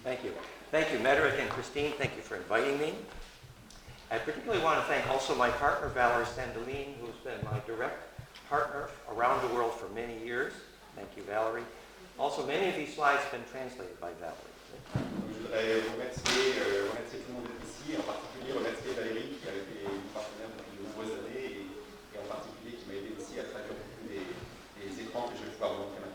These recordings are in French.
Thank you. Thank you, Medrick and Christine. Thank you for inviting me. I particularly want to thank also my partner, Valerie Sandeline, who's been my direct partner around the world for many years. Thank you, Valerie. Also, many of these slides have been translated by Valerie. Je voudrais remercier tout le monde ici, en particulier remercier Valérie qui a été une partenaire depuis de nombreuses années et en particulier qui m'a aidé aussi à traduire beaucoup des écrans que je vais pouvoir vous montrer maintenant.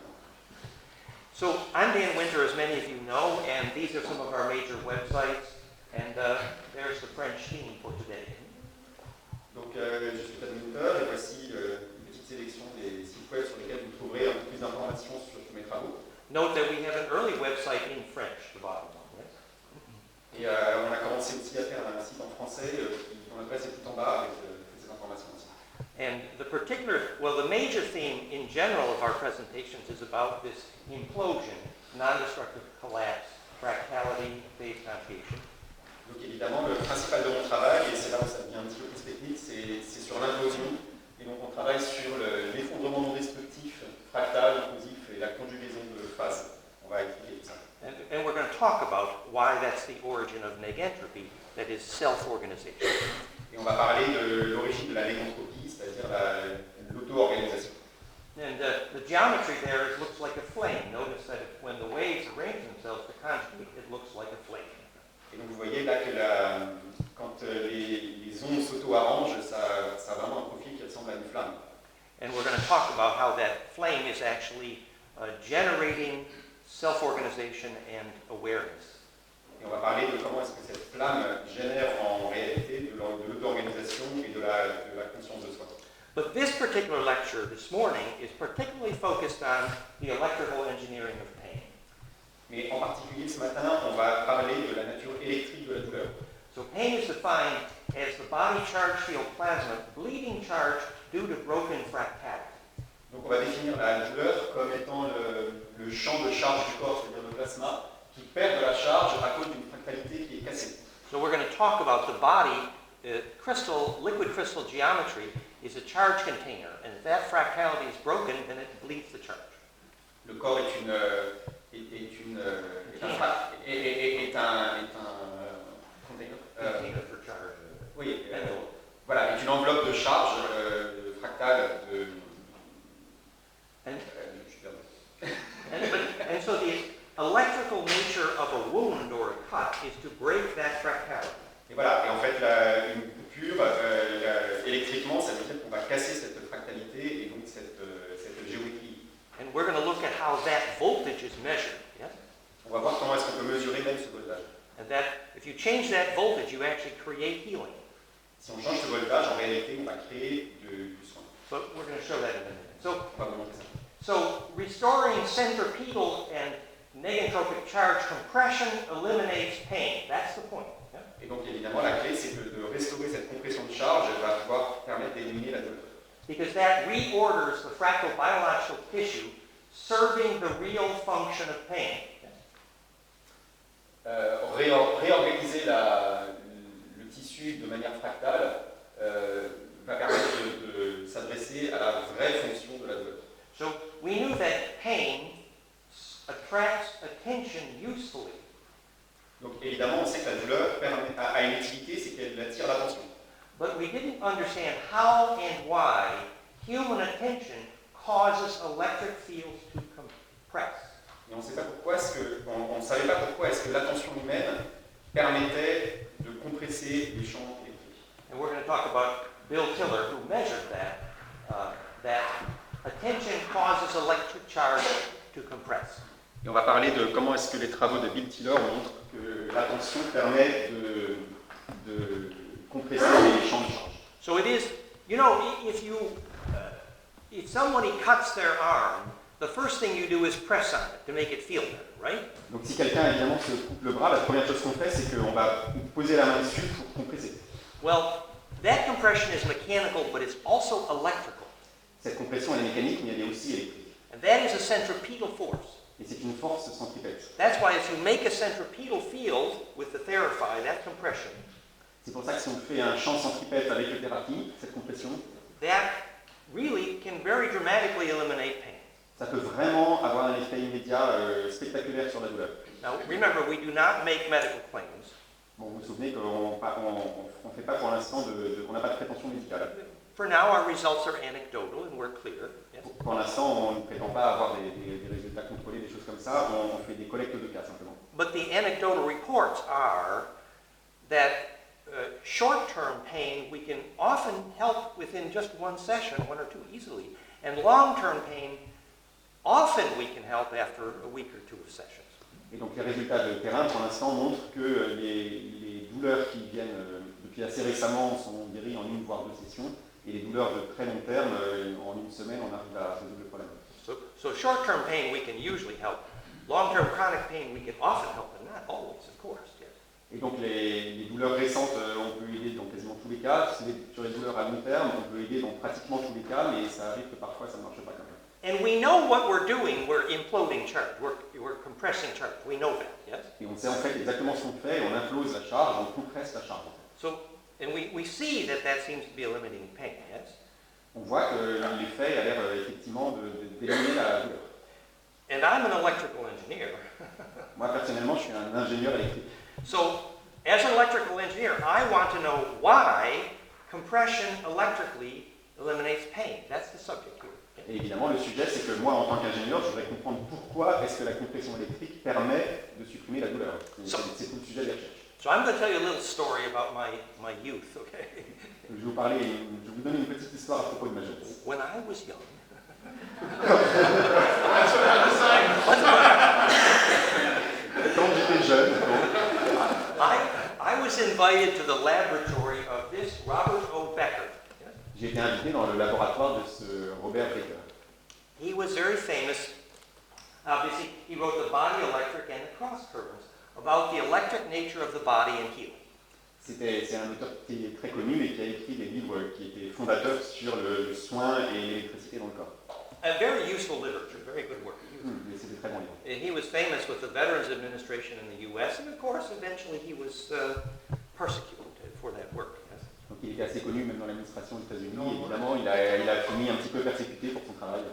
So I'm Dan Winter, as many of you know, and these are some of our major websites, and there's the French theme for today. Donc je suis Dan Winter et voici une petite sélection des sites web sur lesquels vous trouverez un peu plus d'informations sur tous mes travaux. Note that we have an early website in French, the bottom one. Yes? Et on a commencé aussi à faire un site en français dont l'adresse est tout en bas avec ces informations aussi. And the major theme in general of our presentations is about this implosion, non-destructive collapse, fractality, phase conjugation. Donc évidemment, le principal de mon travail, et c'est là où ça devient un petit peu plus technique, c'est sur l'implosion. Et donc on travaille sur l'effondrement non destructif, fractal, implosif et la conjugaison de phases. On va expliquer tout ça. And we're going to talk about why that's the origin of negentropy, that is self-organization. Et on va parler de l'origine de la négentropie, c'est-à-dire l'auto-organisation. And the geometry there looks like a flame. Notice that when the waves arrange themselves to conjugate, it looks like a flame. Et donc vous voyez là que quand les ondes s'auto-arrangent, ça a vraiment un profil qui ressemble à une flamme. And we're going to talk about how that flame is actually generating self-organization and awareness. Et on va parler de comment est-ce que cette flamme génère en réalité de l'auto-organisation et de la conscience de soi. But this particular lecture this morning is particularly focused on the electrical engineering of pain. Mais en particulier ce matin, on va parler de la nature électrique de la douleur. So pain is defined as the body charge field plasma bleeding charge due to broken fractality. Donc on va définir la douleur comme étant le champ de charge du corps, c'est-à-dire le plasma, qui perd de la charge à cause d'une fractalité qui est cassée. So we're going to talk about the body, liquid crystal geometry is a charge container, and if that fractality is broken, then it bleeds the charge. Le corps est un container. Container for charge. Oui, voilà, est une enveloppe de charge fractale de. And so the electrical nature of a wound or a cut is to break that fractality. Et voilà, et en fait, une coupure, électriquement, ça veut dire qu'on va casser cette fractalité et donc cette géométrie. And we're going to look at how that voltage is measured. Yes? On va voir comment est-ce qu'on peut mesurer même ce voltage. And that if you change that voltage, you actually create healing. Si on change ce voltage, en réalité, on va créer du soin. But we're going to show that in a minute. On va vous montrer ça. So restoring centripetal and negentropic charge compression eliminates pain. That's the point. Yeah? Et donc évidemment, la clé, c'est que de restaurer cette compression de charge, elle va pouvoir permettre d'éliminer la douleur. Because that reorders the fractal biological tissue, serving the real function of pain. Réorganiser le tissu de manière fractale va permettre de s'adresser à la vraie fonction de la douleur. So we knew that pain attracts attention usefully. Donc évidemment, on sait que la douleur a une utilité, c'est qu'elle attire l'attention. But we didn't understand how and why human attention causes electric fields to compress. Et on ne savait pas pourquoi est-ce que l'attention humaine permettait de compresser les champs électriques. And we're going to talk about Bill Tiller, who measured that attention causes electric charge to compress. Et on va parler de comment est-ce que les travaux de Bill Tiller montrent que l'attention permet de compresser les champs de charge. So it is, you know, if somebody cuts their arm, the first thing you do is press on it to make it feel better, right? Donc si quelqu'un évidemment se coupe le bras, la première chose qu'on fait, c'est qu'on va poser la main dessus pour compresser. Well, that compression is mechanical, but it's also electrical. Cette compression elle est mécanique, mais elle est aussi électrique. And that is a centripetal force. Et c'est une force centripète. That's why if you make a centripetal field with the Theraphi, that compression, c'est pour ça que si on fait un champ centripète avec le Theraphi, cette compression, that really can very dramatically eliminate pain. Ça peut vraiment avoir un effet effet immédiat spectaculaire sur la douleur. Now, remember, we do not make medical claims. Bon, vous vous souvenez qu'on ne fait pas pour l'instant, on n'a pas de prétention médicale. For now, our results are anecdotal and we're clear. Yes? Pour l'instant, on ne prétend pas avoir des résultats contrôlés, des choses comme ça, on fait des collectes de cas simplement. But the anecdotal reports are that short-term pain we can often help within just one session, one or two easily, and long-term pain often we can help after a week or two of sessions. Et donc les résultats de terrain pour l'instant montrent que les douleurs qui viennent depuis assez récemment sont guéries en une voire deux sessions, et les douleurs de très long terme, en une semaine, on arrive à résoudre le problème. So short-term pain we can usually help. Long-term chronic pain we can often help, but not always, of course. Yes. Et donc les douleurs récentes, on peut aider dans quasiment tous les cas. Sur les douleurs à long terme, on peut aider dans pratiquement tous les cas, mais ça arrive que parfois ça ne marche pas quand même. And we know what we're doing. We're imploding charge. We're compressing charge. We know that, yes? Et on sait en fait exactement ce qu'on fait, on implose la charge, on compresse la charge. And we see that seems to be eliminating pain, yes? On voit que l'effet a l'air effectivement d'éliminer la douleur. And I'm an electrical engineer. Moi personnellement, je suis un ingénieur électrique. So, as an electrical engineer, I want to know why compression electrically eliminates pain. That's the subject here. Et évidemment, le sujet, c'est que moi, en tant qu'ingénieur, je voudrais comprendre pourquoi est-ce que la compression électrique permet de supprimer la douleur. C'est tout le sujet des recherches. So I'm going to tell you a little story about my youth, okay? Je vais vous donner une petite histoire à propos de ma jeunesse. When I was young. Quand j'étais jeune, I was invited to the laboratory of this Robert O. Becker. J'ai été invité dans le laboratoire de ce Robert Becker. He was very famous. Obviously, he wrote The Body Electric and The Cross Currents about the electric nature of the body and healing. C'est un auteur qui est très connu et qui a écrit des livres qui étaient fondateurs sur le soin et l'électricité dans le corps. A very useful literature, very good work. C'était très bon livre. He was famous with the Veterans Administration in the U.S. and of course, eventually he was persecuted for that work. Yes? Donc il était assez connu même dans l'administration aux États-Unis. Évidemment, il a fini un petit peu persécuté pour son travail.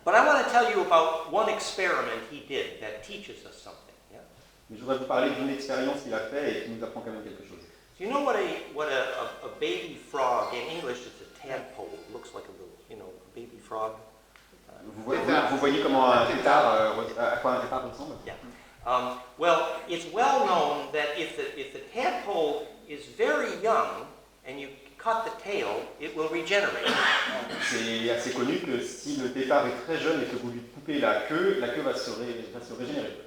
But I want to tell you about one experiment he did that teaches us something. Yeah? Mais je voudrais vous parler d'une expérience qu'il a faite et qui nous apprend quand même quelque chose. Do you know what a baby frog, in English it's a tadpole, it looks like a little, baby frog? Vous voyez comment un tétard, à quoi un tétard ressemble? Yeah. Well, it's well known that if the tadpole is very young and you cut the tail, it will regenerate. C'est assez connu que si le tétard est très jeune et que vous lui coupez la queue va se régénérer.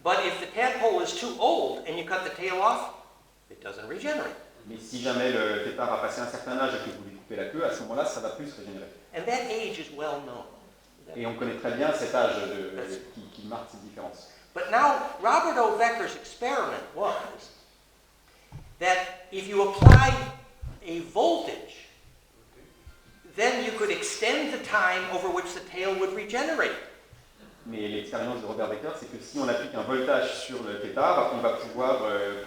But if the tadpole is too old and you cut the tail off, it doesn't regenerate. Mais si jamais le tétard a passé un certain âge et que vous lui coupez la queue, à ce moment-là, ça va plus se régénérer. And that age is well known. Et on connaît très bien cet âge qui marque cette différence. But now, Robert O. Becker's experiment was that if you applied a voltage, then you could extend the time over which the tail would regenerate. Mais l'expérience de Robert Becker, c'est que si on applique un voltage sur le tétard, on va pouvoir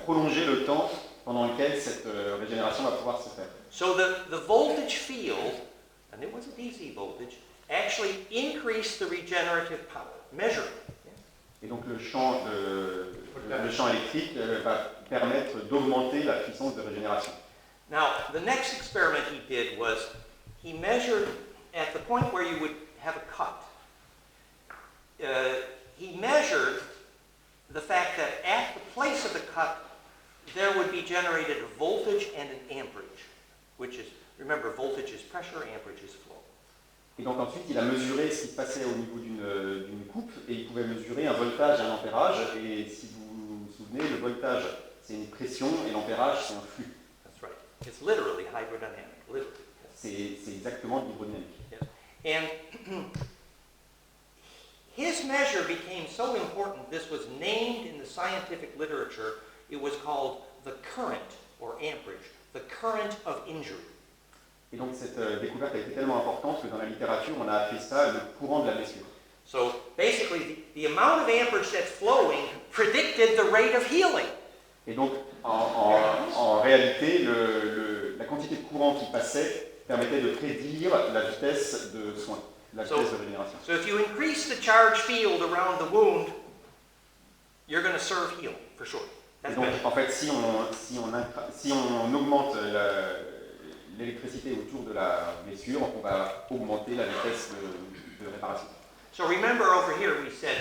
prolonger le temps pendant lequel cette régénération va pouvoir se faire. So the voltage field, and it was a DC voltage, actually increased the regenerative power, measured. Et donc le champ électrique va permettre d'augmenter la puissance de régénération. Now, the next experiment he did was he measured at the point where you would have a cut. He measured the fact that at the place of the cut, there would be generated a voltage and an amperage, which is, remember, voltage is pressure, amperage is flow. Et donc ensuite, il a mesuré ce qui se passait au niveau d'une coupe et il pouvait mesurer un voltage et un ampérage. Et si vous vous souvenez, le voltage, c'est une pression et l'ampérage, c'est un flux. That's right. It's literally hydrodynamic. Literally. C'est exactement l'hydrodynamique. Yes. And his measure became so important, this was named in the scientific literature, it was called the current, or amperage, the current of injury. Et donc cette découverte a été tellement importante que dans la littérature, on a appelé ça le courant de la blessure. So basically, the amount of amperage that's flowing predicted the rate of healing. Et donc, en réalité, la quantité de courant qui passait permettait de prédire la vitesse de soin. la vitesse de régénération. So if you increase the charge field around the wound, you're going to serve heal, for sure. Et donc, en fait, si on augmente l'électricité autour de la blessure, on va augmenter la vitesse de réparation. So remember over here we said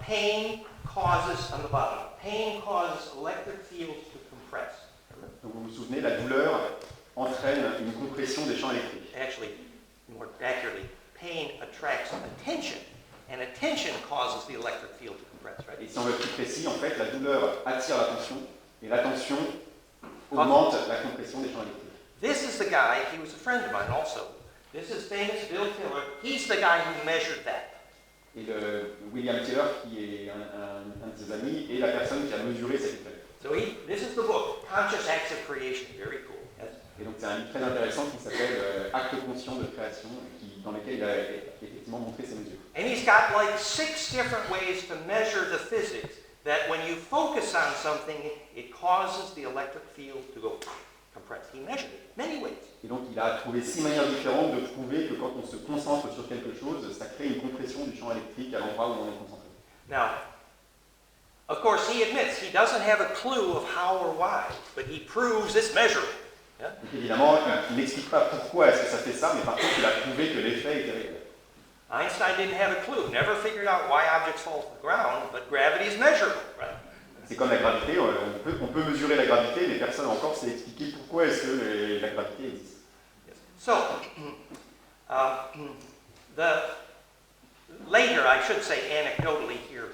pain causes, on the bottom, pain causes electric fields to compress. Donc vous vous souvenez, la douleur entraîne une compression des champs électriques. Actually, more accurately, pain attracts attention, and attention causes the electric field to compress, right? Et si on veut être plus précis, en fait, la douleur attire l'attention, et l'attention augmente la compression des champs électriques. This is the guy, he was a friend of mine also. This is famous Bill Tiller. He's the guy who measured that. Et William Tiller, qui est un de ses amis, est la personne qui a mesuré cet effet. So this is the book, Conscious Acts of Creation. Very cool. Yes. Et donc c'est un livre très intéressant qui s'appelle Acte conscient de création, dans lequel il a effectivement montré ses mesures. And he's got like 6 different ways to measure the physics that when you focus on something, it causes the electric field to go compress. He measured it many ways. Et donc il a trouvé 6 manières différentes de prouver que quand on se concentre sur quelque chose, ça crée une compression du champ électrique à l'endroit où on est concentré. Now, of course, he admits he doesn't have a clue of how or why, but he proves it's measurable. Yeah? Donc évidemment, il n'explique pas pourquoi est-ce que ça fait ça, mais par contre il a prouvé que l'effet était réel. Einstein didn't have a clue, never figured out why objects fall to the ground, but gravity is measurable, right? C'est comme la gravité, on peut mesurer la gravité, mais personne encore sait expliquer pourquoi est-ce que la gravité existe. So, later, I should say anecdotally here,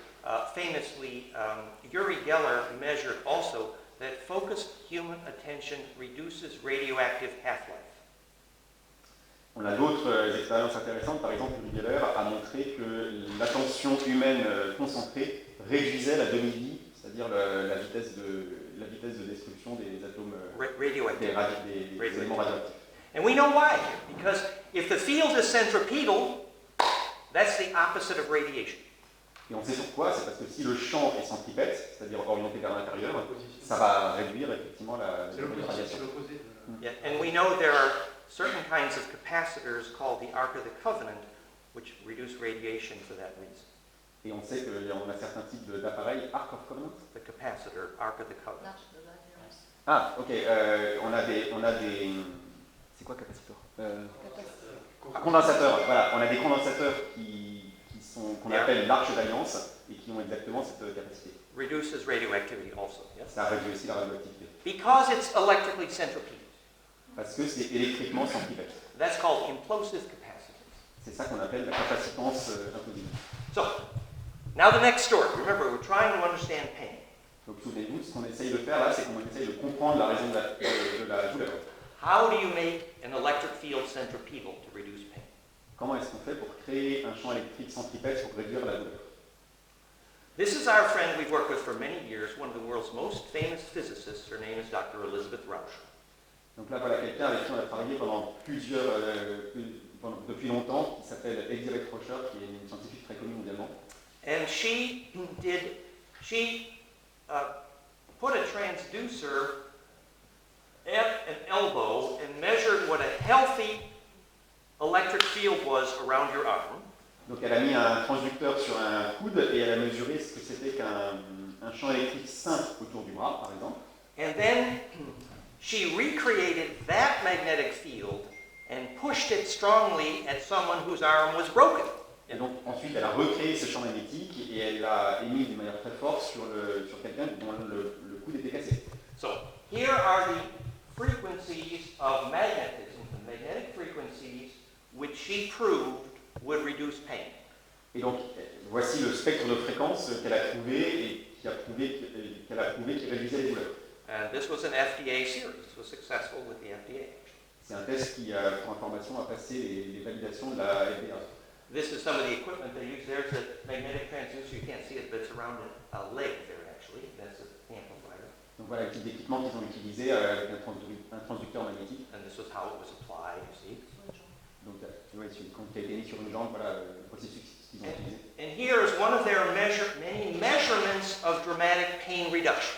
famously, Uri Geller measured also that focused human attention reduces radioactive half-life. On a d'autres expériences intéressantes. Par exemple, Uri Geller a montré que l'attention humaine concentrée réduisait la demi-vie, c'est-à-dire la vitesse de destruction des atomes, des éléments radioactifs. And we know why here, because if the field is centripetal, that's the opposite of radiation. Et on sait pourquoi, c'est parce que si le champ est centripète, c'est-à-dire orienté vers l'intérieur, ça va réduire effectivement la radiation. Yeah, and we know there are certain kinds of capacitors called the Ark of the Covenant, which reduce radiation for that reason. Et on sait qu'on a certains types d'appareils, Ark of Covenant. The capacitor, Ark of the Covenant. Ah, ok. On a des. C'est quoi capaciteur Condensateur. Voilà, on a des condensateurs qu'on appelle l'arche d'alliance et qui ont exactement cette capacité. Reduces radioactivity also. Yes? Ça réduit aussi la radioactivité. Because it's electrically centripetal. Parce que c'est électriquement centripète. That's called implosive capacitance. C'est ça qu'on appelle la capacitance implosive. So, now the next story. Remember, we're trying to understand pain. Donc souvenez-vous, ce qu'on essaye de faire là, c'est qu'on essaye de comprendre la raison de la douleur. How do you make an electric field centripetal to reduce pain? Comment est-ce qu'on fait pour créer un champ électrique centripète pour réduire la douleur? This is our friend we've worked with for many years, one of the world's most famous physicists. Her name is Dr. Elizabeth Rausch. Donc là, voilà quelqu'un avec qui on a travaillé depuis longtemps, qui s'appelle Elizabeth Rausch, qui est une scientifique très connue mondialement. And she put a transducer at an elbow and measured what a healthy electric field was around your arm. Donc elle a mis un transducteur sur un coude et elle a mesuré ce que c'était qu'un champ électrique sain autour du bras, par exemple. And then she recreated that magnetic field and pushed it strongly at someone whose arm was broken. Et donc ensuite elle a recréé ce champ magnétique et elle l'a émis d'une manière très forte sur quelqu'un dont le coude était cassé. So here are the frequencies of magnetism, the magnetic frequencies which she proved would reduce pain. Et donc voici le spectre de fréquences qu'elle a trouvé et qu'elle a prouvé qui réduisait les douleurs. And this was an FDA series. This was successful with the FDA. C'est un test qui, pour information, a passé les validations de la FDA. This is some of the equipment they use. There's a magnetic transducer. You can't see it, but it's around a leg there, actually. That's an amplifier. Donc voilà le type d'équipement qu'ils ont utilisé avec un transducteur magnétique. And this was how it was applied, you see. Donc ouais, quand il a été mis sur une jambe, voilà le processus qu'ils ont utilisé. And here is one of their many measurements of dramatic pain reduction.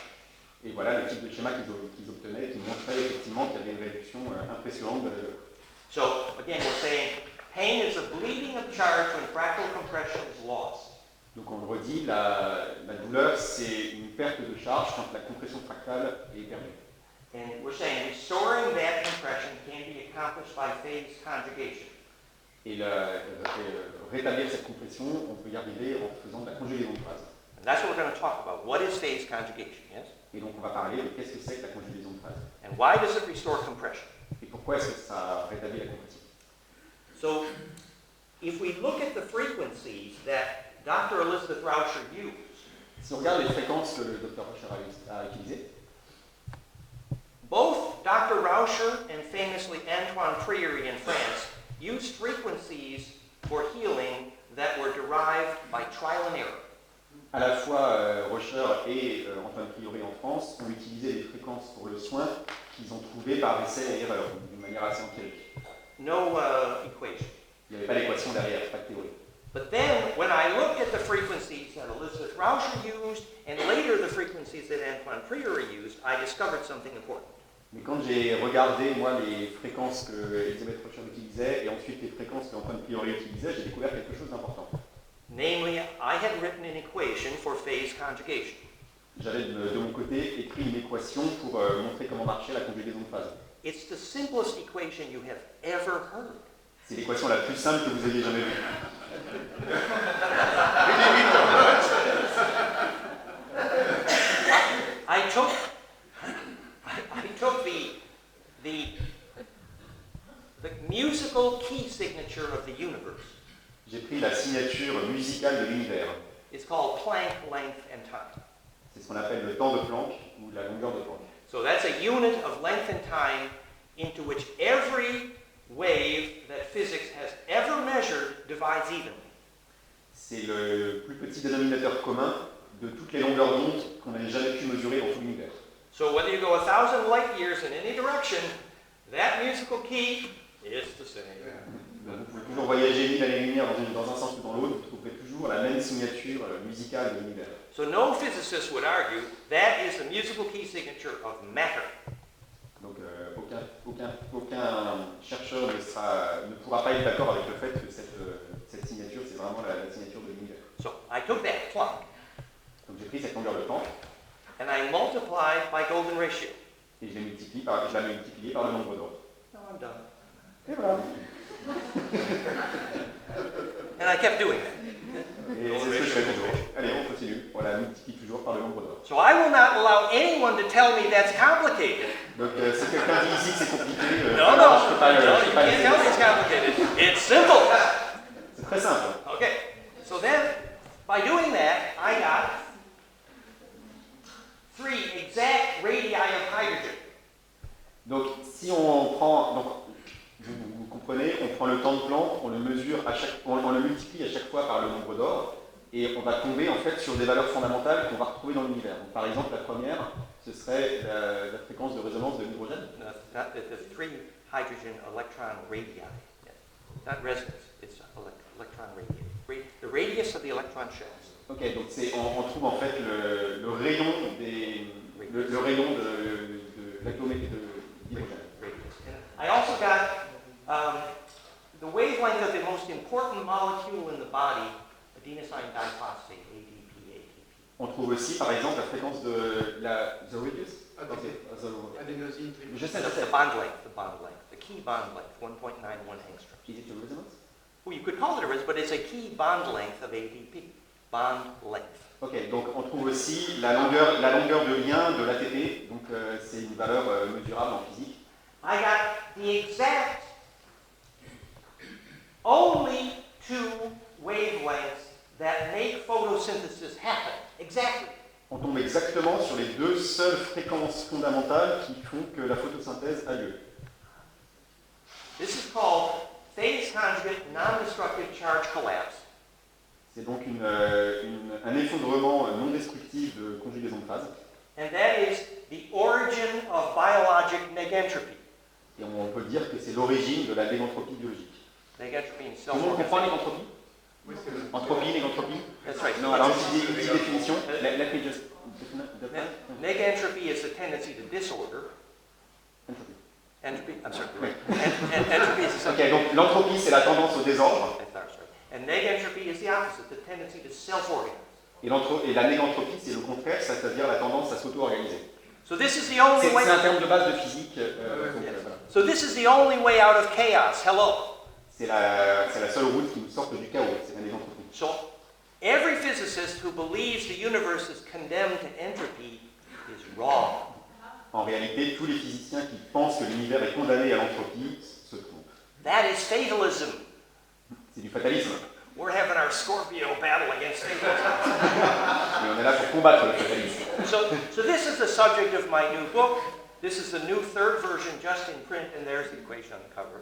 Et voilà le type de schéma qu'ils obtenaient, qui montrait effectivement qu'il y avait une réduction impressionnante de la douleur. So, again, we're saying Pain is a bleeding of charge when fractal compression is lost. Donc on le redit, la douleur c'est une perte de charge quand la compression fractale est perdue. And we're saying restoring that compression can be accomplished by phase conjugation. Et rétablir cette compression, on peut y arriver en faisant de la conjugaison de phase. And that's what we're going to talk about. What is phase conjugation, yes? Et donc on va parler de qu'est-ce que c'est que la conjugaison de phase. And why does it restore compression? Et pourquoi est-ce que ça rétablit la compression? So, if we look at the frequencies that Dr. Elizabeth Rauscher used, Si on regarde les fréquences que le Dr Rauscher a utilisées, both Dr. Rauscher and famously Antoine Prieuré in France used frequencies for healing that were derived by trial and error. à la fois Rauscher et Antoine Prieuré en France ont utilisé des fréquences pour le soin qu'ils ont trouvées par essai et erreur, d'une manière assez empirique. No equation. Il n'y avait pas d'équation derrière, pas de théorie. But then, when I looked at the frequencies that Elizabeth Rauscher used, and later the frequencies that Antoine Prieuré used, I discovered something important. Mais quand j'ai regardé, moi, les fréquences que Elisabeth Rauscher utilisait et ensuite les fréquences que Antoine Prieuré utilisait, j'ai découvert quelque chose d'important. Namely, I had written an equation for phase conjugation. J'avais de mon côté écrit une équation pour montrer comment marchait la conjugaison de phase. It's the simplest equation you have ever heard. C'est l'équation la plus simple que vous ayez jamais vue. I took the musical key signature of the universe. J'ai pris la signature musicale de l'univers. It's called Planck length and time. C'est ce qu'on appelle le temps de Planck ou la longueur de Planck. So that's a unit of length and time into which every wave that physics has ever measured divides evenly. C'est le plus petit dénominateur commun de toutes les longueurs d'onde qu'on n'ait jamais pu mesurer dans tout l'univers. So whether you go 1,000 light years in any direction, that musical key is the same. Donc vous pouvez toujours voyager 1000 années-lumière dans un sens ou dans l'autre, vous trouverez toujours la même signature musicale de l'univers. So no physicist would argue that is the musical key signature of matter. Donc aucun chercheur ne pourra pas être d'accord avec le fait que cette signature, c'est vraiment la signature de l'univers. So I took that Planck Donc j'ai pris cette longueur de Planck and I multiplied by golden ratio. et je l'ai multipliée par le nombre d'or. Now I'm done. Et voilà. And I kept doing that. Et c'est ce que je fais toujours. Allez, on continue. Voilà, multiplie toujours par le nombre d'or. So I will not allow anyone to tell me that's complicated. Donc si quelqu'un dit ici que c'est compliqué, No, je peux pas you can't tell me it's complicated. It's simple. C'est très simple. Okay, so then by doing that, I got 3 exact radii of hydrogen. Donc si on prend, vous comprenez, on prend le temps de Planck, on le mesure on le multiplie à chaque fois par le nombre d'or, et on va tomber en fait sur des valeurs fondamentales qu'on va retrouver dans l'univers. Donc, par exemple, la première, ce serait la fréquence de résonance de l'hydrogène. The 3 hydrogen electron radii. Not resonance, it's electron radii. The radius of the electron shells. Ok, donc on trouve en fait le rayon de l'hydrogène. I also got the wavelength of the most important molecule in the body, adenosine diphosphate, ADP. On trouve aussi, par exemple, la fréquence de the radius. Adenosine. Je sais. The bond length, the key bond length, 1.91 angstrom. Is it a resonance? Well, you could call it a resonance, but it's a key bond length of ADP. Bond length. Ok, donc on trouve aussi la longueur de lien de l'ATP, donc c'est une valeur mesurable en physique. I got the exact only 2 wavelengths that make photosynthesis happen. Exactly. On tombe exactement sur les 2 seules fréquences fondamentales qui font que la photosynthèse a lieu. This is called phase conjugate non-destructive charge collapse. C'est donc un effondrement non destructif de conjugaison de phase. And that is the origin of biologic negentropy. Et on peut dire que c'est l'origine de la négantropie biologique. Negentropy in Tout cell le monde comprend organization. négantropie? Oui, c'est vrai. Entropie, négantropie? That's right. Non, alors une petite définition. Let me just define. Negentropy is a tendency to disorder. Entropie. Entropy, I'm sorry. Entropy is Ok, donc l'entropie, c'est la tendance au désordre. And negentropy is the opposite, the tendency to self-organize. Et la négantropie, c'est le contraire, c'est-à-dire la tendance à s'auto-organiser. So this is the only C'est way. un terme de base de physique. Voilà. So this is the only way out of chaos. Hello. C'est la seule route qui nous sorte du chaos, c'est la négantropie. So every physicist who believes the universe is condemned to entropy is wrong. En réalité, tous les physiciens qui pensent que l'univers est condamné à l'entropie se trompent. That is fatalism. C'est du fatalisme. We're having our Scorpio battle against fatalism. Et on est là pour combattre le fatalisme. So this is the subject of my new book. This is the new third version just in print, and there's the equation on the cover.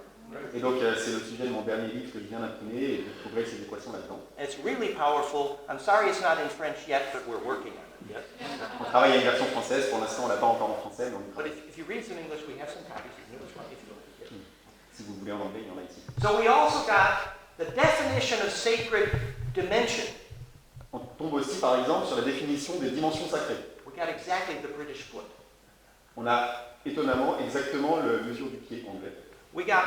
Et donc c'est le sujet de mon dernier livre que je viens d'imprimer et vous trouverez ces équations là-dedans. It's really powerful. I'm sorry it's not in French yet, but we're working on it. Yes. On travaille à une version française, pour l'instant on l'a pas encore en français, mais on y But travaille. if you read some English, we have some copies in English one if you want. Si vous voulez en anglais, il y en a ici. So we also got the definition of sacred dimension. On tombe aussi par exemple sur la définition des dimensions sacrées. We got exactly the British foot. On a étonnamment exactement la mesure du pied anglais. We got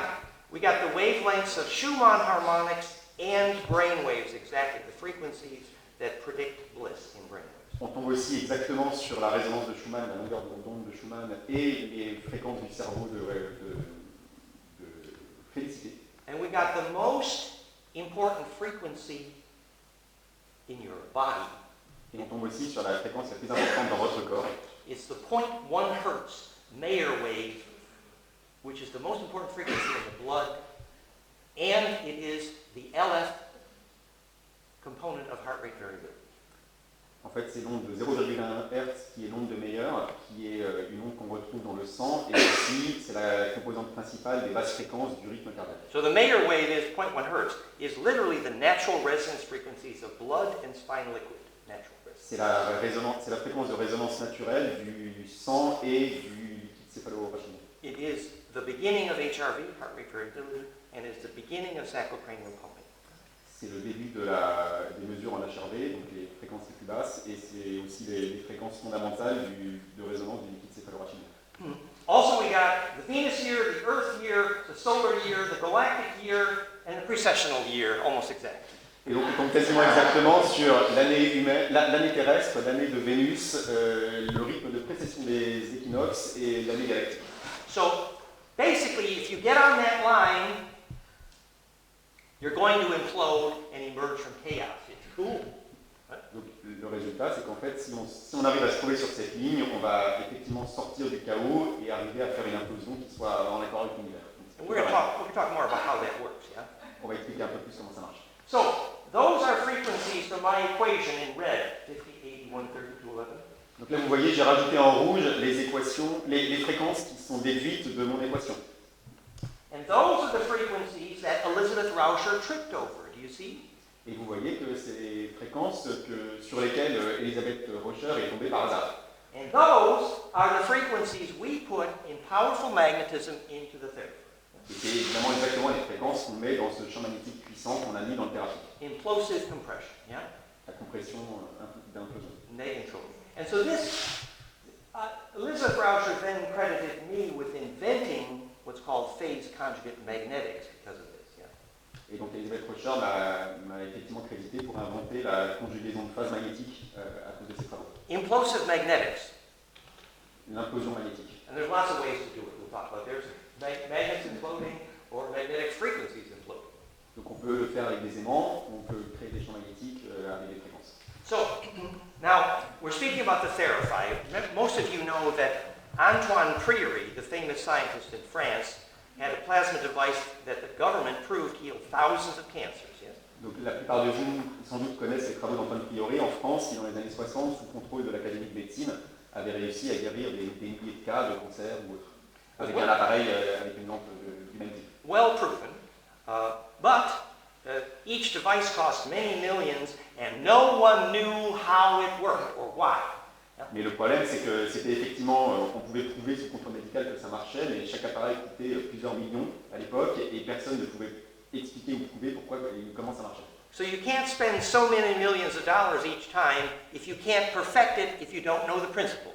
the wavelengths of Schumann harmonics and brainwaves, exactly the frequencies that predict bliss in brainwaves. On tombe aussi exactement sur la résonance de Schumann, la longueur d'onde de Schumann et les fréquences du cerveau de félicité. And we got the most important frequency in your body. Et on tombe aussi sur la fréquence la plus importante dans votre corps. It's the 0.1 hertz Mayer wave, which is the most important frequency in the blood, and it is the LF component of heart rate variability. En fait, c'est l'onde de 0,1 Hz qui est l'onde de Mayer, qui est une onde qu'on retrouve dans le sang, et aussi c'est la composante principale des basses fréquences du rythme cardiaque. So the Mayer wave is 0.1 hertz, is literally the natural resonance frequencies of blood and spine liquid. Natural resonance. C'est la fréquence de résonance naturelle du sang et du liquide céphalo-rachidien. It is the beginning of HRV, heart rate variability, and is the beginning of sacrocranial pumping. C'est le début des mesures en HRV, donc les fréquences les plus basses, et c'est aussi les fréquences fondamentales de résonance du liquide céphalo-rachidien. Also we got the Venus year, the Earth year, the solar year, the galactic year, and the precessional year, almost exactly. Et donc on tombe quasiment exactement sur l'année terrestre, l'année de Vénus, le rythme de précession des équinoxes et l'année galactique. So basically, if you get on that line, you're going to implode and emerge from chaos. It's cool. Donc le résultat, c'est qu'en fait, si on arrive à se trouver sur cette ligne, on va effectivement sortir du chaos et arriver à faire une implosion qui soit en accord avec l'univers. And we're going to talk more about how that works, yeah? On va expliquer un peu plus comment ça marche. So those are frequencies from my equation in red, 50, 80, 132, 11. Donc là, vous voyez, j'ai rajouté en rouge les équations, les fréquences qui sont déduites de mon équation. And those are the frequencies that Elizabeth Rauscher tripped over. Do you see? Et vous voyez que c'est les fréquences sur lesquelles Elisabeth Rauscher est tombée par hasard. And those are the frequencies we put in powerful magnetism into the therapy. Et c'est évidemment exactement les fréquences qu'on met dans ce champ magnétique puissant qu'on a mis dans le Theraphi. Implosive compression, yeah? La compression d'implosion. Negentropy. And so this, Elizabeth Rauscher then credited me with inventing what's called phase conjugate magnetics because of this, yeah? Et donc Elisabeth Rauscher m'a effectivement crédité pour inventer la conjugaison de phase magnétique à cause de ses travaux. Implosive magnetics. L'implosion magnétique. And there's lots of ways to do it. We'll talk about there's magnets imploding or magnetic frequencies imploding. Donc on peut le faire avec des aimants, on peut créer des champs magnétiques avec des fréquences. So now we're speaking about the Theraphi. Most of you know that Antoine Priory, the famous scientist in France, had a plasma device that the government proved healed thousands of cancers. Yes? Donc la plupart de vous sans doute connaissent les travaux d'Antoine Priory en France qui dans les années 60, sous contrôle de l'Académie de médecine, avait réussi à guérir des milliers de cas de cancer ou autre, avec un appareil avec une lampe d'humanité. Well proven, but each device cost many millions and no one knew how it worked or why. Mais le problème, c'est que c'était effectivement, on pouvait prouver sous contrôle médical que ça marchait, mais chaque appareil coûtait plusieurs millions à l'époque et personne ne pouvait expliquer ou prouver pourquoi et comment ça marchait. So you can't spend so many millions of dollars each time if you can't perfect it if you don't know the principle.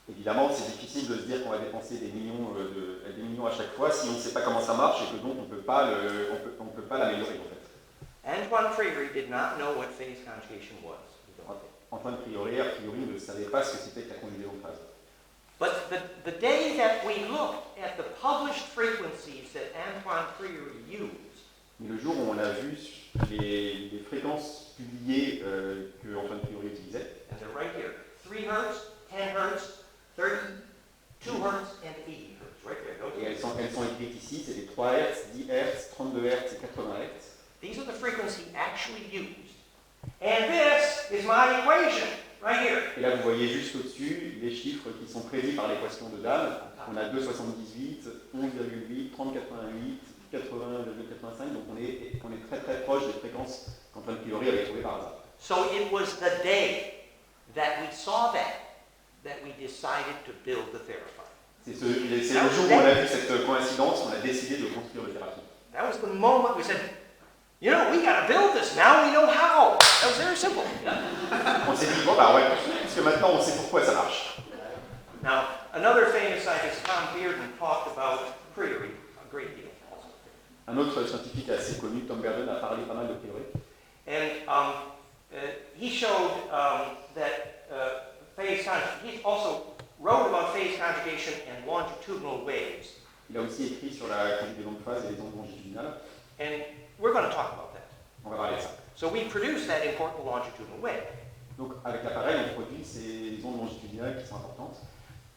Évidemment, c'est difficile de se dire qu'on va dépenser des millions à chaque fois si on ne sait pas comment ça marche et que donc on ne peut pas l'améliorer en fait. Antoine Freire did not know what phase conjugation was. Antoine Priori, a priori, ne savait pas ce que c'était que la conjugaison de phase. But the day that we looked at the published frequencies that Antoine Freire used, Mais le jour où on a vu les fréquences publiées que Antoine Priori utilisait, and they're right here, 3 Hertz, 10 Hertz, 32 Hertz, and 80 Hertz, right there. Those et are elles sont écrites ici, c'est les 3 Hz, 10 Hz, 32 Hz et 80 Hz. These are the frequencies actually used. And this is my equation, right here. Et là, vous voyez juste au-dessus les chiffres qui sont prédits par l'équation de Dahl. On a 2,78, 11,8, 30,88, 80,85, donc on est très très proche des fréquences qu'Antoine Priori avait trouvées par hasard. So it was the day that we saw that we decided to build the Theraphi. C'est le jour où on a vu cette coïncidence qu'on a décidé de construire le Theraphi. That was the moment we said, you know, we got to build this. Now we know how. That was very simple. On s'est dit, bon bah ouais, parce que maintenant on sait pourquoi ça marche. Now, another famous scientist, Tom Bearden, talked about Freire a great deal. Un autre scientifique assez connu, Tom Bearden, a parlé pas mal de Priori. And he showed that phase conjugation, he also wrote about phase conjugation and longitudinal waves. Il a aussi écrit sur la conjugaison de phase et les ondes longitudinales. And we're going to talk about that. On va parler de ça. So we produce that important longitudinal wave. Donc avec l'appareil, on produit ces ondes longitudinales qui sont importantes.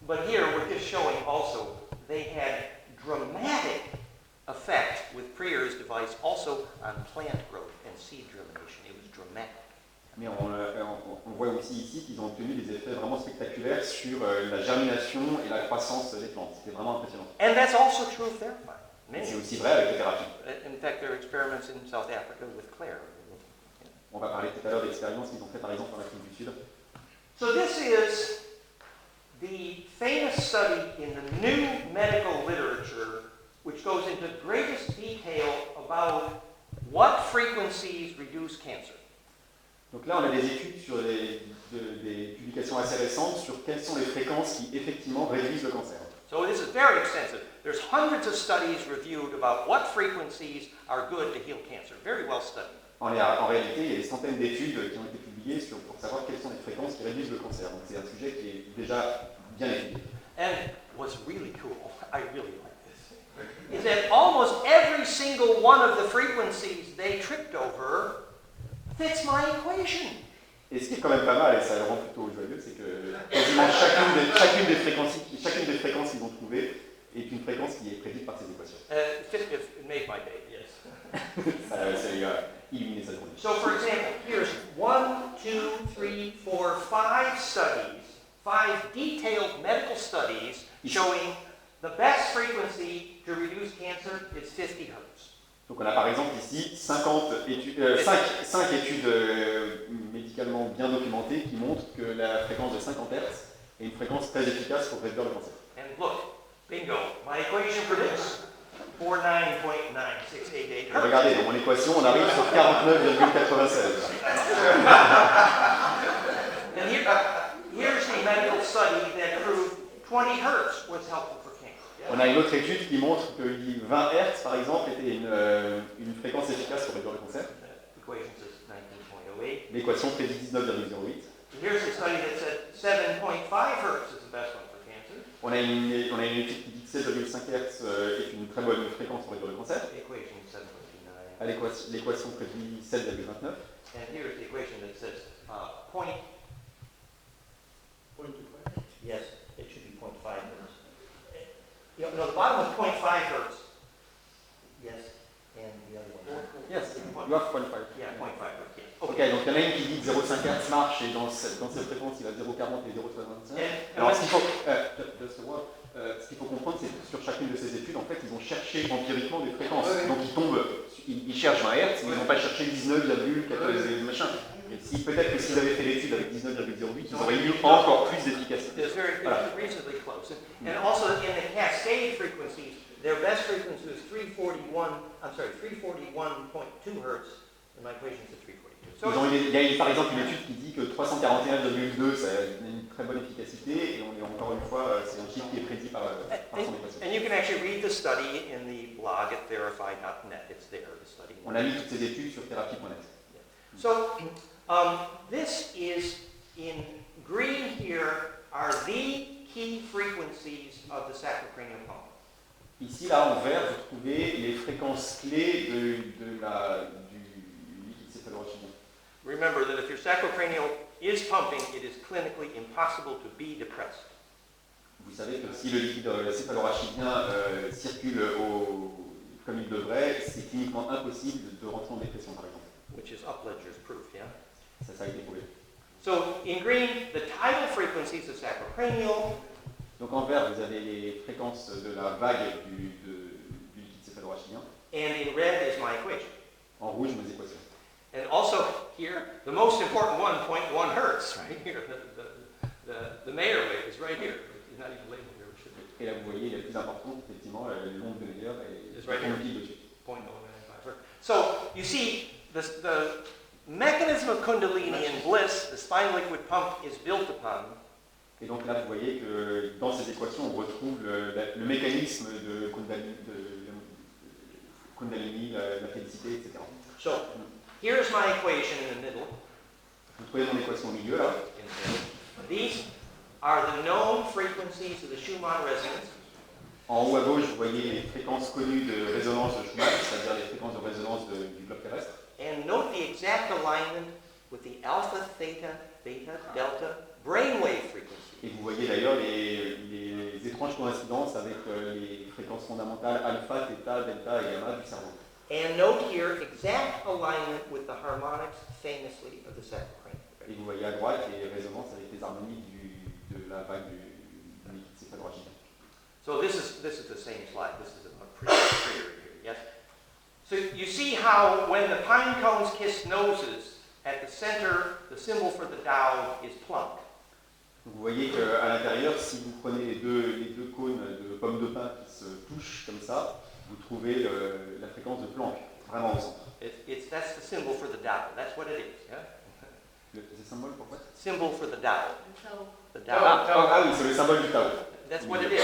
But here we're just showing also they had dramatic effect with Freir's device also on plant growth and seed germination. It was dramatic. Mais on voit aussi ici qu'ils ont obtenu des effets vraiment spectaculaires sur la germination et la croissance des plantes. C'était vraiment impressionnant. And that's also true of Theraphi. C'est aussi vrai avec les thérapies. In fact, there are experiments in South Africa with Claire. On va parler tout à l'heure d'expériences qu'ils ont fait par exemple en Afrique du Sud. So this is the famous study in the new medical literature which goes into greatest detail about what frequencies reduce cancer. Donc là, on a des études sur des publications assez récentes sur quelles sont les fréquences qui effectivement réduisent le cancer. So this is very extensive. There's hundreds of studies reviewed about what frequencies are good to heal cancer. Very well studied. En réalité, il y a des centaines d'études qui ont été publiées pour savoir quelles sont les fréquences qui réduisent le cancer. Donc c'est un sujet qui est déjà bien étudié. And what's really cool, I really like this, is that almost every single one of the frequencies they tripped over fits my equation. Et ce qui est quand même pas mal, et ça le rend plutôt joyeux, c'est que quasiment chacune des fréquences qu'ils ont trouvées est une fréquence qui est prédite par ces équations. It made my day, yes. Ça a illuminé sa journée. So for example, here's 1, 2, 3, 4, 5 studies, 5 detailed medical studies showing the best frequency to reduce cancer is 50 Hertz. Donc on a par exemple ici 5 études médicalement bien documentées qui montrent que la fréquence de 50 Hz est une fréquence très efficace pour réduire le cancer. And look, bingo, my equation for this, 49.9688 Hertz. Regardez, dans mon équation, on arrive sur 49,96. And here's the medical study that proved 20 Hertz was helpful for cancer. On a une autre étude qui montre que 20 Hz, par exemple, était une fréquence efficace pour réduire le cancer. Equation says 19.08. L'équation prédit 19,08. Here's a study that said 7.5 Hertz is the best one for cancer. On a une étude qui dit que 7,5 Hz est une très bonne fréquence pour réduire le cancer. Equation 7.29. L'équation prédit 7,29. And here's the equation that says point. Yes, it should be 0.5 Hertz. No, the bottom is 0.5 Hertz. Yes, and the other one. Yes, you have 0.5. Yeah, 0.5 Hertz. Yeah. Ok, donc il y en a une qui dit que 0,5 Hz marche et dans cette fréquence il va 0,40 et 0,65. Alors ce qu'il faut comprendre, c'est que sur chacune de ces études, en fait, ils ont cherché empiriquement des fréquences. Donc ils cherchent 20 Hz, mais ils n'ont pas cherché 19,14 machin. Et peut-être que s'ils avaient fait l'étude avec 19,08, ils auraient eu encore plus d'efficacité. It's reasonably close. And also in the cascade frequencies, their best frequency was 341.2 Hertz, and my equation is 342. Il y a par exemple une étude qui dit que 341,2, c'est une très bonne efficacité et on est encore une fois, c'est un chiffre qui est prédit par son équation. And you can actually read the study in the blog at theraphi.net. It's there, the study. On a mis toutes ces études sur Theraphi.net. So this is in green here are the key frequencies of the sacrocranial pump. Ici, là, en vert, vous trouvez les fréquences clés du liquide céphalorachidien. Remember that if your sacrocranial is pumping, it is clinically impossible to be depressed. Vous savez que si le liquide céphalorachidien circule comme il devrait, c'est cliniquement impossible de rentrer en dépression, par exemple. Which is Upledger's proof, yeah? Ça a été prouvé. So in green, the tidal frequencies of sacrocranial. Donc en vert, vous avez les fréquences de la vague du liquide céphalorachidien. And in red is my equation. En rouge, mes équations. And also here, the most important one, 0.1 hertz, right here. The Mayer wave is right here. It's not even labeled here. It should be. Et là, vous voyez, les plus importantes, effectivement, l'onde de Mayer It's right here. dessus. 0.095 hertz. So you see, the mechanism of Kundalini and bliss, the spinal liquid pump, is built upon. Et donc là, vous voyez que dans ces équations, on retrouve le mécanisme de Kundalini, la félicité, etc. So here's my equation in the middle. Vous trouvez mon équation au milieu, là. In the middle. These are the known frequencies of the Schumann resonance. En haut à gauche, vous voyez les fréquences connues de résonance de Schumann, c'est-à-dire les fréquences de résonance du globe terrestre. And note the exact alignment with the alpha, theta, beta, delta brainwave frequency. Et vous voyez d'ailleurs les étranges coïncidences avec les fréquences fondamentales alpha, theta, delta et gamma du cerveau. And note here exact alignment with the harmonics, famously, of the sacrocranial. Et vous voyez à droite les résonances avec les harmonies de la vague du liquide céphalorachidien. So this is the same slide. This is a prettier here, yes? So you see how when the pine cones kiss noses, at the center, the symbol for the Tao is plunk. Donc vous voyez qu'à l'intérieur, si vous prenez les deux cônes de pommes de pin qui se touchent comme ça, vous trouvez la fréquence de Planck, vraiment au centre. That's the symbol for the Tao. That's what it is, yeah? C'est le symbole pour quoi? Symbol for the Tao. The Tao. Ah oui, c'est le symbole du Tao. That's what it is.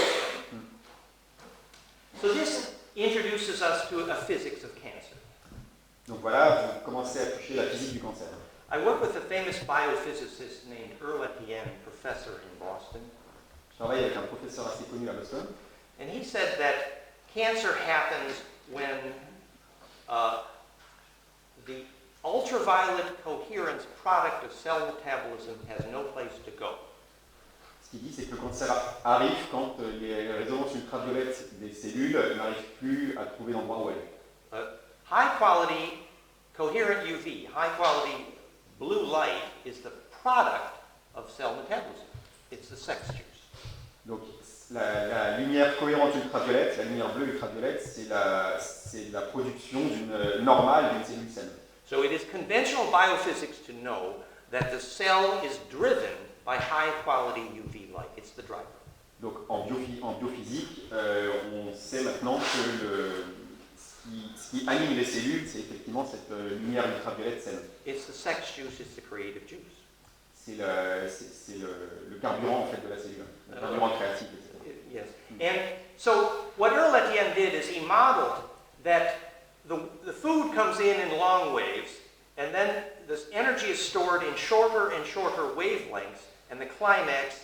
So this introduces us to a physics of cancer. Donc voilà, vous commencez à toucher la physique du cancer. I work with a famous biophysicist named Etienne, professor in Boston. Je travaille avec un professeur assez connu à Boston. And he said that cancer happens when the ultraviolet coherence product of cell metabolism has no place to go. Ce qu'il dit, c'est que le cancer arrive quand les résonances ultraviolettes des cellules n'arrivent plus à trouver l'endroit où elle est. High quality coherent UV, high quality blue light is the product of cell metabolism. It's the sex juice. Donc la lumière cohérente ultraviolette, la lumière bleue ultraviolette, c'est la production normale d'une cellule saine. So it is conventional biophysics to know that the cell is driven by high quality UV light. It's the driver. Donc en biophysique, on sait maintenant que ce qui anime les cellules, c'est effectivement cette lumière ultraviolette saine. It's the sex juice, it's the creative juice. C'est le carburant en fait de la cellule, le carburant créatif, etc. Yes. And so what Etienne did is he modeled that the food comes in long waves, and then this energy is stored in shorter and shorter wavelengths, and the climax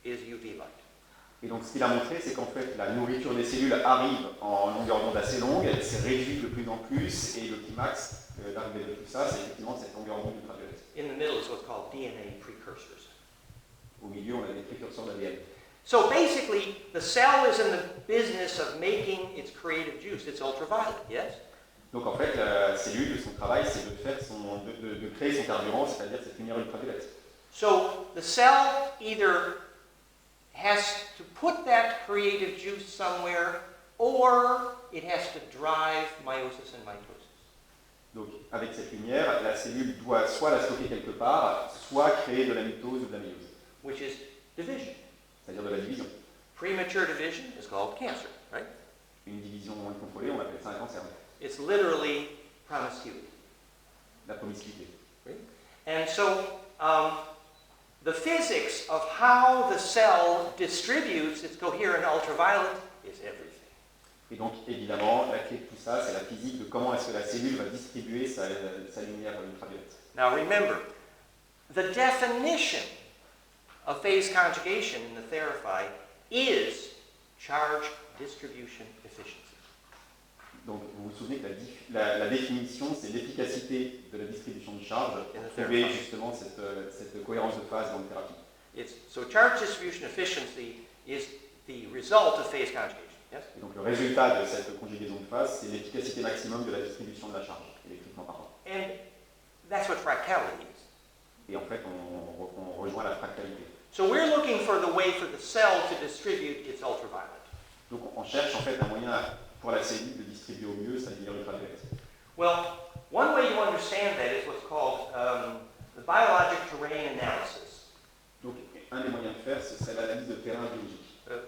is UV light. Et donc ce qu'il a montré, c'est qu'en fait la nourriture des cellules arrive en longueur d'onde assez longue, elle s'est réduite de plus en plus, et le climax d'arrivée de tout ça, c'est effectivement cette longueur d'onde ultraviolette. In the middle is what's called DNA precursors. Au milieu, on a des précurseurs d'ADN. So basically, the cell is in the business of making its creative juice. It's ultraviolet, yes? Donc en fait, la cellule, son travail, c'est de créer son carburant, c'est-à-dire cette lumière ultraviolette. So the cell either has to put that creative juice somewhere, or it has to drive meiosis and mitosis. Donc avec cette lumière, la cellule doit soit la stocker quelque part, soit créer de la mitose ou de la méiose. Which is division. C'est-à-dire de la division. Premature division is called cancer, right? Une division incontrôlée, on appelle ça un cancer. It's literally promiscuity. La promiscuité. Right? And so the physics of how the cell distributes its coherent ultraviolet is everything. Et donc, évidemment, la clé de tout ça, c'est la physique de comment est-ce que la cellule va distribuer sa lumière ultraviolette. Now remember, the definition of phase conjugation in the Theraphi is charge distribution efficiency. Donc, vous vous souvenez que la définition, c'est l'efficacité de la distribution de charge pour trouver justement cette cohérence de phase dans le thérapie. So charge distribution efficiency is the result of phase conjugation. Yes? Et donc, le résultat de cette conjugaison de phase, c'est l'efficacité maximum de la distribution de la charge, électriquement parlant. And that's what fractality is. Et en fait, on rejoint la fractalité. So we're looking for the way for the cell to distribute its ultraviolet. Donc, on cherche en fait un moyen pour la cellule de distribuer au mieux sa lumière ultraviolette. Well, one way to understand that is what's called the biologic terrain analysis. Donc, un des moyens de faire, ce serait l'analyse de terrain biologique.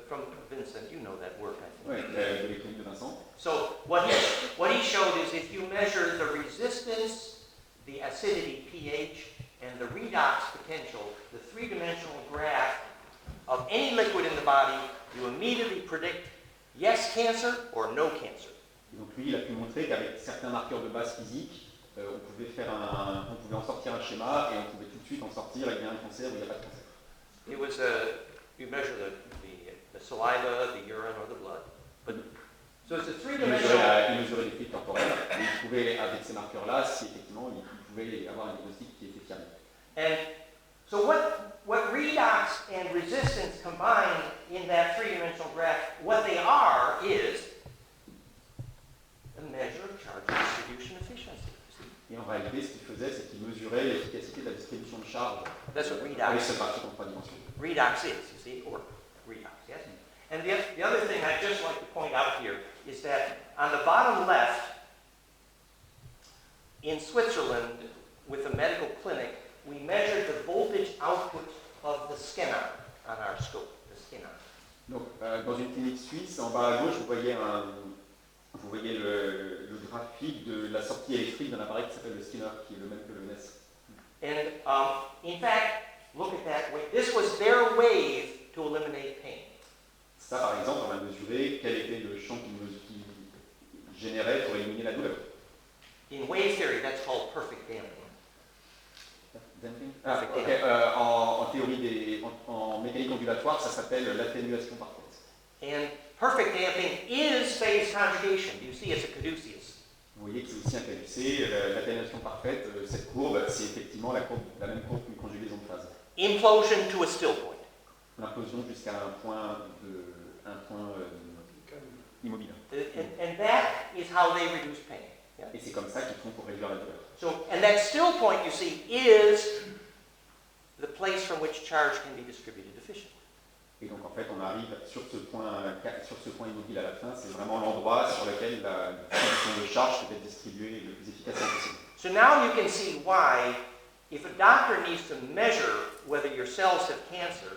From Vincent, you know that work, I think. Oui, de l'économie de Vincent. So what he showed is if you measure the resistance, the acidity, pH, and the redox potential, the three-dimensional graph of any liquid in the body, you immediately predict yes cancer or no cancer. Et donc lui, il a pu montrer qu'avec certains marqueurs de base physique, on pouvait en sortir un schéma et on pouvait tout de suite en sortir il y a un cancer ou il n'y a pas de cancer. It was you measure the saliva, the urine, or the blood. But so it's a three-dimensional. Il mesurait les fluides corporels et il pouvait, avec ces marqueurs-là, si effectivement il pouvait avoir un diagnostic qui était fiable. And so what redox and resistance combined in that three-dimensional graph, what they are is a measure of charge distribution efficiency. Et en réalité, ce qu'il faisait, c'est qu'il mesurait l'efficacité de la distribution de charge. That's what avec redox. ce parti en trois dimensions. Redox is, you see, or redox, yes? And the other thing I'd just like to point out here is that on the bottom left, in Switzerland, with a medical clinic, we measured the voltage output of the skin arm on our scope, the skin arm. Donc, dans une clinique suisse, en bas à gauche, vous voyez le graphique de la sortie électrique d'un appareil qui s'appelle le Skinner, qui est le même que le NES. And in fact, look at that wave. This was their wave to eliminate pain. Ça, par exemple, on a mesuré quel était le champ qui générait pour éliminer la douleur. In wave theory, that's called perfect damping. En théorie en mécanique ondulatoire, ça s'appelle l'atténuation parfaite. And perfect damping is phase conjugation. You see, it's a caduceus. Vous voyez que c'est aussi un caducé. L'atténuation parfaite, cette courbe, c'est effectivement la même courbe qu'une conjugaison de phase. Implosion to a still point. L'implosion jusqu'à un point immobile. And that is how they reduce pain. Yeah? Et c'est comme ça qu'ils font pour réduire la douleur. So, and that still point, you see, is the place from which charge can be distributed efficiently. Et donc en fait, on arrive sur ce point immobile à la fin, c'est vraiment l'endroit sur lequel la distribution de charge peut être distribuée le plus efficacement possible. So now you can see why, if a doctor needs to measure whether your cells have cancer,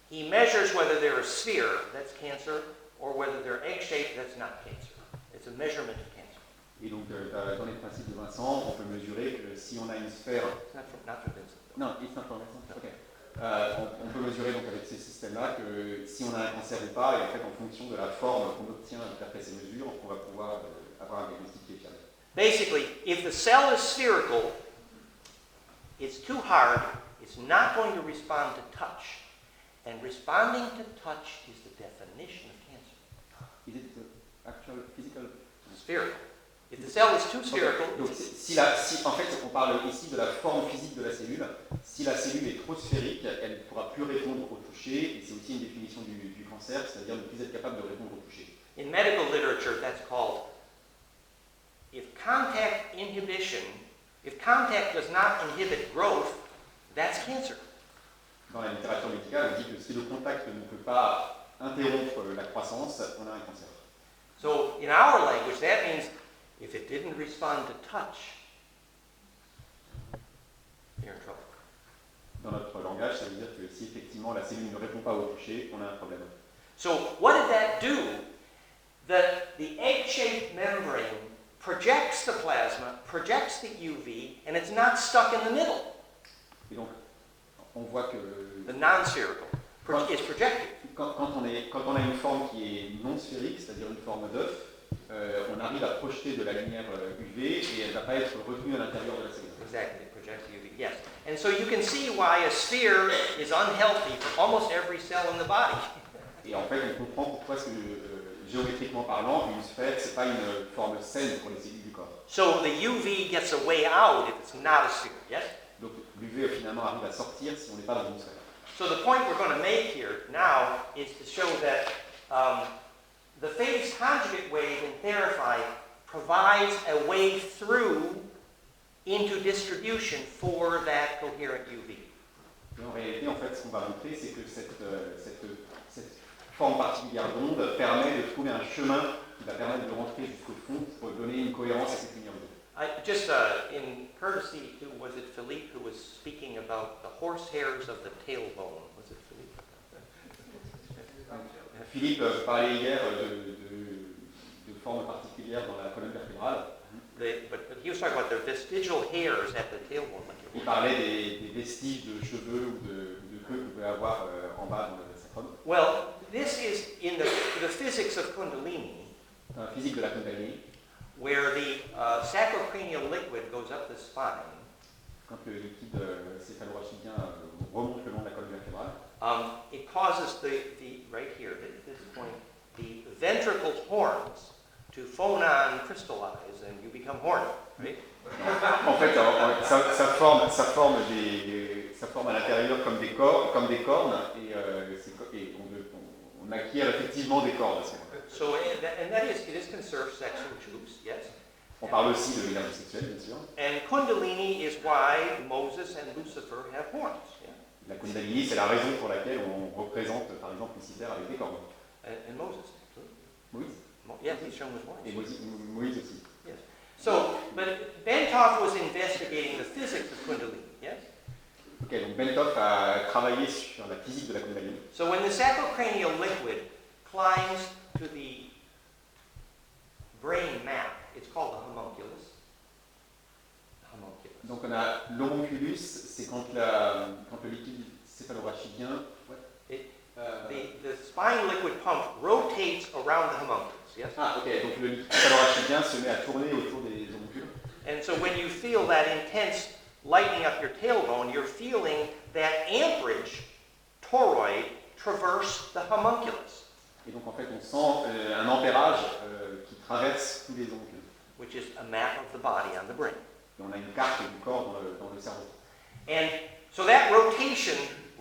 he measures whether they're a sphere, that's cancer, or whether they're egg-shaped, that's not cancer. It's a measurement of cancer. Et donc dans les principes de Vincent, on peut mesurer que si on a une sphère... Not from Vincent. Non, it's not from Vincent. Okay. On peut mesurer donc avec ces systèmes-là que si on a un cancer ou pas, et en fait en fonction de la forme qu'on obtient d'après ces mesures, on va pouvoir avoir un diagnostic qui est fiable. Basically, if the cell is spherical, it's too hard, it's not going to respond to touch. And responding to touch is the definition of cancer. Is it the actual physical? Spherical. If the cell is too spherical, donc, en fait, on parle ici de la forme physique de la cellule. Si la cellule est trop sphérique, elle ne pourra plus répondre au toucher, et c'est aussi une définition du cancer, c'est-à-dire ne plus être capable de répondre au toucher. In medical literature, that's called, if contact does not inhibit growth, that's cancer. Dans la littérature médicale, on dit que si le contact ne peut pas interrompre la croissance, on a un cancer. So in our language, that means if it didn't respond to touch, you're in trouble. Dans notre langage, ça veut dire que si effectivement la cellule ne répond pas au toucher, on a un problème. So what did that do? The egg-shaped membrane projects the plasma, projects the UV, and it's not stuck in the middle. Et donc, on voit que the non-spherical, Well- is projected. quand on a une forme qui est non sphérique, c'est-à-dire une forme d'œuf, on arrive à projeter de la lumière UV et elle ne va pas être retenue à l'intérieur de la cellule. Exactly, it projects UV, yes. And so you can see why a sphere is unhealthy for almost every cell in the body. Et en fait, on comprend pourquoi, géométriquement parlant, une sphère, c'est pas une forme saine pour les cellules du corps. So the UV gets a way out if it's not a sphere, yes? Donc l'UV finalement arrive à sortir si on n'est pas dans une sphère. So the point we're going to make here now is to show that the phase conjugate wave in Theraphi provides a way through into distribution for that coherent UV. Et en réalité, en fait, ce qu'on va montrer, c'est que cette forme particulière d'onde permet de trouver un chemin qui va permettre de rentrer jusqu'au fond pour donner une cohérence à cette lumière UV. Just in courtesy to, was it Philippe who was speaking about the horse-hairs of the tailbone? Was it Philippe? Philippe parlait hier de formes particulières dans la colonne vertébrale. But he was talking about the vestigial hairs at the tailbone. Il parlait des vestiges de cheveux ou de queue qu'on peut avoir en bas dans le sacrum. Well, this is in the physics of Kundalini, Dans la physique de la Kundalini, where the sacrocranial liquid goes up the spine. quand le liquide céphalorachidien remonte le long de la colonne vertébrale, It causes right here, at this point, the ventricle horns to phonon crystallize and you become horny, right? en fait, ça forme à l'intérieur comme des cornes et on acquiert effectivement des cornes à ce moment-là. So, it is conserved sexual juice, yes? On parle aussi de l'énergie sexuelle, bien sûr. And Kundalini is why Moses and Lucifer have horns, yeah? La Kundalini, c'est la raison pour laquelle on représente, par exemple, Lucifer avec des cornes. And Moses, too. Moïse. Yes, he's shown with Et horns. Moïse aussi. Yes. So, but Bentov was investigating the physics of Kundalini, yes? Ok, donc Bentov a travaillé sur la physique de la Kundalini. So when the sacrocranial liquid climbs to the brain map, it's called the homunculus. Donc on a l'homunculus, c'est quand le liquide céphalorachidien. The spine liquid pump rotates around the homunculus, yes? Ah, ok, donc le liquide céphalorachidien se met à tourner autour des homuncules. And so when you feel that intense lightening up your tailbone, you're feeling that amperage toroid traverse the homunculus, Et donc en fait on sent un ampérage qui traverse tous les homuncules. which is a map of the body on the brain. Et on a une carte du corps dans le cerveau. And so that rotation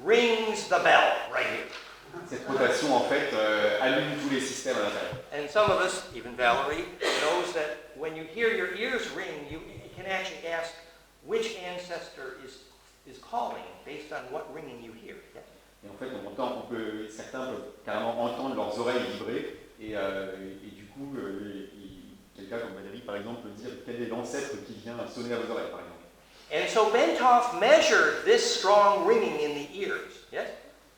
rings the bell right here. Cette rotation en fait allume tous les systèmes à l'intérieur. And some of us, even Valerie, knows that when you hear your ears ring, you can actually ask which ancestor is calling based on what ringing you hear. Yeah? Et en fait certains peuvent carrément entendre leurs oreilles vibrer et du coup quelqu'un comme Valérie par exemple peut dire quel est l'ancêtre qui vient sonner à vos oreilles par exemple. And so Bentov measured this strong ringing in the ears. Yes?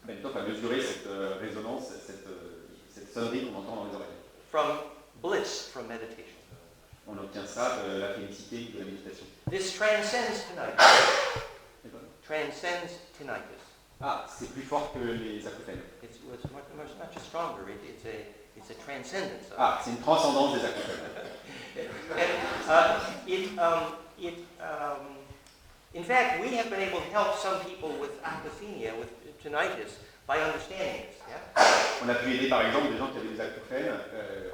Bentov a mesuré cette résonance, cette sonnerie qu'on entend dans les oreilles. From bliss, from meditation. On obtient ça de la félicité de la méditation. This transcends tinnitus. Transcends tinnitus. Ah, c'est plus fort que les acouphènes. It's much stronger. It's a transcendence. Ah, c'est une transcendance des acouphènes. In fact, we have been able to help some people with akathenia, with tinnitus, by understanding this. Yeah? On a pu aider par exemple des gens qui avaient des acouphènes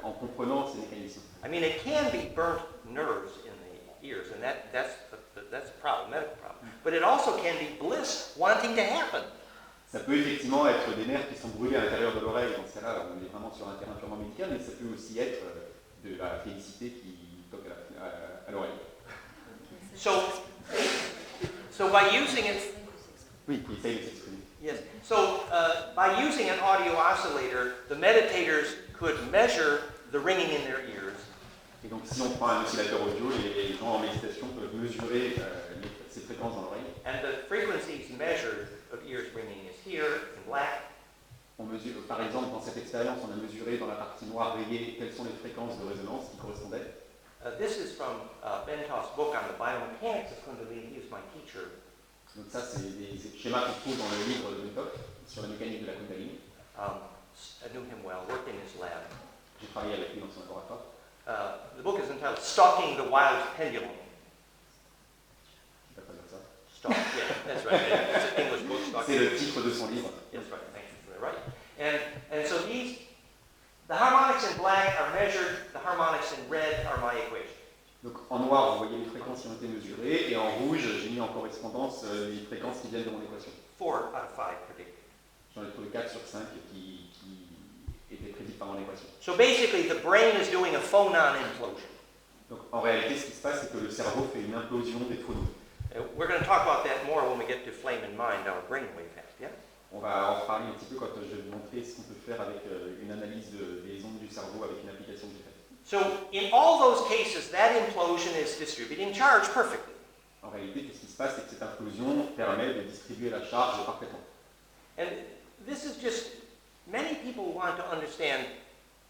en comprenant ces mécanismes. I mean, it can be burnt nerves in the ears, and that's a problem, medical problem. But it also can be bliss wanting to happen. Ça peut effectivement être des nerfs qui sont brûlés à l'intérieur de l'oreille. Dans ce cas-là, on est vraiment sur un terrain purement médical, mais ça peut aussi être de la félicité qui toque à l'oreille. So by using it, Oui, qui essaye de s'exprimer. yes. So by using an audio oscillator, the meditators could measure the ringing in their ears. Et donc, si on prend un oscillateur audio, les gens en méditation peuvent mesurer ces fréquences dans l'oreille. And the frequencies measured of ears ringing is here in black. On mesure, par exemple, dans cette expérience, on a mesuré dans la partie noire rayée quelles sont les fréquences de résonance qui correspondaient. This is from Bentov's book on the biomechanics of Kundalini. He was my teacher Donc ça, c'est des schémas qu'on trouve dans le livre de Top sur la mécanique de la Kundalini. I knew him well, worked in his lab. J'ai travaillé avec lui dans son laboratoire. The book is entitled Stalking the Wild Pendulum. Je ne sais pas dire ça. Stalk, yeah, that's right. It's an English book, Stalking. C'est le titre de son livre. That's right, thank you for the right. And so the harmonics in black are measured, the harmonics in red are my equation. Donc en noir, vous voyez les fréquences qui ont été mesurées, et en rouge, j'ai mis en correspondance les fréquences qui viennent de mon équation. 4 out of 5 predicted. J'en ai trouvé 4 sur 5 qui étaient prédites par mon équation. So basically, the brain is doing a phonon implosion. Donc en réalité, ce qui se passe, c'est que le cerveau fait une implosion des phonons. We're going to talk about that more when we get to Flame in Mind, our brainwave app, yeah? On va en reparler un petit peu quand je vais vous montrer ce qu'on peut faire avec une analyse des ondes du cerveau avec une application que j'ai faite. So in all those cases, that implosion is distributing charge perfectly. En réalité, ce qui se passe, c'est que cette implosion permet de distribuer la charge parfaitement. And this is just, many people want to understand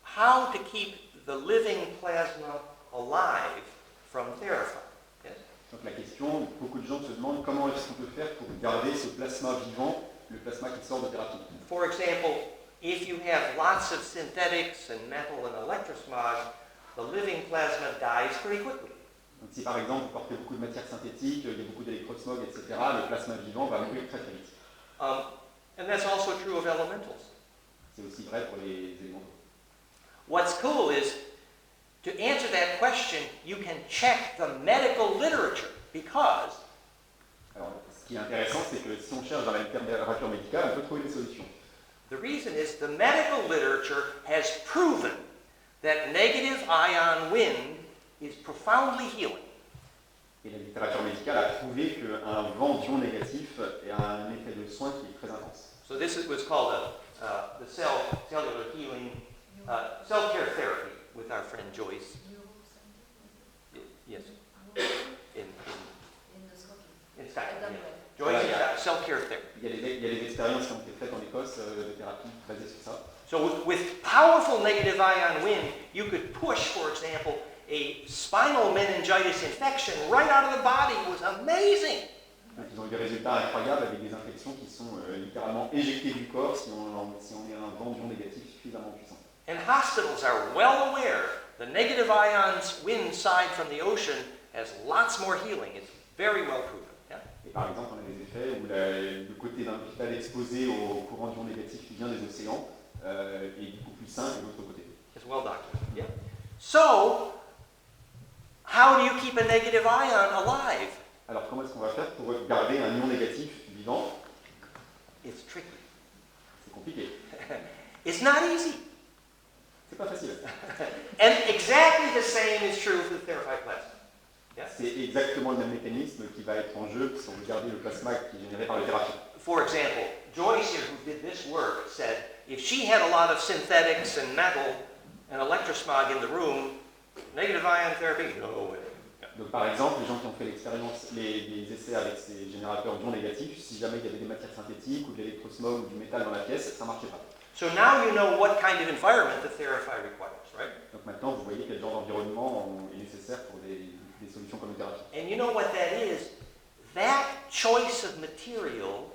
how to keep the living plasma alive from Theraphi. Yes? Donc la question, beaucoup de gens se demandent comment est-ce qu'on peut faire pour garder ce plasma vivant, le plasma qui sort de thérapie. For example, if you have lots of synthetics and metal and electrosmog, the living plasma dies pretty quickly. Donc si par exemple vous portez beaucoup de matières synthétiques, il y a beaucoup d'électrosmog, etc., le plasma vivant va mourir très très vite. And that's also true of elementals. C'est aussi vrai pour les éléments. What's cool is, to answer that question, you can check the medical literature, because Alors, ce qui est intéressant, c'est que si on cherche dans la littérature médicale, on peut trouver des solutions. the reason is the medical literature has proven that negative ion wind is profoundly healing. Et la littérature médicale a prouvé qu'un vent d'ion négatif a un effet de soin qui est très intense. So this is what's called the cellular healing, self-care therapy with our friend Joyce. Yes. In Scotland. Yeah. Joyce is self-care therapy. Il y a des expériences qui ont été faites en Écosse de thérapie basées sur ça. So with powerful negative ion wind, you could push, for example, a spinal meningitis infection right out of the body. It was amazing. Donc ils ont eu des résultats incroyables avec des infections qui sont littéralement éjectées du corps si on est un vent d'ion négatif suffisamment puissant. And hospitals are well aware the negative ions wind side from the ocean has lots more healing. It's very well proven. Yeah? Et par exemple, on a des effets où le côté d'un hôpital exposé au courant d'ion négatif qui vient des océans est beaucoup plus sain que l'autre côté. It's well documented. Yeah. So, how do you keep a negative ion alive? Alors comment est-ce qu'on va faire pour garder un ion négatif vivant? It's tricky. C'est compliqué. It's not easy. C'est pas facile. And exactly the same is true for the Theraphi plasma. Yeah? C'est exactement le même mécanisme qui va être en jeu pour garder le plasma qui est généré par les thérapies. For example, Joyce here, who did this work, said if she had a lot of synthetics and metal and electrosmog in the room, negative ion therapy, no way. Donc par exemple, les gens qui ont fait l'expérience, les essais avec ces générateurs d'ions négatifs, si jamais il y avait des matières synthétiques ou de l'électrosmog ou du métal dans la pièce, ça ne marchait pas. So now you know what kind of environment the Theraphi requires, right? Donc maintenant, vous voyez quel genre d'environnement est nécessaire pour des solutions comme une thérapie. And you know what that is? That choice of material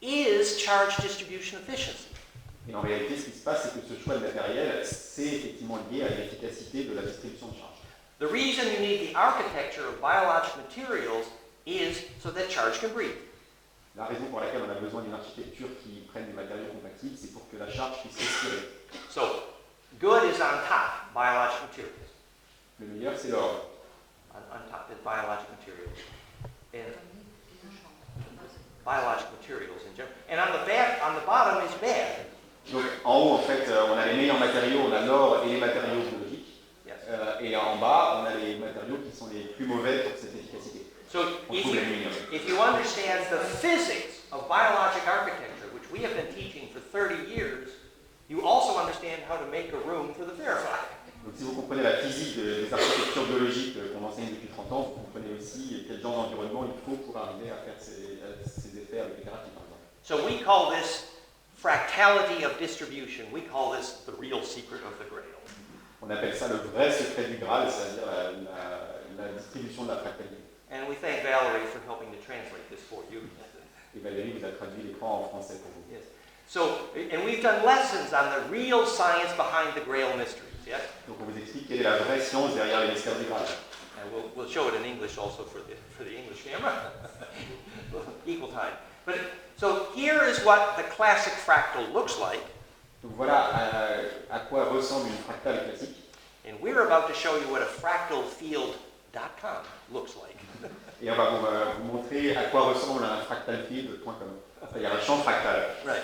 is charge distribution efficiency. Et en réalité, ce qui se passe, c'est que ce choix de matériel, c'est effectivement lié à l'efficacité de la distribution de charge. The reason you need the architecture of biologic materials is so that charge can breathe. La raison pour laquelle on a besoin d'une architecture qui prenne des matériaux compatibles, c'est pour que la charge puisse respirer. So, good is on top, biologic materials. Le meilleur, c'est l'or. On top is biologic materials. And biologic materials in general. And on the bottom is bad. Donc en haut, en fait, on a les meilleurs matériaux, on a l'or et les matériaux biologiques. Yes. Et en bas, on a les matériaux qui sont les plus mauvais pour cette efficacité. So On trouve l'aluminium. if you understand the physics of biologic architecture, which we have been teaching for 30 years, you also understand how to make a room for the Theraphi. Donc si vous comprenez la physique des architectures biologiques qu'on enseigne depuis 30 ans, vous comprenez aussi quel genre d'environnement il faut pour arriver à faire ces effets avec les thérapies, par exemple. So we call this fractality of distribution. We call this the real secret of the Grail. On appelle ça le vrai secret du Graal, c'est-à-dire la distribution de la fractalité. And we thank Valerie for helping to translate this for you. Et Valérie vous a traduit l'écran en français pour vous. Yes. So, and we've done lessons on the real science behind the Grail mysteries, yes? Donc on vous explique quelle est la vraie science derrière les mystères du Graal. And we'll show it in English also for the English camera. Equal time. But so here is what the classic fractal looks like. Donc voilà à quoi ressemble une fractale classique. And we're about to show you what a fractalfield.com looks like. Et on va vous montrer à quoi ressemble un fractalfield.com. C'est-à-dire un champ fractal. Right.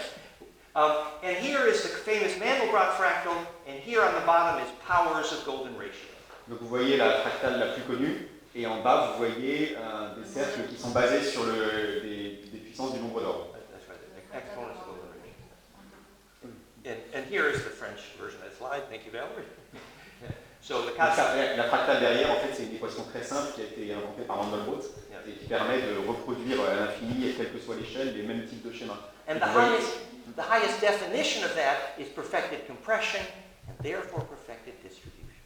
And here is the famous Mandelbrot fractal, and here on the bottom is powers of golden ratio. Donc vous voyez la fractale la plus connue, et en bas vous voyez des cercles qui sont basés sur des puissances du nombre d'or. That's right, the exponents of golden ratio. And here is the French version of the slide. Thank you, Valerie. So the La fractale derrière, en fait, c'est une équation très simple qui a été inventée par Mandelbrot et qui permet de reproduire à l'infini, et quelle que soit l'échelle, les mêmes types de schémas. And the highest definition of that is perfected compression and therefore perfected distribution.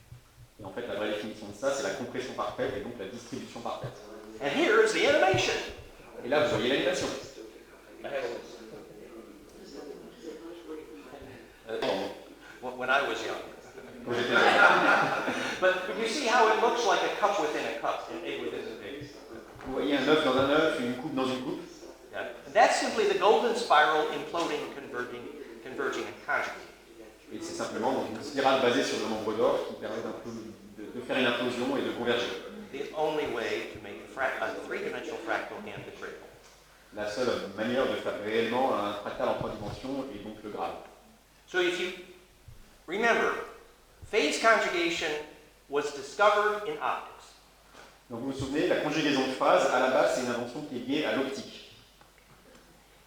Et en fait, la vraie définition de ça, c'est la compression parfaite et donc la distribution parfaite. And here is the animation. Et là, vous voyez l'animation. When I was young. Quand j'étais jeune. But you see how it looks like a cup within a cup, an egg within an egg. Vous voyez un œuf dans un œuf, une coupe dans une coupe. Yeah. And that's simply the golden spiral imploding, converging, and conjugating. Et c'est simplement donc, une spirale basée sur le nombre d'or qui permet de faire une implosion et de converger. The only way to make a three-dimensional fractal and the Grail. La seule manière de faire réellement un fractal en 3 dimensions est donc le Graal. So if you remember, phase conjugation was discovered in optics. Donc vous vous souvenez, la conjugaison de phase, à la base, c'est une invention qui est liée à l'optique.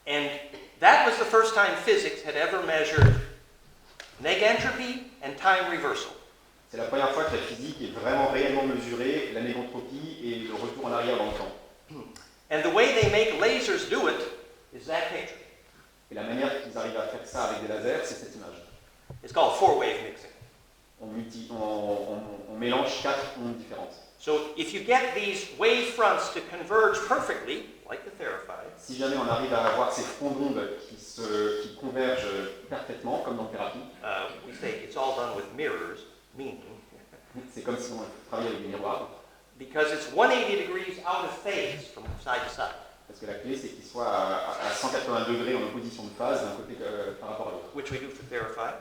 And that was the first time physics had ever measured negentropy and time reversal. C'est la première fois que la physique est vraiment réellement mesurée, la négentropie et le retour en arrière dans le temps. And the way they make lasers do it is that picture. Et la manière qu'ils arrivent à faire ça avec des lasers, c'est cette image. It's called four-wave mixing. On mélange 4 ondes différentes. So if you get these wave fronts to converge perfectly, like the Theraphi, Si jamais on arrive à avoir ces fronts d'ondes qui convergent parfaitement, comme dans Theraphi, we say it's all done with mirrors, meaning c'est comme si on travaillait avec des miroirs, because it's 180 degrees out of phase from side to side, parce que la clé c'est qu'ils soient à 180 degrés en opposition de phase d'un côté par rapport à l'autre. which we do for Theraphi,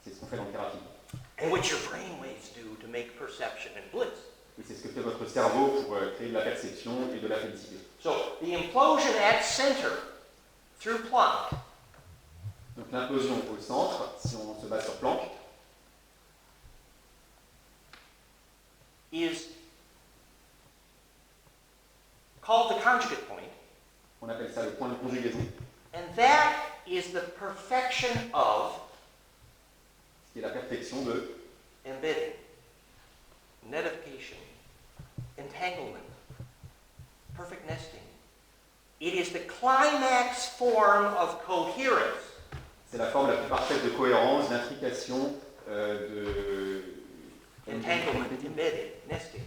C'est ce qu'on fait dans Theraphi. and which your brainwaves do to make perception and bliss. Et c'est ce que fait votre cerveau pour créer de la perception et de la félicité. So the implosion at center through Planck Donc l'implosion au centre, si on se base sur Planck, is called the conjugate point, on appelle ça le point de conjugaison, and that is the perfection of qui est la perfection de embedding, netification, entanglement, perfect nesting. It is the climax form of coherence. c'est la forme la plus parfaite de cohérence, d'intrication, de... Entanglement, embedding, nesting.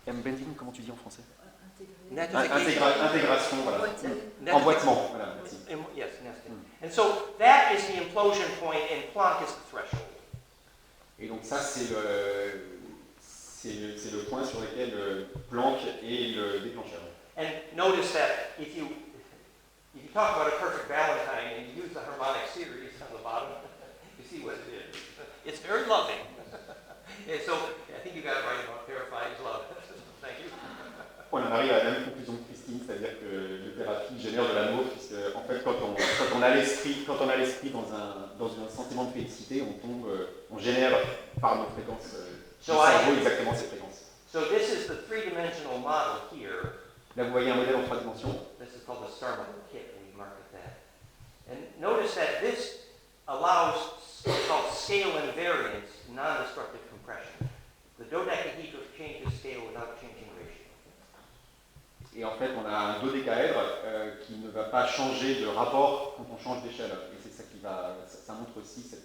Embedding, comment tu dis en français? Netification. Intégration, voilà. Emboîtement, voilà, merci. Yes, nesting. And so that is the implosion point, and Planck is the threshold. Et donc ça, c'est le point sur lequel Planck est le déclencheur. And notice that if you talk about a perfect Valentine and you use the harmonic series on the bottom, you see what it is. It's very loving. And so I think you got it right about Theraphi is love. Thank you. On en arrive à la même conclusion que Christine, c'est-à-dire que le Theraphi génère de l'amour, puisque en fait, quand on a l'esprit dans un sentiment de félicité, on génère par nos fréquences du cerveau exactement ces fréquences. So this is the three-dimensional model here. Là, vous voyez un modèle en 3 dimensions. This is called the Starman kit. We market that. And notice that this allows what's called scale invariance, non-destructive compression. The dodecahedron changes scale without changing ratio. Et en fait, on a un dodécaèdre qui ne va pas changer de rapport quand on change d'échelle. Et c'est ça ça montre aussi ce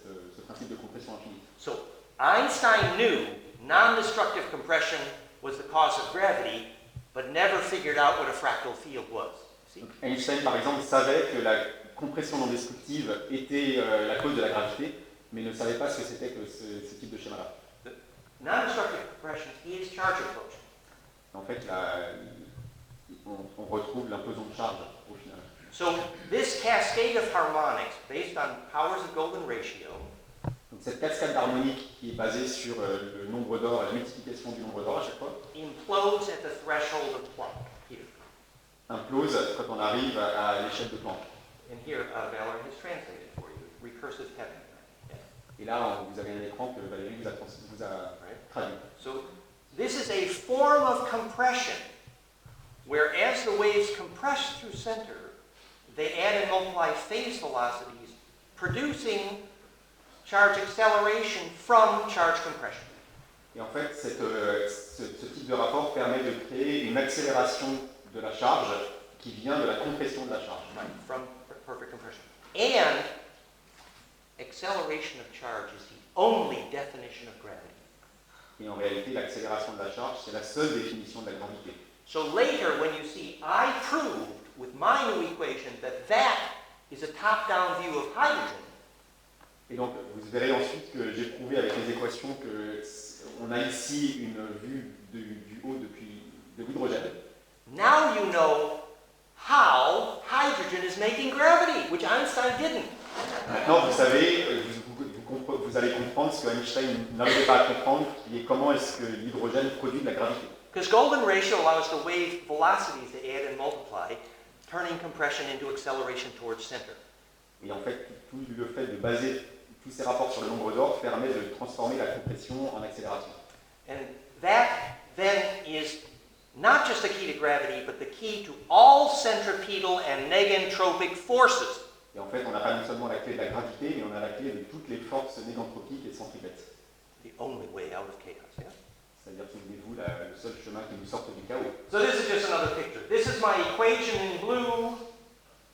principe de compression infinie. So Einstein knew non-destructive compression was the cause of gravity, but never figured out what a fractal field was. See? Donc Einstein, par exemple, savait que la compression non destructive était la cause de la gravité, mais ne savait pas ce que c'était que ce type de schéma-là. Non-destructive compression is charge implosion. En fait, on retrouve l'implosion de charge au final. So this cascade of harmonics, based on powers of golden ratio, Donc cette cascade harmonique qui est basée sur le nombre d'or et la multiplication du nombre d'or à chaque fois, implodes at the threshold of Planck here. implose quand on arrive à l'échelle de Planck. And here, Valerie has translated for you, recursive heaven. Yeah. Et là, vous avez un écran que Valérie vous a traduit. So this is a form of compression, where as the waves compress through center, they add and multiply phase velocities, producing charge acceleration from charge compression. Et en fait, ce type de rapport permet de créer une accélération de la charge qui vient de la compression de la charge. Right, from perfect compression. And acceleration of charge is the only definition of gravity. Et en réalité, l'accélération de la charge, c'est la seule définition de la gravité. So later, when you see, I proved with my new equation that is a top-down view of hydrogen. Et donc, vous verrez ensuite que j'ai prouvé avec les équations qu'on a ici une vue du haut de l'hydrogène. Now you know how hydrogen is making gravity, which Einstein didn't. Maintenant, vous savez, vous allez comprendre ce que Einstein n'arrivait pas à comprendre, qui est comment est-ce que l'hydrogène produit de la gravité. Because golden ratio allows the wave velocities to add and multiply, turning compression into acceleration towards center. Et en fait, tout le fait de baser tous ces rapports sur le nombre d'or permet de transformer la compression en accélération. And that then is not just the key to gravity, but the key to all centripetal and negentropic forces. Et en fait, on n'a pas non seulement la clé de la gravité, mais on a la clé de toutes les forces négantropiques et centripètes. The only way out of chaos, yeah? C'est-à-dire, souvenez-vous, le seul chemin qui nous sorte du chaos. So this is just another picture. This is my equation in blue,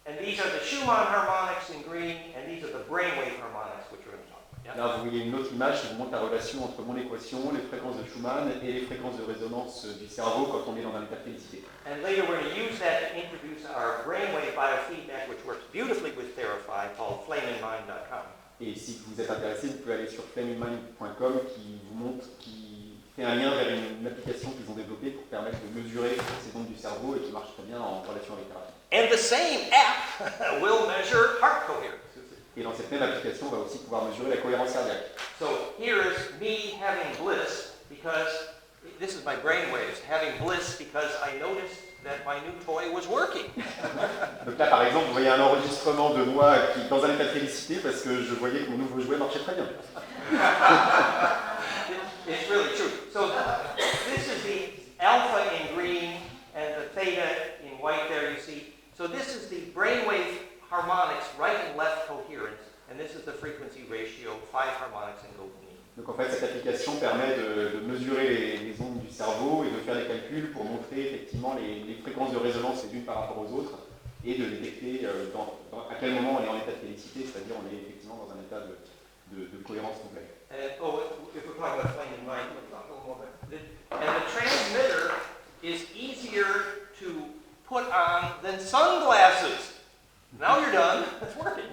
and these are the Schumann harmonics in green, and these are the brainwave harmonics, which we're going to talk about. Yeah? Là, vous voyez une autre image qui vous montre la relation entre mon équation, les fréquences de Schumann et les fréquences de résonance du cerveau quand on est dans un état de félicité. And later we're going to use that to introduce our brainwave biofeedback, which works beautifully with Theraphi, called flameinmind.com. Et si vous êtes intéressé, vous pouvez aller sur flameinmind.com qui vous montre, qui fait un lien vers une application qu'ils ont développée pour permettre de mesurer ces ondes du cerveau et qui marche très bien en relation avec Theraphi. And the same app will measure heart coherence. Et dans cette même application, on va aussi pouvoir mesurer la cohérence cardiaque. So here is me having bliss because this is my brainwaves, having bliss because I noticed that my new toy was working. Donc là, par exemple, vous voyez un enregistrement de moi qui est dans un état de félicité parce que je voyais que mon nouveau jouet marchait très bien. It's really true. So this is the alpha in green and the theta in white there you see. So this is the brainwave harmonics, right and left coherence, and this is the frequency ratio, 5 harmonics in golden mean. Donc en fait, cette application permet de mesurer les ondes du cerveau et de faire des calculs pour montrer effectivement les fréquences de résonance les unes par rapport aux autres et de détecter à quel moment on est en état de félicité, c'est-à-dire on est effectivement dans un état de cohérence complète. If we're talking about flame in mind, we'll talk a little more about it. And the transmitter is easier to put on than sunglasses. Now you're done, it's working.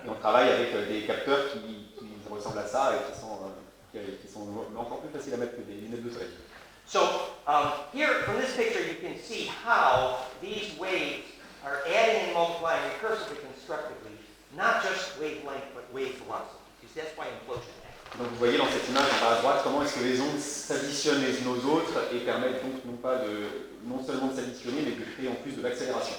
Et on travaille avec des capteurs qui ressemblent à ça et qui sont encore plus faciles à mettre que des lunettes de soleil. So here, from this picture, you can see how these waves are adding and multiplying recursively constructively, not just wavelength, but wave velocity. You see, that's why implosion happens. Donc vous voyez dans cette image en bas à droite comment est-ce que les ondes s'additionnent les unes aux autres et permettent donc non seulement de s'additionner, mais de créer en plus de l'accélération.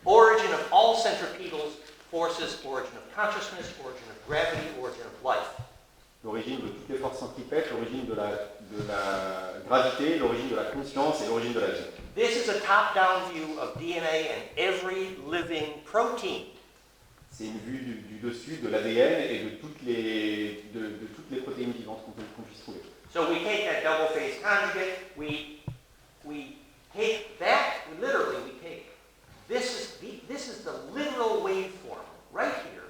Origin of all centripetals, forces, origin of consciousness, origin of gravity, origin of life. L'origine de toutes les forces centripètes, l'origine de la gravité, l'origine de la conscience et l'origine de la vie. This is a top-down view of DNA and every living protein. C'est une vue du dessus de l'ADN et de toutes les protéines vivantes qu'on puisse trouver. So we take that double phase conjugate, we take that, literally we take, this is the literal waveform right here,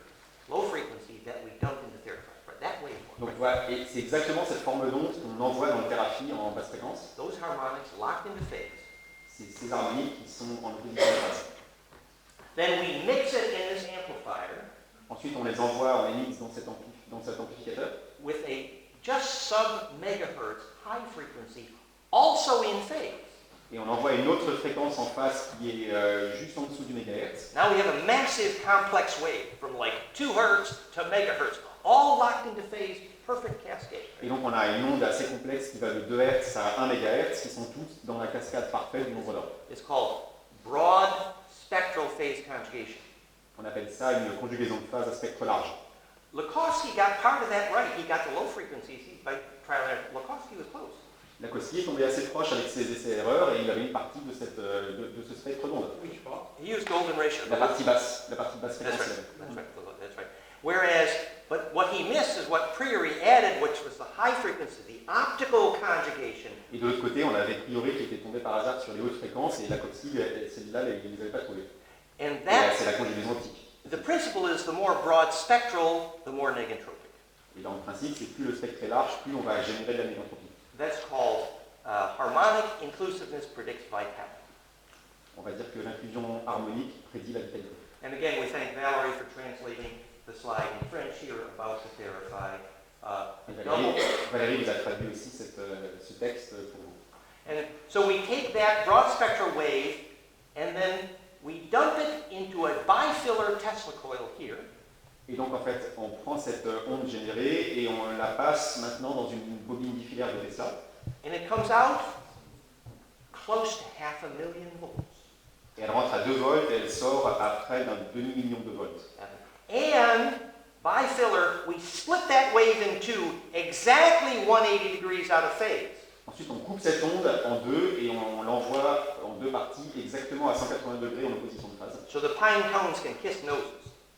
low frequency, that we dump into Theraphi, right? That waveform. Donc voilà, et c'est exactement cette forme d'onde qu'on envoie dans le Theraphi en basse fréquence. Those harmonics locked into phase. ces harmoniques qui sont en opposition de phase. Then we mix it in this amplifier Ensuite, on les envoie, on les mixe dans cet amplificateur with a just sub-megahertz high frequency, also in phase. et on envoie une autre fréquence en phase qui est juste en dessous du mégahertz. Now we have a massive complex wave from like 2 hertz to megahertz, all locked into phase, perfect cascade. Et donc on a une onde assez complexe qui va de 2 Hz à 1 MHz qui sont tous dans la cascade parfaite du nombre d'ordres. It's called broad spectral phase conjugation. On appelle ça une conjugaison de phase à spectre large. Lakowski got part of that right. He got the low frequencies by trial and error. Lakowski was close. Lakowski est tombé assez proche avec ses essais-erreurs et il avait une partie de ce spectre d'onde. Which part? He used golden ratio. La partie basse That's fréquentielle. right. That's right. That's right. Whereas, but what he missed is what Priori added, which was the high frequency, the optical conjugation. Et de l'autre côté, on avait Priori qui était tombé par hasard sur les hautes fréquences et Lakowski, celle-là, il ne les avait pas trouvées. And C'est la conjugaison optique. the principle is the more broad spectral, the more negentropic. Et dans le principe, c'est plus le spectre est large, plus on va générer de la négantropie. That's called harmonic inclusiveness predicts vitality. On va dire que l'inclusion harmonique prédit la vitalité. And again, we thank Valerie for translating the slide in French here about the Theraphi. Valérie vous a traduit aussi ce texte pour vous. And so we take that broad spectral wave and then we dump it into a bifiller Tesla coil here. Et donc en fait, on prend cette onde générée et on la passe maintenant dans une bobine bifilaire de Tesla. And it comes out close to 500,000 volts. Et elle rentre à 2 volts et elle sort à près d'un demi-million de volts. And bifiller, we split that wave in two, exactly 180 degrees out of phase. Ensuite, on coupe cette onde en deux et on l'envoie en deux parties exactement à 180 degrés en opposition de phase. So the pine cones can kiss noses.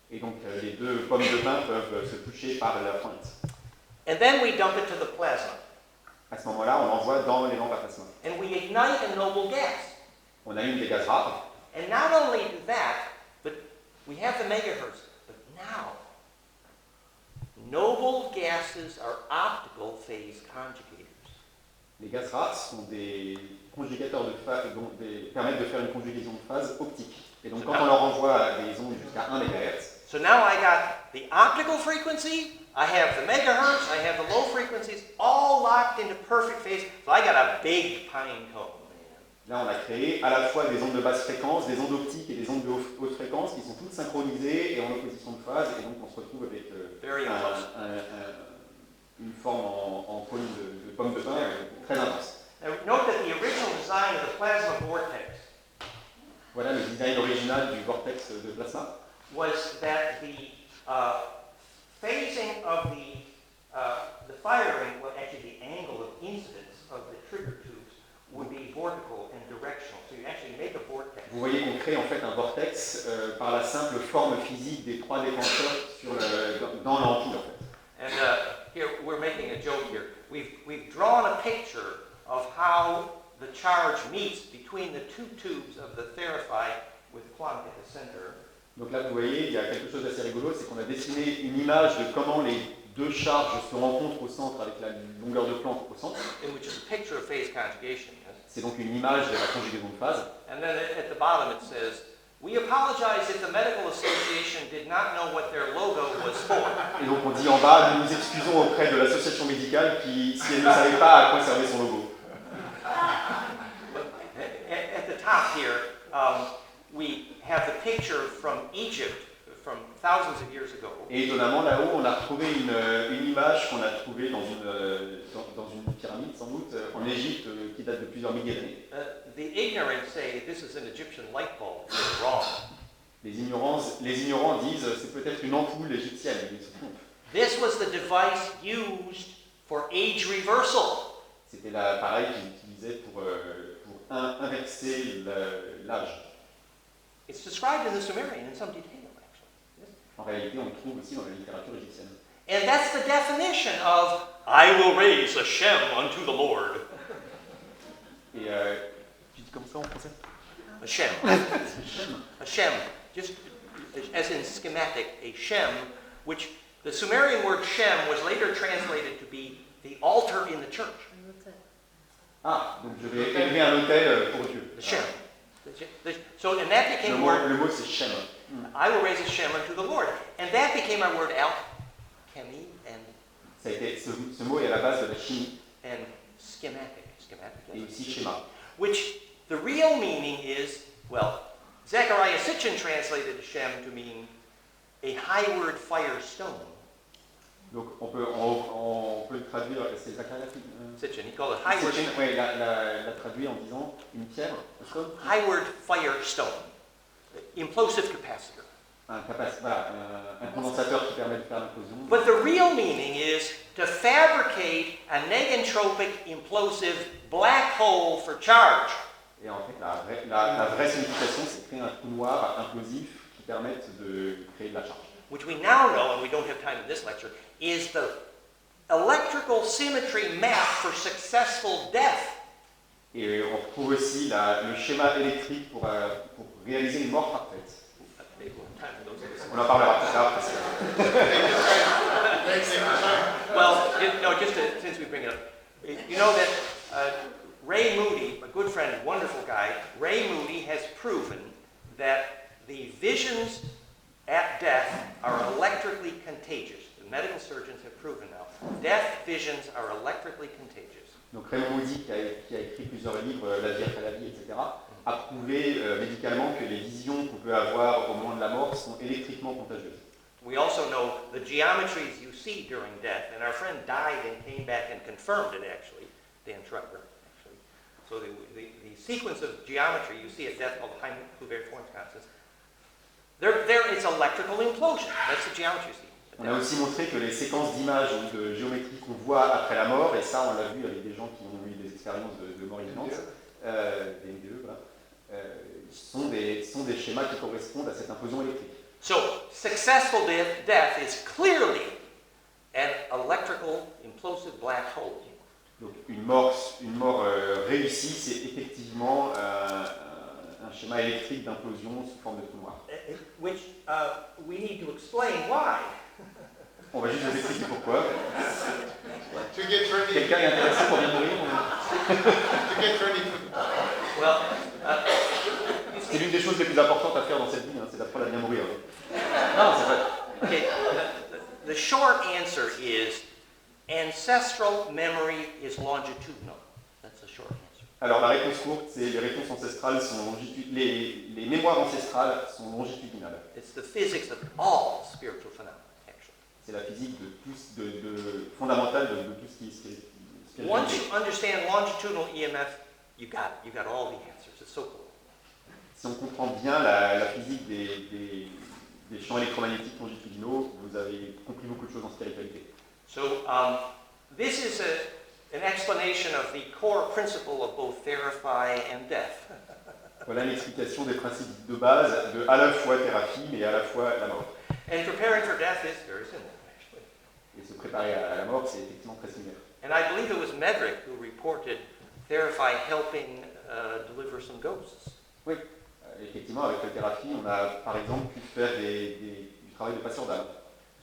Et donc les deux pommes de pin peuvent se toucher par la pointe. And then we dump it to the plasma. À ce moment-là, on l'envoie dans les lampes à plasma. And we ignite a noble gas. On allume des gaz rares. And not only that, but we have the megahertz. But now, noble gases are optical phase conjugators. Les gaz rares sont des conjugateurs de phase, permettent de faire une conjugaison de phase optique. Et donc quand on leur envoie des ondes jusqu'à 1 MHz, so now I got the optical frequency, I have the megahertz, I have the low frequencies, all locked into perfect phase. So I got a big pine cone. là on a créé à la fois des ondes de basse fréquence, des ondes optiques et des ondes de haute fréquence qui sont toutes synchronisées et en opposition de phase. Et donc on se retrouve avec une forme en cône de pomme de pin très intense. Now note that the original design of the plasma vortex Voilà le design original du vortex de plasma. was that the phasing of the firing, well, actually the angle of incidence of the trigger tubes would be vertical and directional. So you actually make a vortex. Vous voyez qu'on crée en fait un vortex par la simple forme physique des trois déclencheurs dans l'ampoule en fait. And here we're making a joke here. We've drawn a picture of how the charge meets between the two tubes of the Theraphi with Planck at the center. Donc là, vous voyez, il y a quelque chose d'assez rigolo, c'est qu'on a dessiné une image de comment les deux charges se rencontrent au centre avec la longueur de Planck au centre. In which is a picture of phase conjugation. Yes? C'est donc une image de la conjugaison de phase. And then at the bottom it says, "We apologize if the medical association did not know what their logo was for." Et donc on dit en bas, nous nous excusons auprès de l'association médicale qui, si elle ne savait pas à quoi servait son logo. At the top here, we have the picture from Egypt from thousands of years ago. Et étonnamment, là-haut, on a retrouvé une image qu'on a trouvée dans une pyramide, sans doute, en Égypte, qui date de plusieurs milliers d'années. The ignorant say this is an Egyptian light bulb. It's wrong. Les ignorants disent c'est peut-être une ampoule égyptienne, mais ils se trompent. This was the device used for age reversal. C'était l'appareil qu'ils utilisaient pour inverser l'âge. It's described in the Sumerian in some detail, actually. Yes? En réalité, on le trouve aussi dans la littérature égyptienne. And that's the definition of "I will raise a Shem unto the Lord." Et tu dis comme ça en français? A Shem. A Shem. Just as in schematic, a Shem, which the Sumerian word Shem was later translated to be the altar in the church. Ah, donc je vais élever un autel pour Dieu. The Shem. So, and that became a word. Le mot c'est Shem. I will raise a Shem unto the Lord. And that became our word alchemy and Ça a été, ce mot est à la base de la chimie schematic. et aussi schéma. Which the real meaning is, well, Zechariah Sitchin translated Shem to mean a high-word fire stone. Donc on peut le traduire, c'est Zacharia Sitchin, he called it high-word. Oui, l'a traduit en disant une pierre, un stone. High-word fire stone, implosive capacitor. Un condensateur qui permet de faire l'implosion. But the real meaning is to fabricate a negentropic implosive black hole for charge. Et en fait, la vraie signification, c'est de créer un trou noir implosif qui permette de créer de la charge. Which we now know, and we don't have time in this lecture, is the electrical symmetry map for successful death. Et on retrouve aussi le schéma électrique pour réaliser une mort parfaite. On en parlera plus tard. Well, since we bring it up, you know that Ray Moody, a good friend, wonderful guy, Ray Moody has proven that the visions at death are electrically contagious. The medical surgeons have proven now. Death visions are electrically contagious. Donc Raymond Moody, qui a écrit plusieurs livres, La vie après la vie, etc., a prouvé médicalement que les visions qu'on peut avoir au moment de la mort sont électriquement contagieuses. We also know the geometries you see during death, and our friend died and came back and confirmed it actually, Dan Schreiber, actually. So the sequence of geometry you see at death called the Heimlich-Hubert-Force constants, there it's electrical implosion. That's the geometry you see. On a aussi montré que les séquences d'images ou de géométrie qu'on voit après la mort, et ça on l'a vu avec des gens qui ont eu des expériences de mort imminente, des MDE, voilà, sont des schémas qui correspondent à cette implosion électrique. So, successful death is clearly an electrical implosive black hole. Donc une mort réussie, c'est effectivement un schéma électrique d'implosion sous forme de trou noir. Which we need to explain why. On va juste vous expliquer pourquoi. To get ready. Quelqu'un est intéressé pour bien mourir To get ready. Well, c'est l'une des choses les plus importantes à faire dans cette vie, c'est d'apprendre à bien mourir. Non, c'est vrai. Okay, the short answer is ancestral memory is longitudinal. That's the short answer. Alors la réponse courte, c'est les réponses ancestrales sont les mémoires ancestrales sont longitudinales. It's the physics of all spiritual phenomena, actually. C'est la physique fondamentale de tout ce qui est. Once you understand longitudinal EMF, you got all the answers. It's so cool. Si on comprend bien la physique des champs électromagnétiques longitudinaux, vous avez compris beaucoup de choses en spiritualité. So this is an explanation of the core principle of both Theraphi and death. Voilà une explication des principes de base de à la fois thérapie mais à la fois la mort. And preparing for death is very similar, actually. Et se préparer à la mort, c'est effectivement très similaire. And I believe it was Medrick who reported Theraphi helping deliver some ghosts. Oui, effectivement, avec la thérapie, on a par exemple pu faire du travail de passeur d'âme.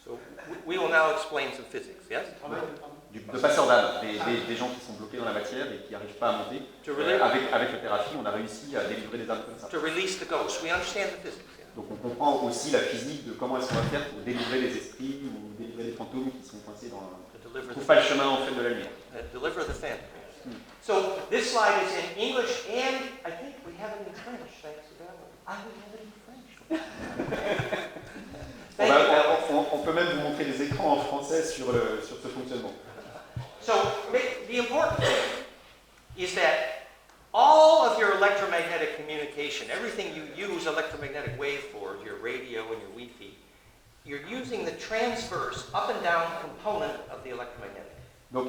So we will now explain some physics, yes? De passeur d'âme, des gens qui sont bloqués dans la matière et qui n'arrivent pas à monter. Avec la thérapie, on a réussi à délivrer des âmes comme ça. To release the ghosts. We understand the physics. Yeah? Donc on comprend aussi la physique de comment est-ce qu'on va faire pour délivrer les esprits ou délivrer les fantômes qui sont coincés dans ne trouvent pas le chemin en fait de la lumière. Deliver the phantom. So this slide is in English and I think we have it in French, thanks to that. I would have it in French. On peut même vous montrer des écrans en français sur ce fonctionnement. So the important thing is that all of your electromagnetic communication, everything you use electromagnetic wave for, your radio and your Wi-Fi, you're using the transverse up and down component of the electromagnetic. Donc,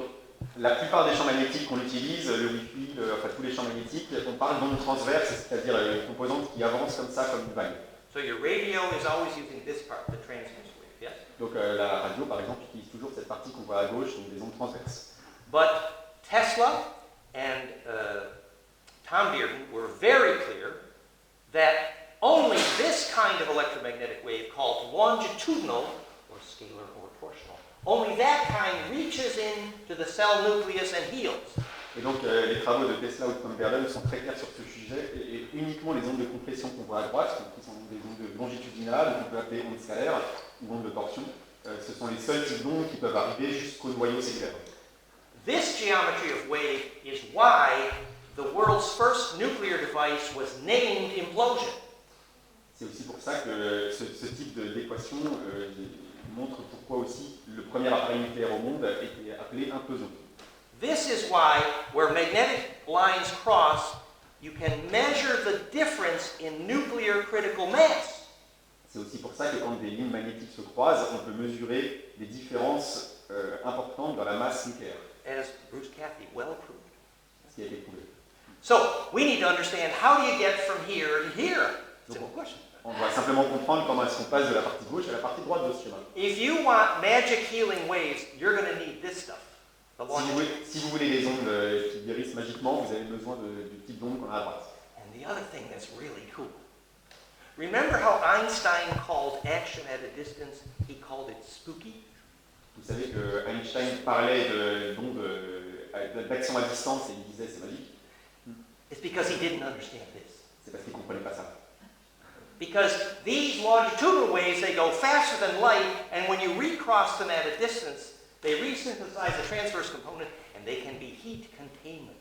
la plupart des champs magnétiques qu'on utilise, le Wi-Fi, enfin tous les champs magnétiques, on parle d'ondes transverses, c'est-à-dire les composantes qui avancent comme ça, comme une vague. So your radio is always using this part, the transverse wave, yes? Donc la radio, par exemple, utilise toujours cette partie qu'on voit à gauche, donc des ondes transverses. But Tesla and Tom Bearden were very clear that only this kind of electromagnetic wave, called longitudinal, or scalar or torsional, only that kind reaches into the cell nucleus and heals. Et donc les travaux de Tesla ou de Conjugate sont très clairs sur ce sujet, et uniquement les ondes de compression qu'on voit à droite, qui sont des ondes longitudinales, qu'on peut appeler ondes scalaires, ou ondes de torsion, ce sont les seuls types d'ondes qui peuvent arriver jusqu'au noyau cellulaire. This geometry of wave is why the world's first nuclear device was named implosion. C'est aussi pour ça que ce type d'équation montre pourquoi aussi le premier appareil nucléaire au monde était appelé implosion. This is why, where magnetic lines cross, you can measure the difference in nuclear critical mass. C'est aussi pour ça que quand des lignes magnétiques se croisent, on peut mesurer des différences importantes dans la masse nucléaire. As Bruce Cathy well proved. Ce qui a été prouvé. So, we need to understand how do you get from here to here? Simple question. On doit simplement comprendre comment est-ce qu'on passe de la partie gauche à la partie droite de ce schéma. If you want magic healing waves, you're going to need this stuff. Si vous voulez les ondes qui guérissent magiquement, vous avez besoin du type d'onde qu'on a à droite. And the other thing that's really cool. Remember how Einstein called action at a distance, he called it spooky? Vous savez que Einstein parlait d'ondes d'action à distance et il disait c'est magique. It's because he didn't understand this. C'est parce qu'il ne comprenait pas ça. Because these longitudinal waves, they go faster than light, and when you recross them at a distance, they resynthesize the transverse component, and they can be heat containment.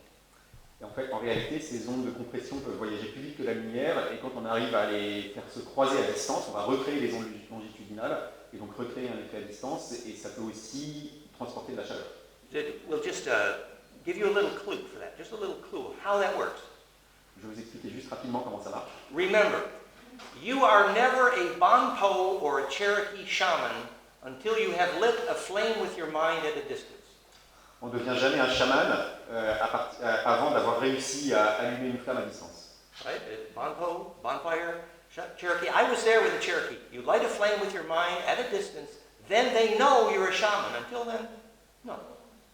Et en fait, en réalité, ces ondes de compression peuvent voyager plus vite que la lumière, et quand on arrive à les faire se croiser à distance, on va recréer les ondes longitudinales, et donc recréer un effet à distance, et ça peut aussi transporter de la chaleur. We'll just give you a little clue for that, just a little clue of how that works. Je vais vous expliquer juste rapidement comment ça marche. Remember, you are never a Bonpo or a Cherokee shaman until you have lit a flame with your mind at a distance. On ne devient jamais un chaman avant d'avoir réussi à allumer une flamme à distance. Right? Bonpo, bonfire, Cherokee. I was there with a Cherokee. You light a flame with your mind at a distance, then they know you're a shaman. Until then, no.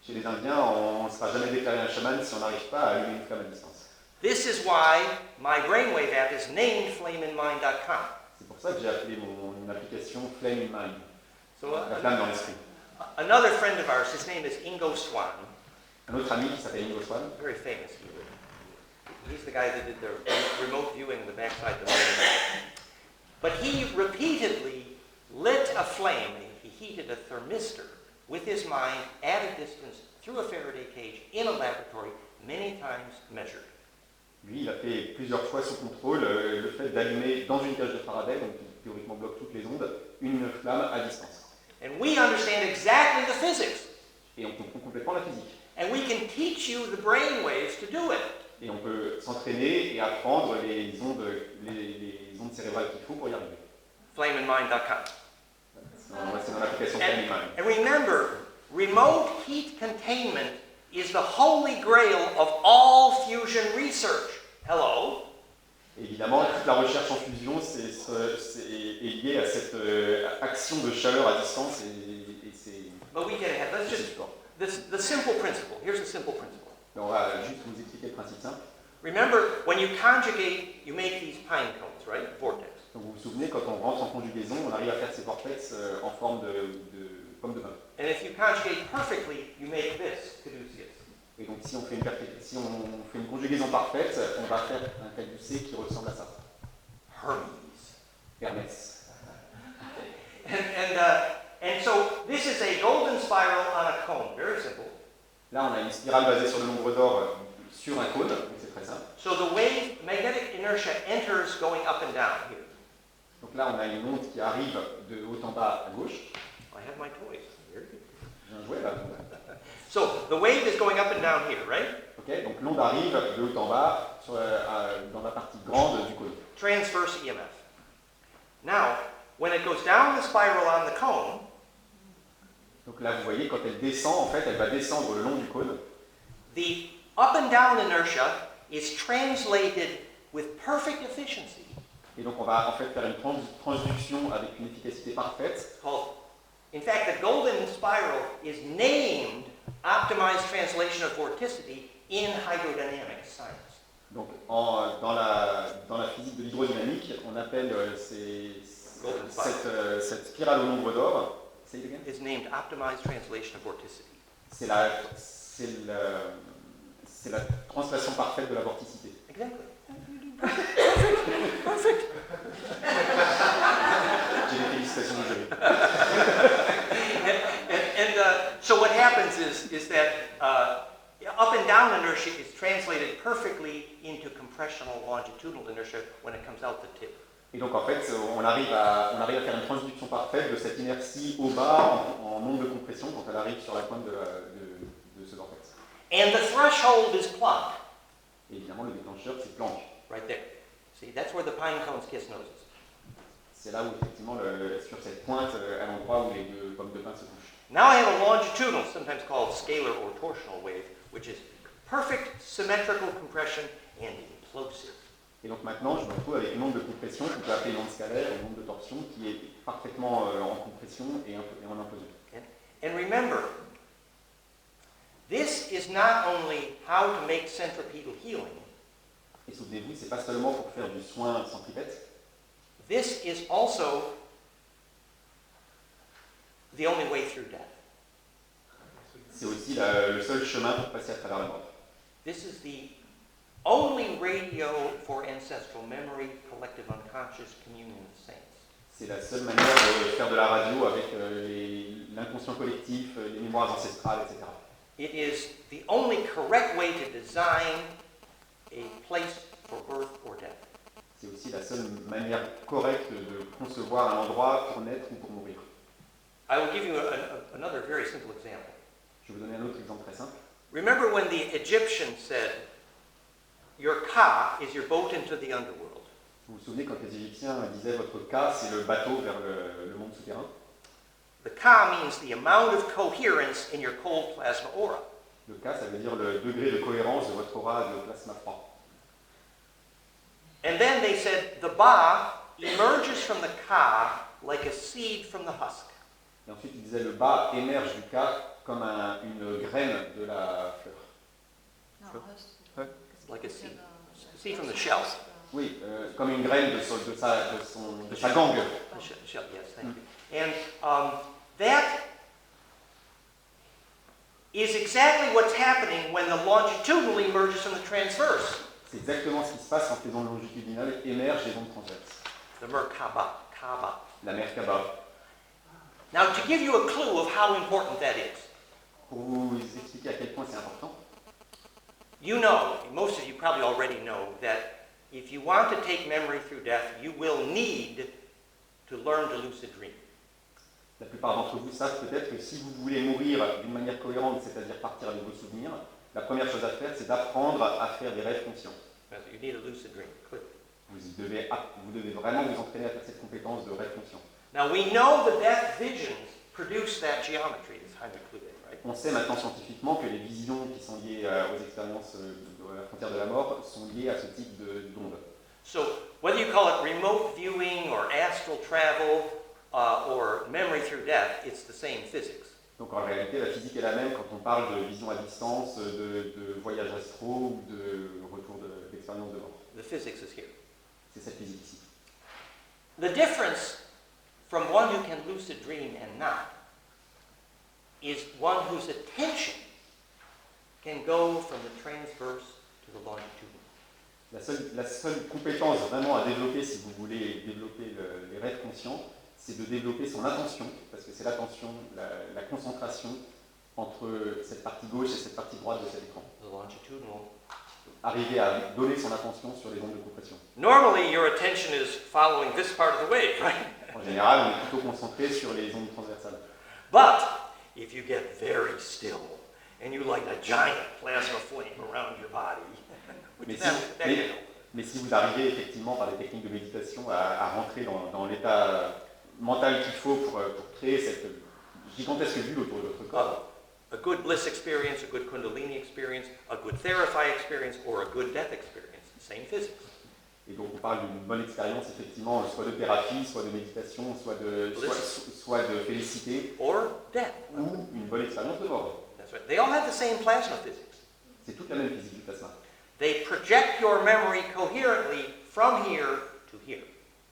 Chez les Indiens, on ne sera jamais déclaré un chaman si on n'arrive pas à allumer une flamme à distance. This is why my Brainwave app is named flameinmind.com. C'est pour ça que j'ai appelé mon application Flame in Mind, So, la flamme dans l'esprit. another friend of ours, his name is Ingo Swan, Un autre ami qui s'appelle Ingo Swan, very famous healer. He's the guy that did the remote viewing of the backside of the moon. But he repeatedly lit a flame, he heated a thermistor with his mind at a distance through a Faraday cage in a laboratory, many times measured. lui, il a fait plusieurs fois sous contrôle le fait d'allumer dans une cage de Faraday, donc qui théoriquement bloque toutes les ondes, une flamme à distance. And we understand exactly the physics. Et on comprend complètement la physique. And we can teach you the brain waves to do it. Et on peut s'entraîner et apprendre les ondes cérébrales qu'il faut pour y arriver. Flameinmind.com. C'est dans l'application Flame in Mind. And remember, remote heat containment is the holy grail of all fusion research. Hello? Et évidemment, toute la recherche en fusion est liée à cette action de chaleur à distance et c'est... But we get ahead. Let's just, the simple principle. Here's the simple principle. On va juste vous expliquer le principe simple. Remember, when you conjugate, you make these pine cones, right? Vortex. Donc vous vous souvenez, quand on rentre en conjugaison, on arrive à faire ces vortex en forme de pomme de pin. And if you conjugate perfectly, you make this, caduceus. Et donc si on fait une conjugaison parfaite, on va faire un caducé qui ressemble à ça. Hermes. Hermès. And so this is a golden spiral on a cone. Very simple. Là, on a une spirale basée sur le nombre d'or sur un cône, donc c'est très simple. So the wave, magnetic inertia enters going up and down here. Donc là, on a une onde qui arrive de haut en bas à gauche. I have my toys. Very good. J'ai un jouet là. So the wave is going up and down here, right? Okay, donc l'onde arrive de haut en bas dans la partie grande du cône. Transverse EMF. Now, when it goes down the spiral on the cone, donc là, vous voyez, quand elle descend, en fait, elle va descendre le long du cône. the up and down inertia is translated with perfect efficiency. Et donc, on va en fait faire une transduction avec une efficacité parfaite. In fact, the golden spiral is named optimized translation of vorticity in hydrodynamic science. Donc, dans la physique de l'hydrodynamique, on appelle cette spirale au nombre d'or. It's named optimized translation of vorticity. C'est C'est la translation parfaite de la vorticité. Exactly. Perfect. Perfect. J'ai les félicitations du jury. So what happens is that up and down inertia is translated perfectly into compressional longitudinal inertia when it comes out the tip. Et donc en fait, on arrive à faire une transduction parfaite de cette inertie au bas en onde de compression quand elle arrive sur la pointe de ce vortex. And the threshold is Planck. Et évidemment, le déclencheur, c'est Planck. Right there. See, that's where the pine cones kiss noses. C'est là où effectivement, sur cette pointe, à l'endroit où les deux pommes de pin se touchent. Now I have a longitudinal, sometimes called scalar or torsional wave, which is perfect symmetrical compression and implosive. Et donc maintenant, je me retrouve avec une onde de compression qu'on peut appeler une onde scalaire, une onde de torsion, qui est parfaitement en compression et en implosion. And remember, this is not only how to make centripetal healing. Et souvenez-vous, c'est pas seulement pour faire du soin centripète. This is also the only way through death. C'est aussi le seul chemin pour passer à travers la mort. This is the only radio for ancestral memory, collective unconscious, communion of saints. C'est la seule manière de faire de la radio avec l'inconscient collectif, les mémoires ancestrales, etc. It is the only correct way to design a place for birth or death. C'est aussi la seule manière correcte de concevoir un endroit pour naître ou pour mourir. I will give you another very simple example. Je vais vous donner un autre exemple très simple. Remember when the Egyptians said, your ka is your boat into the underworld. Vous vous souvenez quand les Égyptiens disaient votre cas, c'est le bateau vers le monde souterrain. The ka means the amount of coherence in your cold plasma aura. Le cas, ça veut dire le degré de cohérence de votre aura de plasma froid. And then they said the ba emerges from the ka like a seed from the husk. Et ensuite, ils disaient le bas émerge du cas comme une graine de la fleur. Like a seed from the shell. Oui, comme une graine de sa gangue. Shell, yes, thank you. And that is exactly what's happening when the longitudinal emerges from the transverse. C'est exactement ce qui se passe quand les ondes longitudinales émergent des ondes transverses. The Merkaba, Kaba. La Merkaba. Now, to give you a clue of how important that is, Pour vous expliquer à quel point c'est important, you know, most of you probably already know, that if you want to take memory through death, you will need to learn to lucid dream. la plupart d'entre vous savent peut-être que si vous voulez mourir d'une manière cohérente, c'est-à-dire partir avec vos souvenirs, la première chose à faire, c'est d'apprendre à faire des rêves conscients. You need a lucid dream, clearly. Vous devez vraiment vous entraîner à faire cette compétence de rêve conscient. Now, we know the death visions produce that geometry, this Heimlich-Kluge, right? On sait maintenant scientifiquement que les visions qui sont liées aux expériences de la frontière de la mort sont liées à ce type d'ondes. So, whether you call it remote viewing or astral travel or memory through death, it's the same physics. Donc en réalité, la physique est la même quand on parle de vision à distance, de voyages astraux ou de retour d'expérience de mort. The physics is here. C'est cette physique ici. The difference from one who can lucid dream and not is one whose attention can go from the transverse to the longitudinal. La seule compétence vraiment à développer, si vous voulez développer les rêves conscients, c'est de développer son attention, parce que c'est l'attention, la concentration entre cette partie gauche et cette partie droite de cet écran. The longitudinal. Arriver à donner son attention sur les ondes de compression. Normally, your attention is following this part of the wave, right? En général, on est plutôt concentré sur les ondes transversales. But if you get very still and you light a giant plasma flame around your body, mais si vous arrivez effectivement par des techniques de méditation à rentrer dans l'état mental qu'il faut pour créer cette gigantesque bulle autour de votre corps, a good bliss experience, a good kundalini experience, a good Theraphi experience, or a good death experience, same physics. et donc on parle d'une bonne expérience effectivement, soit de thérapie, soit de méditation, soit de félicité, or death. ou une bonne expérience de mort. That's right. They all have the same plasma physics. C'est toute la même physique du plasma. They project your memory coherently from here to here.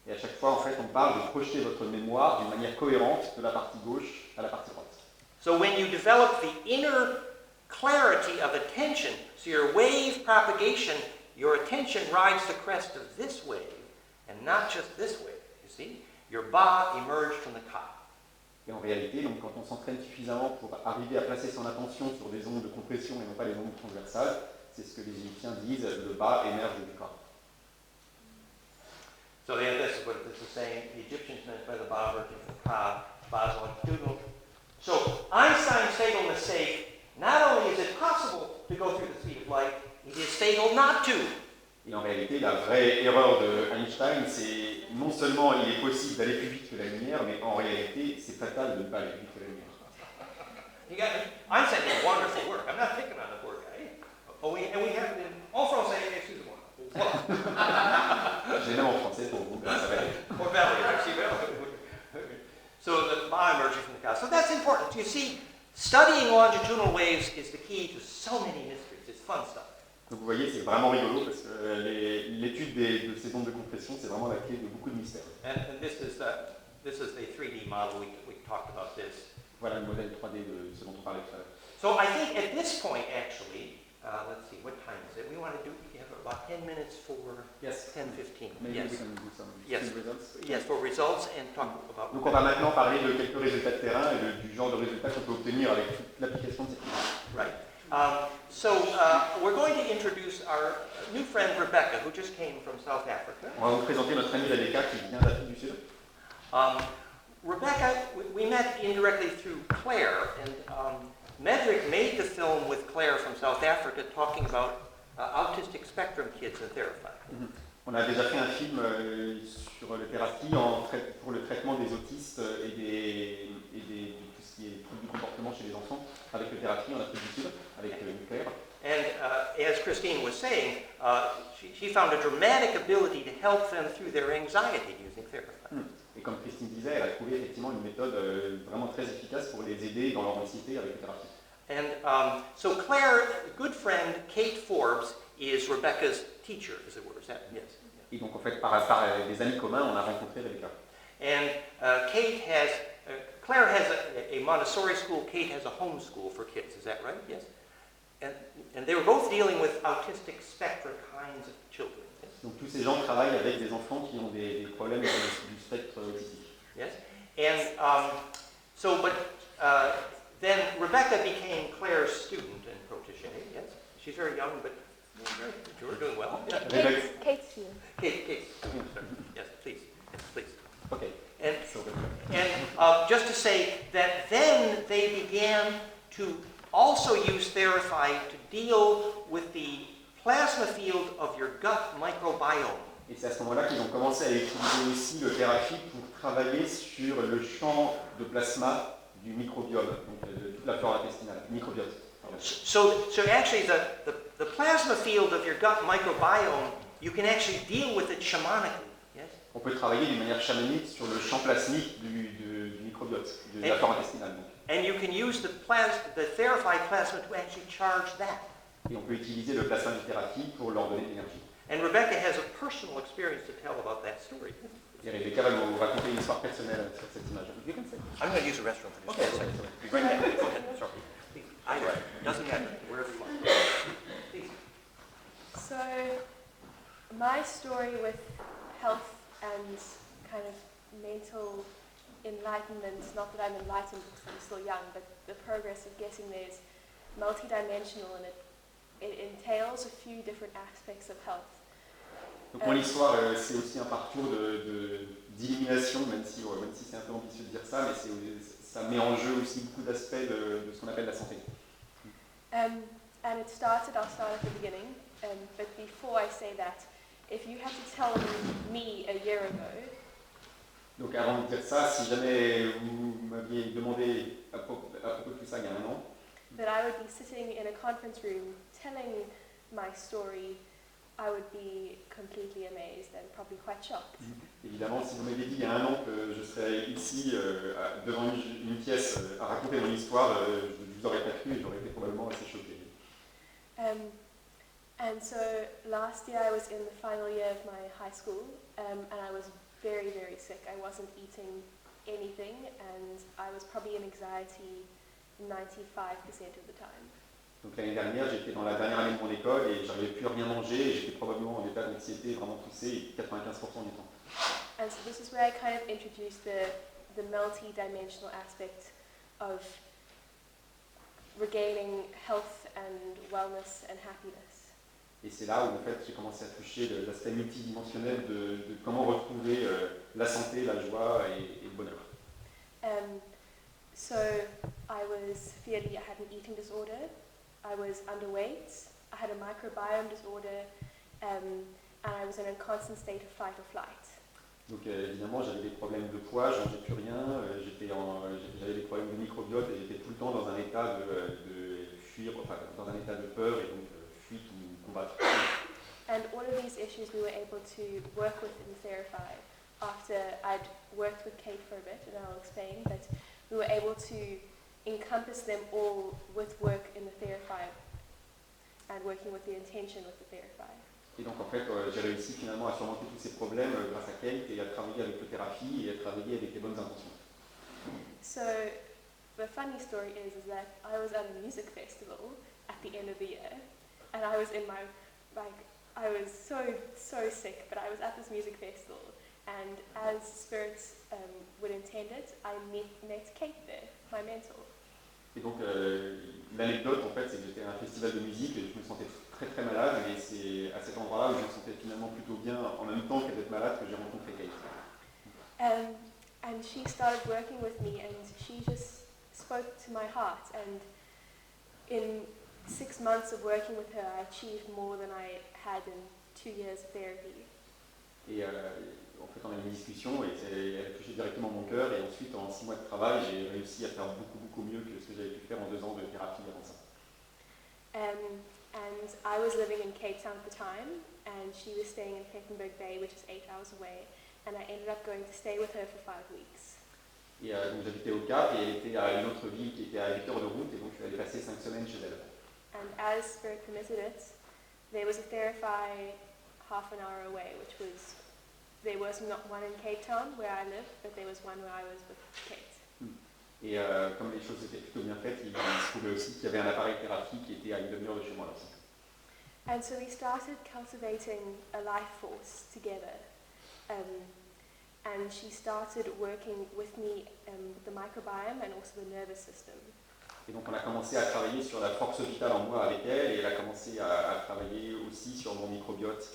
Et à chaque fois, en fait, on parle de projeter votre mémoire d'une manière cohérente de la partie gauche à la partie droite. So when you develop the inner clarity of attention. So your wave propagation, your attention rides the crest of this wave, and not just this wave. You see? Your ba emerged from the ka. Et en réalité, donc, quand on s'entraîne suffisamment pour arriver à placer son attention sur des ondes de compression et non pas les ondes transversales, c'est ce que les Égyptiens disent, le bas émerge du corps. So this is what this is saying. The Egyptians meant by the ba emerging from the ka, ba is longitudinal. So Einstein's fatal mistake, not only is it possible to go through the speed of light, it is fatal not to. Et en réalité, la vraie erreur de Einstein, c'est non seulement il est possible d'aller plus vite que la lumière, mais en réalité, c'est fatal de ne pas aller plus vite que la lumière. Einstein did wonderful work. I'm not picking on the poor guy. And we have en français, excusez-moi. J'ai même en français pour vous, ça va aller. Or Valerie, merci Valerie. So the ba emerging from the ka. So that's important. You see, studying longitudinal waves is the key to so many mysteries. It's fun stuff. Donc vous voyez, c'est vraiment rigolo parce que l'étude de ces ondes de compression, c'est vraiment la clé de beaucoup de mystères. And this is the 3D model. We talked about this. Voilà le modèle 3D de ce dont on parlait tout à l'heure. So I think at this point, actually, let's see, what time is it? We want to have about 10 minutes for Yes. 10-15. Maybe Yes. we can do some Yes. results. Yes, for results and talk about. Donc on va maintenant parler de quelques résultats de terrain et du genre de résultats qu'on peut obtenir avec toute l'application de cette technique. Right. We're going to introduce our new friend Rebecca, who just came from South Africa. On va vous présenter notre amie Rebecca qui vient d'Afrique du Sud. Rebecca, we met indirectly through Claire, and Medrick made the film with Claire from South Africa talking about autistic spectrum kids in Theraphi. On a déjà fait un film sur le Theraphi pour le traitement des autistes et de tout ce qui est trouble du comportement chez les enfants avec le Theraphi en Afrique du Sud, avec Claire. And as Christine was saying, she found a dramatic ability to help them through their anxiety using Theraphi. Et comme Christine disait, elle a trouvé effectivement une méthode vraiment très efficace pour les aider dans leur anxiété avec le Theraphi. And so Claire, good friend Kate Forbes, is Rebecca's teacher, as it were. Is that yes? Et donc en fait, par des amis communs, on a rencontré Rebecca. And Claire has a Montessori school. Kate has a home school for kids. Is that right? Yes. And they were both dealing with autistic spectrum kinds of children. Yes? Donc tous ces gens travaillent avec des enfants qui ont des problèmes du spectre autistique. Yes. And then Rebecca became Claire's student and protege. Yes. She's very young, but you're doing well. Yeah. Kate's here. Kate. Sorry. Yes, please. Yes, please. Okay. And So, just to say that then they began to also use Theraphi to deal with the plasma field of your gut microbiome. et c'est à ce moment-là qu'ils ont commencé à utiliser aussi le Theraphi pour travailler sur le champ de plasma du microbiome, donc de toute la flore intestinale, microbiote. So actually the plasma field of your gut microbiome, you can actually deal with it shamanically. Yes? On peut travailler d'une manière chamanique sur le champ plasmique du microbiote, de la flore intestinale. Donc. And you can use the Theraphi plasma to actually charge that. Et on peut utiliser le plasma du Theraphi pour leur donner de l'énergie. And Rebecca has a personal experience to tell about that story. Et Rebecca va vous raconter une histoire personnelle sur cette image. You can say. I'm going to use the restroom for Okay. just a second. Be right back. Go ahead. Sorry. Please. Either. Doesn't matter. Wherever you want. Please. So, my story with health and kind of mental enlightenment, not that I'm enlightened because I'm still young, but the progress of getting there is multidimensional, and it entails a few different aspects of health. Donc mon histoire, c'est aussi un parcours d'élimination, même si c'est un peu ambitieux de dire ça, mais ça met en jeu aussi beaucoup d'aspects de ce qu'on appelle la santé. And I'll start at the beginning, but before I say that, if you had to tell me a year ago, Donc avant de dire ça, si jamais vous m'aviez demandé à propos de tout ça il y a un an, that I would be sitting in a conference room telling my story, I would be completely amazed and probably quite shocked. Évidemment, si vous m'aviez dit il y a un an que je serais ici devant une pièce à raconter mon histoire, je ne vous aurais pas cru et j'aurais été probablement assez choqué. And so last year I was in the final year of my high school, and I was very, very sick. I wasn't eating anything, and I was probably in anxiety 95% of the time. Donc l'année dernière, j'étais dans la dernière année de mon école et j'arrivais plus à rien manger et j'étais probablement en état d'anxiété vraiment poussé 95% du temps. And so this is where I kind of introduced the multi-dimensional aspect of regaining health and wellness and happiness. Et c'est là où en fait j'ai commencé à toucher l'aspect multidimensionnel de comment retrouver la santé, la joie et le bonheur. So I was severely, I had an eating disorder, I was underweight, I had a microbiome disorder, and I was in a constant state of fight or flight. Donc évidemment j'avais des problèmes de poids, je mangeais plus rien, j'avais des problèmes de microbiote et j'étais tout le temps dans un état de fuir, enfin dans un état de peur et donc fuite ou combattre. And all of these issues we were able to work with in Theraphi after I'd worked with Kate for a bit, and I'll explain, but we were able to encompass them all with work in the Theraphi and working with the intention with the Theraphi. Et donc en fait j'ai réussi finalement à surmonter tous ces problèmes grâce à Kate et à travailler avec le Theraphi et à travailler avec les bonnes intentions. So the funny story is that I was at a music festival at the end of the year, and I was in my, I was so sick, but I was at this music festival, and as spirits would intend it, I met Kate there, my mentor. Et donc l'anecdote en fait c'est que j'étais à un festival de musique et je me sentais très malade et c'est à cet endroit-là où je me sentais finalement plutôt bien en même temps qu'elle était malade que j'ai rencontré Kate. And she started working with me and she just spoke to my heart, and in 6 months of working with her I achieved more than I had in 2 years of therapy. Et en fait on a eu une discussion et elle a touché directement mon cœur et ensuite en 6 mois de travail j'ai réussi à faire beaucoup mieux que ce que j'avais pu faire en 2 ans de thérapie avant ça. And I was living in Cape Town at the time, and she was staying in Plettenberg Bay, which is 8 hours away, and I ended up going to stay with her for 5 weeks. Et donc j'habitais au Cap et elle était à une autre ville qui était à 8 heures de route et donc je suis allé passer 5 semaines chez elle. And as Spirit permitted it, there was a Theraphi half an hour away, which was, there was not one in Cape Town where I lived, but there was one where I was with Kate. Et comme les choses étaient plutôt bien faites, il se trouvait aussi qu'il y avait un appareil thérapie qui était à une demi-heure de chez moi aussi. And so we started cultivating a life force together. And she started working with me with the microbiome and also the nervous system. Et donc on a commencé à travailler sur la force vitale en moi avec elle et elle a commencé à travailler aussi sur mon microbiote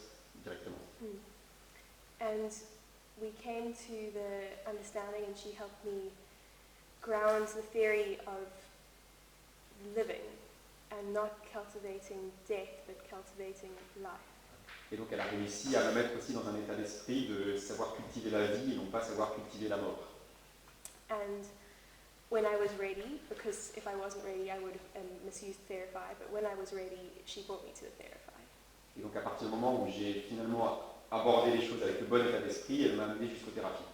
directement. And we came to the understanding, and she helped me ground the theory of living and not cultivating death but cultivating life. Et donc elle a réussi à me mettre aussi dans un état d'esprit de savoir cultiver la vie et non pas savoir cultiver la mort. And when I was ready, because if I wasn't ready I would have misused Theraphi, but when I was ready she brought me to the Theraphi. Et donc à partir du moment où j'ai finalement abordé les choses avec le bon état d'esprit, elle m'a amené jusqu'aux thérapies.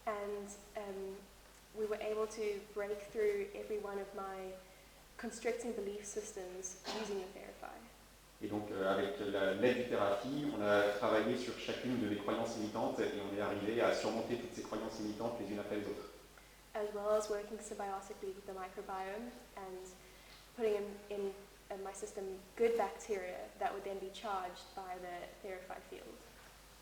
And we were able to break through every one of my constricting belief systems using the Theraphi. Et donc avec l'aide du Théraphi, on a travaillé sur chacune de mes croyances limitantes et on est arrivé à surmonter toutes ces croyances limitantes les unes après les autres. As well as working symbiotically with the microbiome and putting in my system good bacteria that would then be charged by the Theraphi field.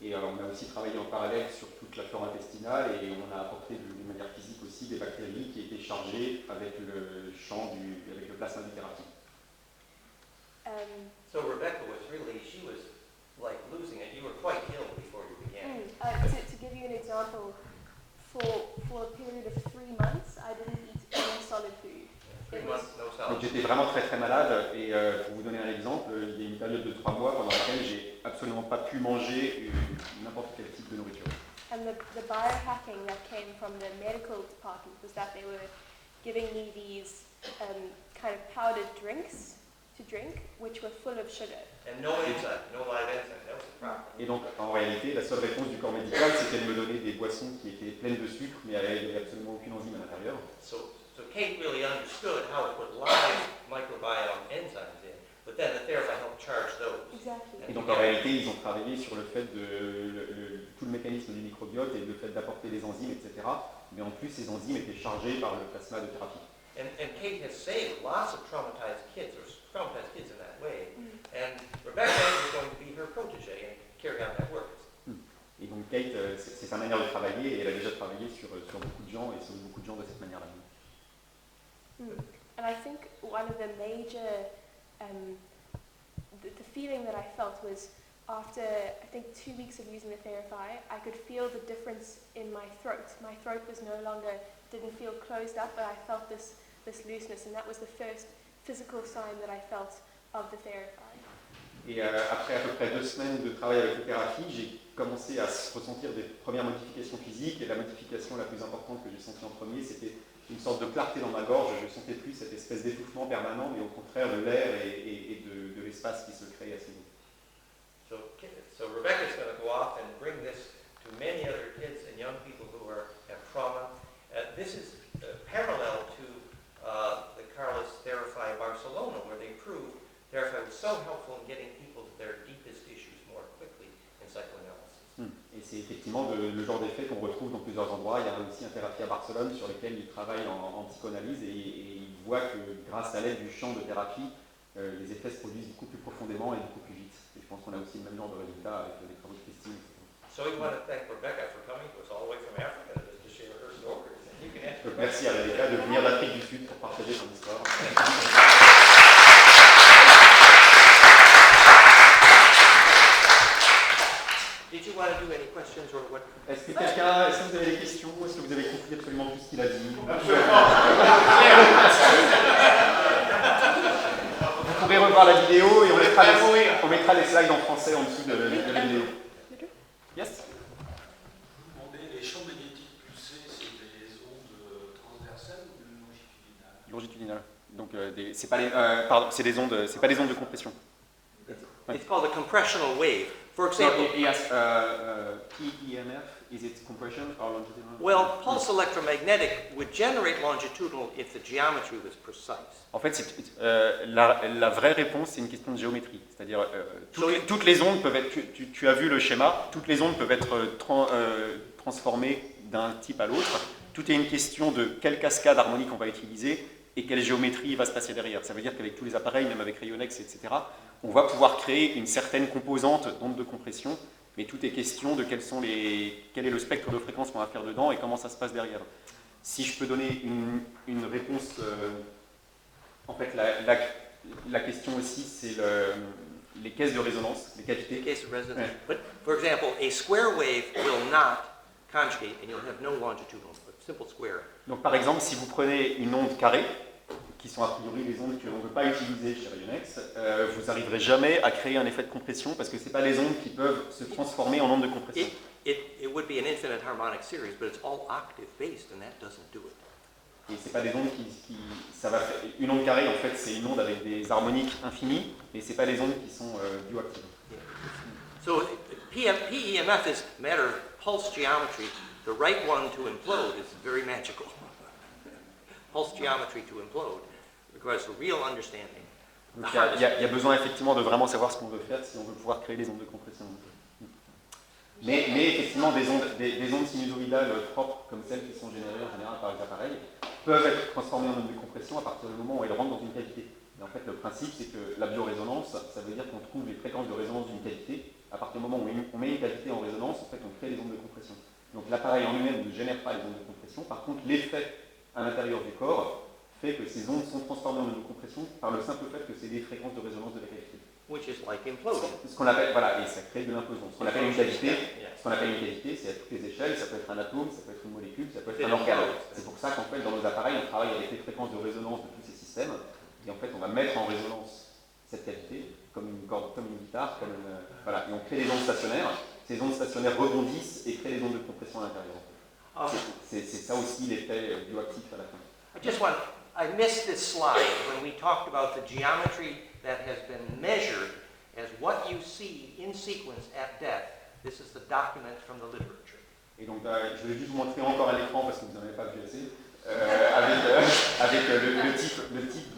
Et on a aussi travaillé en parallèle sur toute la flore intestinale et on a apporté de manière physique aussi des bactéries qui étaient chargées avec le champ avec le plasma du Théraphi. So Rebecca was really, she was like losing it. You were quite ill before you began. To give you an example, for a period of 3 months, I didn't eat any solid food. 3 months, no Donc salad. j'étais vraiment très malade et pour vous donner un exemple, il y a une période de 3 mois pendant laquelle j'ai absolument pas pu manger n'importe quel type de nourriture. And the biohacking that came from the medical department was that they were giving me these kind of powdered drinks to drink, which were full of sugar. And no enzyme, no live enzyme. That was the problem. Et donc en réalité, la seule réponse du corps médical, c'était de me donner des boissons qui étaient pleines de sucre, mais il n'y avait absolument aucune enzyme à l'intérieur. So Kate really understood how to put live microbiome enzymes in, but then the Theraphi helped charge those. Exactly. Et donc en réalité, ils ont travaillé sur le fait de tout le mécanisme du microbiote et le fait d'apporter des enzymes, etc. Mais en plus, ces enzymes étaient chargées par le plasma de Théraphi. And Kate has saved lots of traumatized kids in that way. And Rebecca is going to be her protege and carry on that work. Et donc Kate, c'est sa manière de travailler, et elle a déjà travaillé sur beaucoup de gens et sauvé beaucoup de gens de cette manière-là. And I think one of the major, the feeling that I felt was after, I think, 2 weeks of using the Theraphi, I could feel the difference in my throat. My throat was no longer, didn't feel closed up, but I felt this looseness, and that was the first physical sign that I felt of the Theraphi. Et après à peu près 2 semaines de travail avec le Theraphi, j'ai commencé à ressentir des premières modifications physiques, et la modification la plus importante que j'ai sentie en premier, c'était une sorte de clarté dans ma gorge. Je ne sentais plus cette espèce d'étouffement permanent, mais au contraire de l'air et de l'espace qui se crée à ce niveau. So Rebecca's going to go off and bring this to many other kids and young people who have trauma. This is parallel to the Carlos Theraphi Barcelona, where they proved Theraphi was so helpful in getting people to their deepest issues more quickly in psychoanalysis. Et c'est effectivement le genre d'effet qu'on retrouve dans plusieurs endroits. Il y a aussi un Theraphi à Barcelone sur lequel il travaille en psychanalyse, et il voit que grâce à l'aide du champ de thérapie, les effets se produisent beaucoup plus profondément et beaucoup plus vite. Et je pense qu'on a aussi le même genre de résultat avec les travaux de Christine. So we want to thank Rebecca for coming to us all the way from Africa to share her stories. And you can ask Donc merci à Rebecca de venir d'Afrique du Sud pour partager son histoire. Did you want to do any questions or what? Est-ce que vous avez des questions? Est-ce que vous avez compris absolument tout ce qu'il a dit? Vous pourrez revoir la vidéo et on mettra les slides en français en dessous de la vidéo. Yes? Les champs magnétiques pulsés, c'est des ondes transversales ou Longitudinales. Donc c'est pas les ondes de compression. It's called a compressional wave. For example, Yes, PEMF, is it compression or longitudinal? well, pulse electromagnetic would generate longitudinal if the geometry was precise. En fait, la vraie réponse, c'est une question de géométrie. C'est-à-dire, toutes les ondes peuvent être, tu as vu le schéma, toutes les ondes peuvent être transformées d'un type à l'autre. Tout est une question de quelle cascade harmonique on va utiliser et quelle géométrie va se passer derrière. Ça veut dire qu'avec tous les appareils, même avec Rayonex, etc., on va pouvoir créer une certaine composante d'onde de compression, mais tout est question de quel est le spectre de fréquence qu'on va faire dedans et comment ça se passe derrière. Si je peux donner une réponse, en fait, la question aussi, c'est les caisses de résonance, les cavités. Case of resonance. Yeah. But for example, a square wave will not conjugate, and you'll have no longitudinal, but simple square. Donc par exemple, si vous prenez une onde carrée, qui sont a priori les ondes que l'on ne veut pas utiliser chez Rayonex, vous n'arriverez jamais à créer un effet de compression parce que ce n'est pas les ondes qui peuvent se transformer en ondes de compression. It would be an infinite harmonic series, but it's all octave based, and that doesn't do it. Et c'est pas des ondes ça va faire, une onde carrée en fait c'est une onde avec des harmoniques infinies, et c'est pas les ondes qui sont bioactives. Yeah. So PEMF is a matter of pulse geometry. The right one to implode is very magical. Pulse geometry to implode requires a real understanding. Donc il y a besoin effectivement de vraiment savoir ce qu'on veut faire si on veut pouvoir créer des ondes de compression. Mais effectivement des ondes sinusoïdales propres comme celles qui sont générées en général par les appareils peuvent être transformées en ondes de compression à partir du moment où elles rentrent dans une cavité. Et en fait le principe c'est que la biorésonance, ça veut dire qu'on trouve les fréquences de résonance d'une cavité. À partir du moment où on met une cavité en résonance, en fait on crée des ondes de compression. Donc l'appareil en lui-même ne génère pas les ondes de compression, par contre l'effet à l'intérieur du corps fait que ces ondes sont transformées en ondes de compression par le simple fait que c'est des fréquences de résonance de la cavité. Which is like implosion. Ce qu'on appelle, voilà, et ça crée de l'implosion. Ce qu'on appelle une cavité, c'est à toutes les échelles, ça peut être un atome, ça peut être une molécule, ça peut être un organe. C'est pour ça qu'en fait, dans nos appareils, on travaille avec les fréquences de résonance de tous ces systèmes, et en fait, on va mettre en résonance cette cavité, comme une corde, comme une guitare, voilà, et on crée des ondes stationnaires. Ces ondes stationnaires rebondissent et créent des ondes de compression à l'intérieur. C'est ça aussi l'effet bioactif à la fin. I missed this slide when we talked about the geometry that has been measured as what you see in sequence at death. This is the document from the literature. Et donc, je vais juste vous montrer encore à l'écran parce que vous n'en avez pas vu assez, avec le type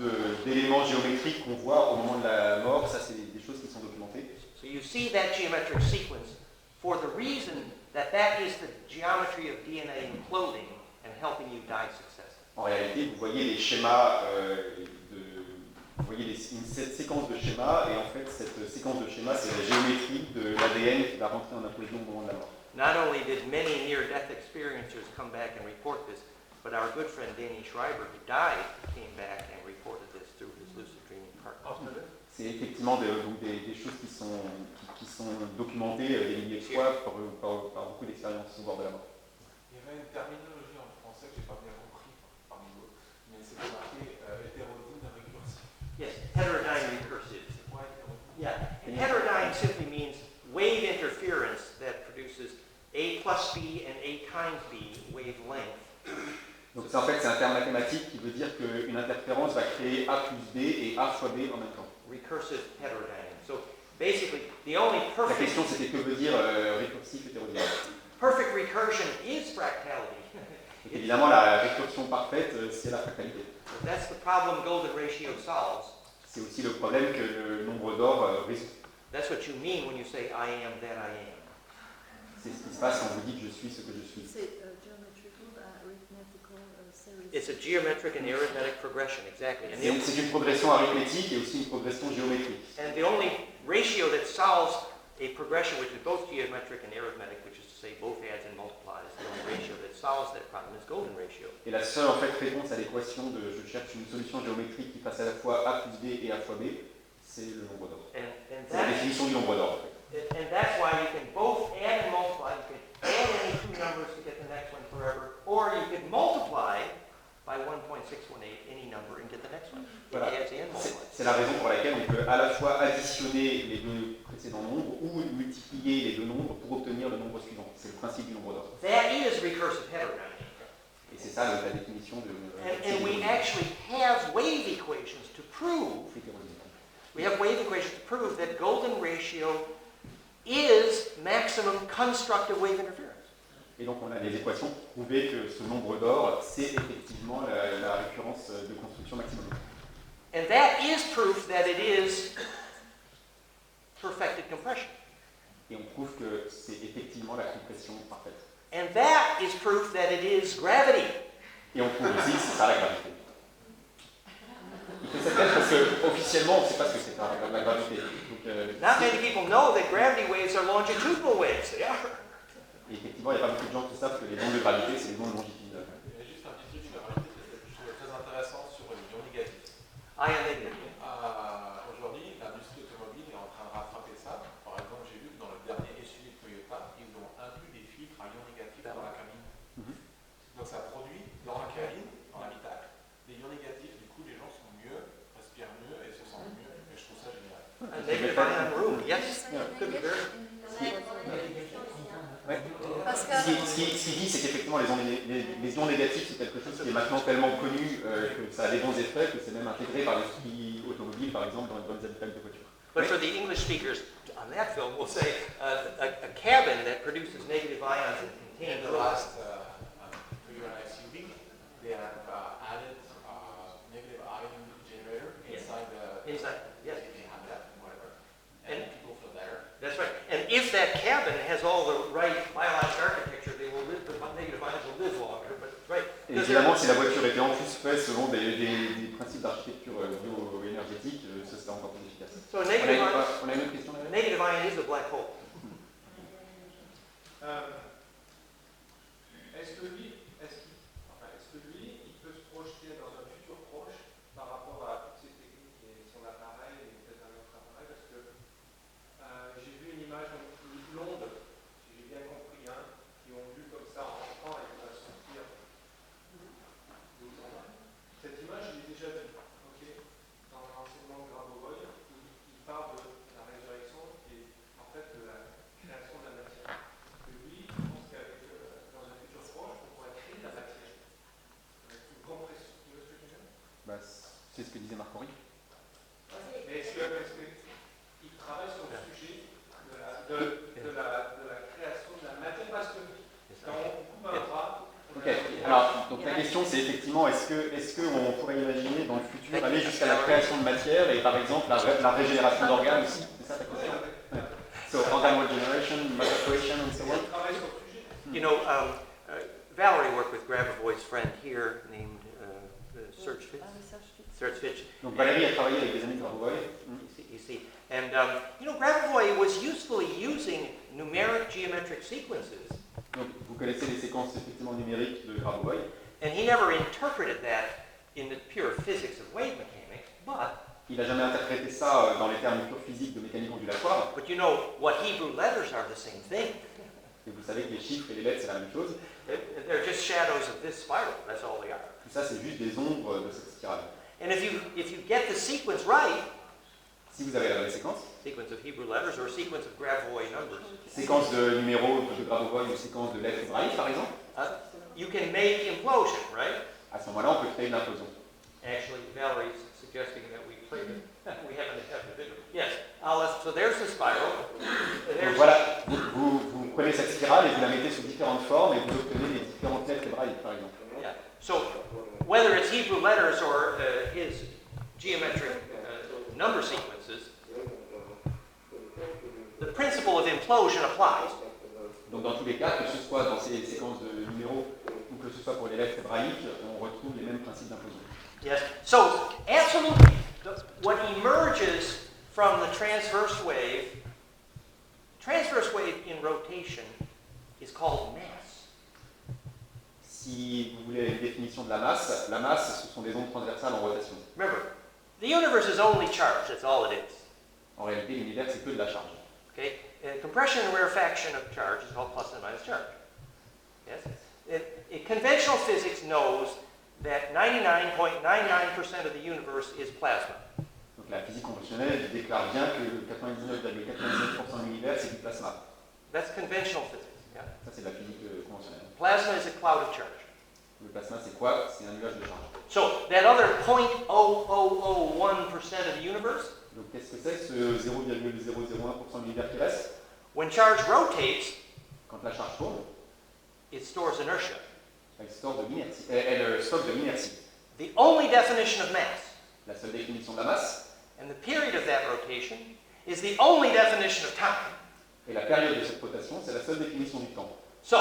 d'éléments géométriques qu'on voit au moment de la mort. Ça, c'est des choses qui sont documentées. So you see that geometric sequence for the reason that is the geometry of DNA imploding and helping you die successfully. En réalité, vous voyez des schémas vous voyez cette séquence de schémas, et en fait, cette séquence de schémas, c'est la géométrie de l'ADN qui va rentrer en implosion au moment de la mort. Not only did many near-death experiencers come back and report this, but our good friend Danny Schreiber, who died, came back and reported this through his lucid dreaming partner. C'est effectivement des choses qui sont documentées des milliers de fois par beaucoup d'expériences au bord de la mort. Il y avait une terminologie en français que je n'ai pas bien compris parmi d'autres, mais c'était marqué hétérodyne récursif. Yes, heterodyne recursive. C'est quoi hétérodyne? Yeah, and heterodyne simply means wave interference that produces A plus B and A times B wavelength. Donc en fait, c'est un terme mathématique qui veut dire qu'une interférence va créer A plus B et A fois B en même temps. Recursive heterodyne. So basically, the only La perfect question, c'était que veut dire récursif hétérodyne. recursion is fractality. Donc évidemment, la récursion parfaite, c'est la fractalité. That's the problem golden ratio solves. C'est aussi le problème que le nombre d'or résout. That's what you mean when you say I am that I am. C'est ce qui se passe quand vous dites je suis ce que je suis. C'est geometrical, arithmetical series. It's a geometric and arithmetic progression, exactly. And C'est une progression arithmétique et aussi une progression géométrique. the only ratio that solves a progression which is both geometric and arithmetic, which is to say both adds and multiplies, the only ratio that solves that problem is golden ratio. Et la seule en fait réponse à l'équation de je cherche une solution géométrique qui fasse à la fois A plus B et A fois B, c'est le nombre d'or. And C'est la définition du nombre d'or en fait. And that's why you can both add and multiply. You can add any two numbers to get the next one forever, or you could multiply by 1.618 any number and get the next one. Voilà. It adds and multiplies. C'est la raison pour laquelle on peut à la fois additionner les deux précédents nombres ou multiplier les deux nombres pour obtenir le nombre suivant. C'est le principe du nombre d'or. That is recursive heterodyne. Et c'est ça la définition de And we actually have wave equations to prove, we have wave equations to prove that golden ratio is maximum constructive wave interference. Et donc on a des équations pour prouver que ce nombre d'or, c'est effectivement la récurrence de construction maximum. And that is proof that it is perfected compression. Et on prouve que c'est effectivement la compression parfaite. And that is proof that it is gravity. Et on prouve aussi que c'est ça la gravité. Il fait cette tête parce qu'officiellement on ne sait pas ce que c'est la gravité. Donc, Not many people know that gravity waves are longitudinal waves. They are. et effectivement, il n'y a pas beaucoup de gens qui savent que les ondes de gravité, c'est les ondes longitudinales. Il y a juste un petit truc sur la réalité que je trouve très intéressant sur les ions négatifs. I am negative. Aujourd'hui, l'industrie automobile est en train de rattraper ça. Par exemple, j'ai vu que dans le dernier SUV de Toyota, ils ont inclus des filtres à ions négatifs dans la cabine. Donc ça produit dans la cabine, dans l'habitacle, des ions négatifs. Du coup, les gens sont mieux, respirent mieux et se sentent mieux. Et je trouve ça génial. A negative ion room. Yes. Could be very. Ouais. Parce que Ce qu'il dit, c'est qu'effectivement, les ions négatifs, c'est quelque chose qui est maintenant tellement connu que ça a des bons effets, que c'est même intégré par l'industrie automobile, par exemple, dans les habitacles de voitures. But for the English speakers on that film, we'll say a cabin that produces negative ions and In contains the last Toyota SUV, they have added negative ion generator inside the. inside. Yes. They have that, whatever. And people feel better. That's right. And if that cabin has all the right biologic architecture, they will live, the negative ions will live longer. But right. Et évidemment, si la voiture était en plus faite selon des principes d'architecture bio-énergétique, ce serait encore plus efficace. So a negative ion, On a une autre question a là? negative ion is a black hole. Est-ce que lui, il peut se projeter dans un futur proche par rapport à toutes ces techniques et son appareil et peut-être un autre appareil? Parce que j'ai vu une image l'onde, si j'ai bien compris, qui ont vu comme ça en rentrant et qui va sortir. Cette image, je l'ai déjà vue, dans l'enseignement de Brainwaves, où il parle de la résurrection et en fait de la création de la matière. Que lui, je pense qu'avec dans un futur proche, on pourrait créer de la matière. Avec une compression. Tu vois ce que je veux dire? Bah, c'est ce que disait Marc-Henri. Mais est-ce qu'il travaille sur le sujet de la création de la matière? Parce que quand on coupe un bras. Ok, alors donc la question c'est effectivement est-ce qu'on pourrait imaginer dans le futur aller jusqu'à la création de matière et par exemple la régénération d'organes aussi? C'est ça ta question? Ouais. So organ regeneration, maturation and so on. You know, Valerie worked with Grabavoy's friend here named Fitz. research. Search Fitch. Donc Valérie a travaillé avec des amis de Grabovoi. You see. And, Grabovoi was usefully using numeric geometric sequences, Donc vous connaissez les séquences effectivement numériques de Grabovoi. and he never interpreted that in the pure physics of wave mechanics, Il n'a jamais interprété ça dans les termes pure physique de mécanique ondulatoire. but you know what Hebrew letters are the same thing. Et vous savez que les chiffres et les lettres, c'est la même chose. They're just shadows of this spiral, that's all they are. Tout ça, c'est juste des ombres de cette spirale. And if you get the sequence right, Si vous avez la bonne séquence, sequence of Hebrew letters or sequence of Grabovoi numbers, séquence de numéros de Grabovoi ou séquence de lettres hébraïques par exemple, you can make implosion, right? à ce moment-là, on peut créer une implosion. Actually, Valerie's suggesting that we play it. We haven't had the video. Yes. So there's the spiral. Donc voilà, vous prenez cette spirale et vous la mettez sous différentes formes et vous obtenez les différentes lettres hébraïques par exemple. Yeah. So whether it's Hebrew letters or his geometric number sequences, the principle of implosion applies. Donc dans tous les cas, que ce soit dans ces séquences de numéros ou que ce soit pour les lettres hébraïques, on retrouve les mêmes principes d'implosion. Yes. So absolutely, what emerges from the transverse wave in rotation is called mass. Si vous voulez une définition de la masse, ce sont des ondes transversales en rotation. Remember, the universe is only charge. That's all it is. En réalité, l'univers, c'est que de la charge. Okay. Compression and rarefaction of charge is called plus and minus charge. Yes. Conventional physics knows that 99.99% of the universe is plasma. Donc la physique conventionnelle déclare bien que 99,99% de l'univers, c'est du plasma. That's conventional physics. Yeah. Ça, c'est de la physique conventionnelle. Plasma is a cloud of charge. Le plasma, c'est quoi? C'est un nuage de charge. So that other 0.0001% of the universe, Donc qu'est-ce que c'est ce 0,001% de l'univers qui reste? when charge rotates, Quand la charge tourne, it stores inertia. elle stocke de l'inertie. The only definition of mass La seule définition de la masse and the period of that rotation is the only definition of time. et la période de cette rotation, c'est la seule définition du temps. So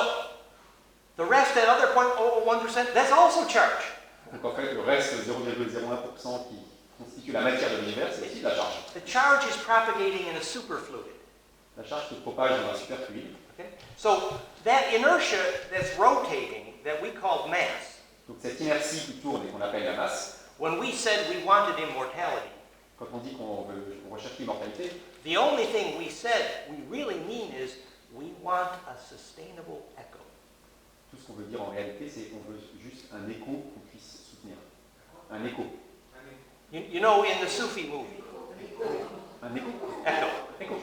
the rest, that other 0.001%, that's also charge. Donc en fait, le reste 0,01% qui constitue la matière de l'univers, c'est aussi de la charge. The charge is propagating in a superfluid. La charge se propage dans un superfluide. Okay? So that inertia that's rotating, that we call mass, Donc cette inertie qui tourne et qu'on appelle la masse, when we said we wanted immortality, quand on dit qu'on recherche l'immortalité, the only thing we said we really mean is we want a sustainable echo. tout ce qu'on veut dire en réalité, c'est qu'on veut juste un écho qu'on puisse soutenir. Un écho. You know, in the Sufi movie, Un écho. echo. Écho.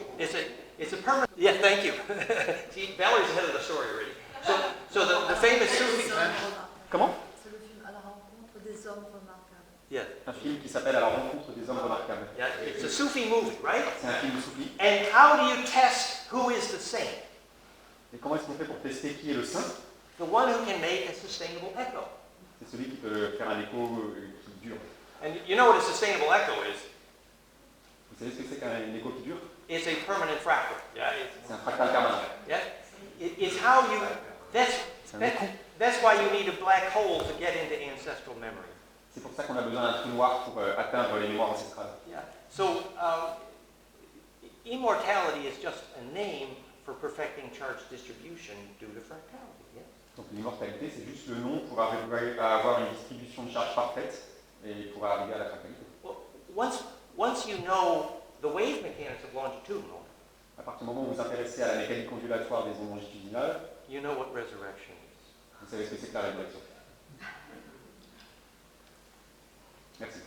It's a permanent. Yeah, thank you. See, Valerie's ahead of the story already. So the famous Sufi. Comment? C'est le film À la rencontre des hommes remarquables. Yeah, Un film qui s'appelle À la rencontre des hommes remarquables. yeah. It's a Sufi movie, right? C'est un film soufi. And how do you test who is the saint? Et comment est-ce qu'on fait pour tester qui est le saint? The one who can make a sustainable echo. C'est celui qui peut faire un écho qui dure. And you know what a sustainable echo is? Vous savez ce que c'est qu'un écho qui dure? It's a permanent fractal. Yeah, C'est un fractal permanent. yeah. It's how you. That's why you need a black hole to get into ancestral memory. C'est pour ça qu'on a besoin d'un trou noir pour atteindre les mémoires ancestrales. Yeah. So immortality is just a name for perfecting charge distribution due to fractality. Yeah. Donc l'immortalité, c'est juste le nom pour arriver à avoir une distribution de charge parfaite et pour arriver à la fractalité. Well, once you know the wave mechanics of longitudinal, À partir du moment où vous vous intéressez à la mécanique ondulatoire des ondes longitudinales, you know what resurrection is. vous savez ce que c'est que la résurrection. Merci.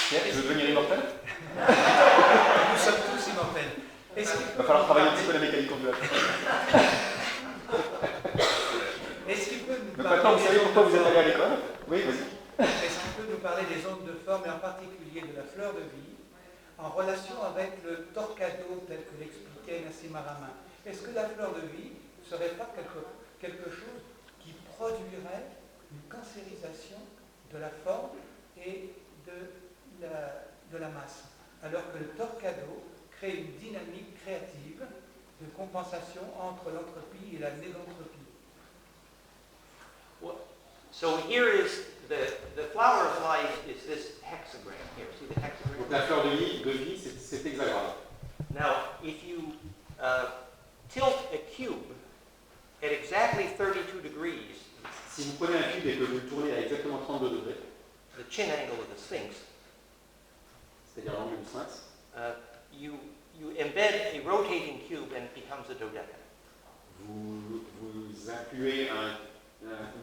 Pierre, tu veux devenir immortel? Nous sommes tous immortels. Il va falloir travailler un petit peu la mécanique ondulatoire. Est-ce qu'il peut nous Donc parler maintenant, vous savez des pourquoi ondes vous de êtes allé à forme? l'école? Oui, vas-y. Est-ce qu'il peut nous parler des ondes de forme et en particulier de la fleur de vie en relation avec le torcado tel que l'expliquait Nassim Haramein? Est-ce que la fleur de vie ne serait pas quelque chose qui produirait une cancérisation de la forme et de la masse, alors que le torcado crée une dynamique créative de compensation entre l'entropie et la négantropie. So here is the flower of life is this hexagram here. See the hexagram? Donc la fleur de vie, c'est cet hexagramme. Now, if you tilt a cube at exactly 32 degrees, Si vous prenez un cube et que vous le tournez à exactement 32 degrés, the chin angle of the Sphinx, c'est-à-dire l'angle du sphinx, you embed a rotating cube and it becomes a dodecan. vous incluez un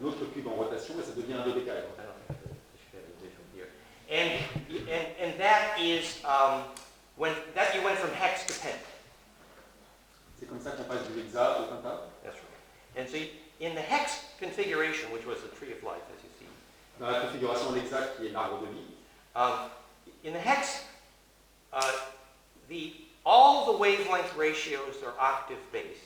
autre cube en rotation et ça devient un dodécaèdre. I don't think I should have the visual here. And that is when that you went from hex to pent. C'est comme ça qu'on passe du hexa au penta. That's right. And so in the hex configuration, which was the tree of life, as you see, Dans la configuration de l'hexa qui est l'arbre de vie, in the hex, all the wavelength ratios are octave based.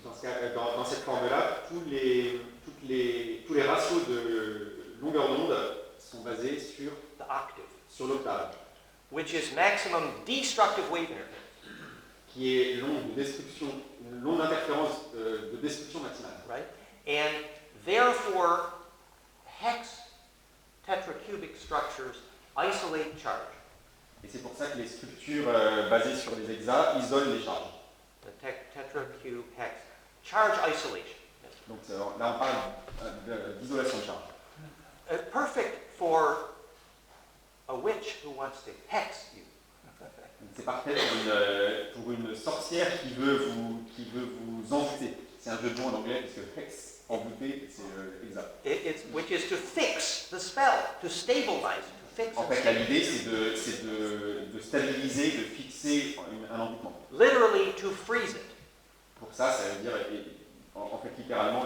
dans cette forme-là, tous les ratios de longueur d'onde sont basés sur The octave, l'octave, which is maximum destructive wave interference, qui est l'onde d'interférence de destruction maximale. right? And therefore, hex tetracubic structures isolate charge. Et c'est pour ça que les structures basées sur les hexas isolent les charges. The tetracube hex charge isolation. Yes. Donc là, on parle d'isolation de charge. Perfect for a witch who wants to hex you. C'est parfait pour une sorcière qui veut vous envoûter. C'est un jeu de mots en anglais, parce que hex, envoûter, c'est hexa. Which is to fix the spell, to stabilize, to fix. En fait, l'idée, c'est de stabiliser, de fixer un envoûtement. Literally to freeze it. Pour ça, ça veut dire, en fait, littéralement,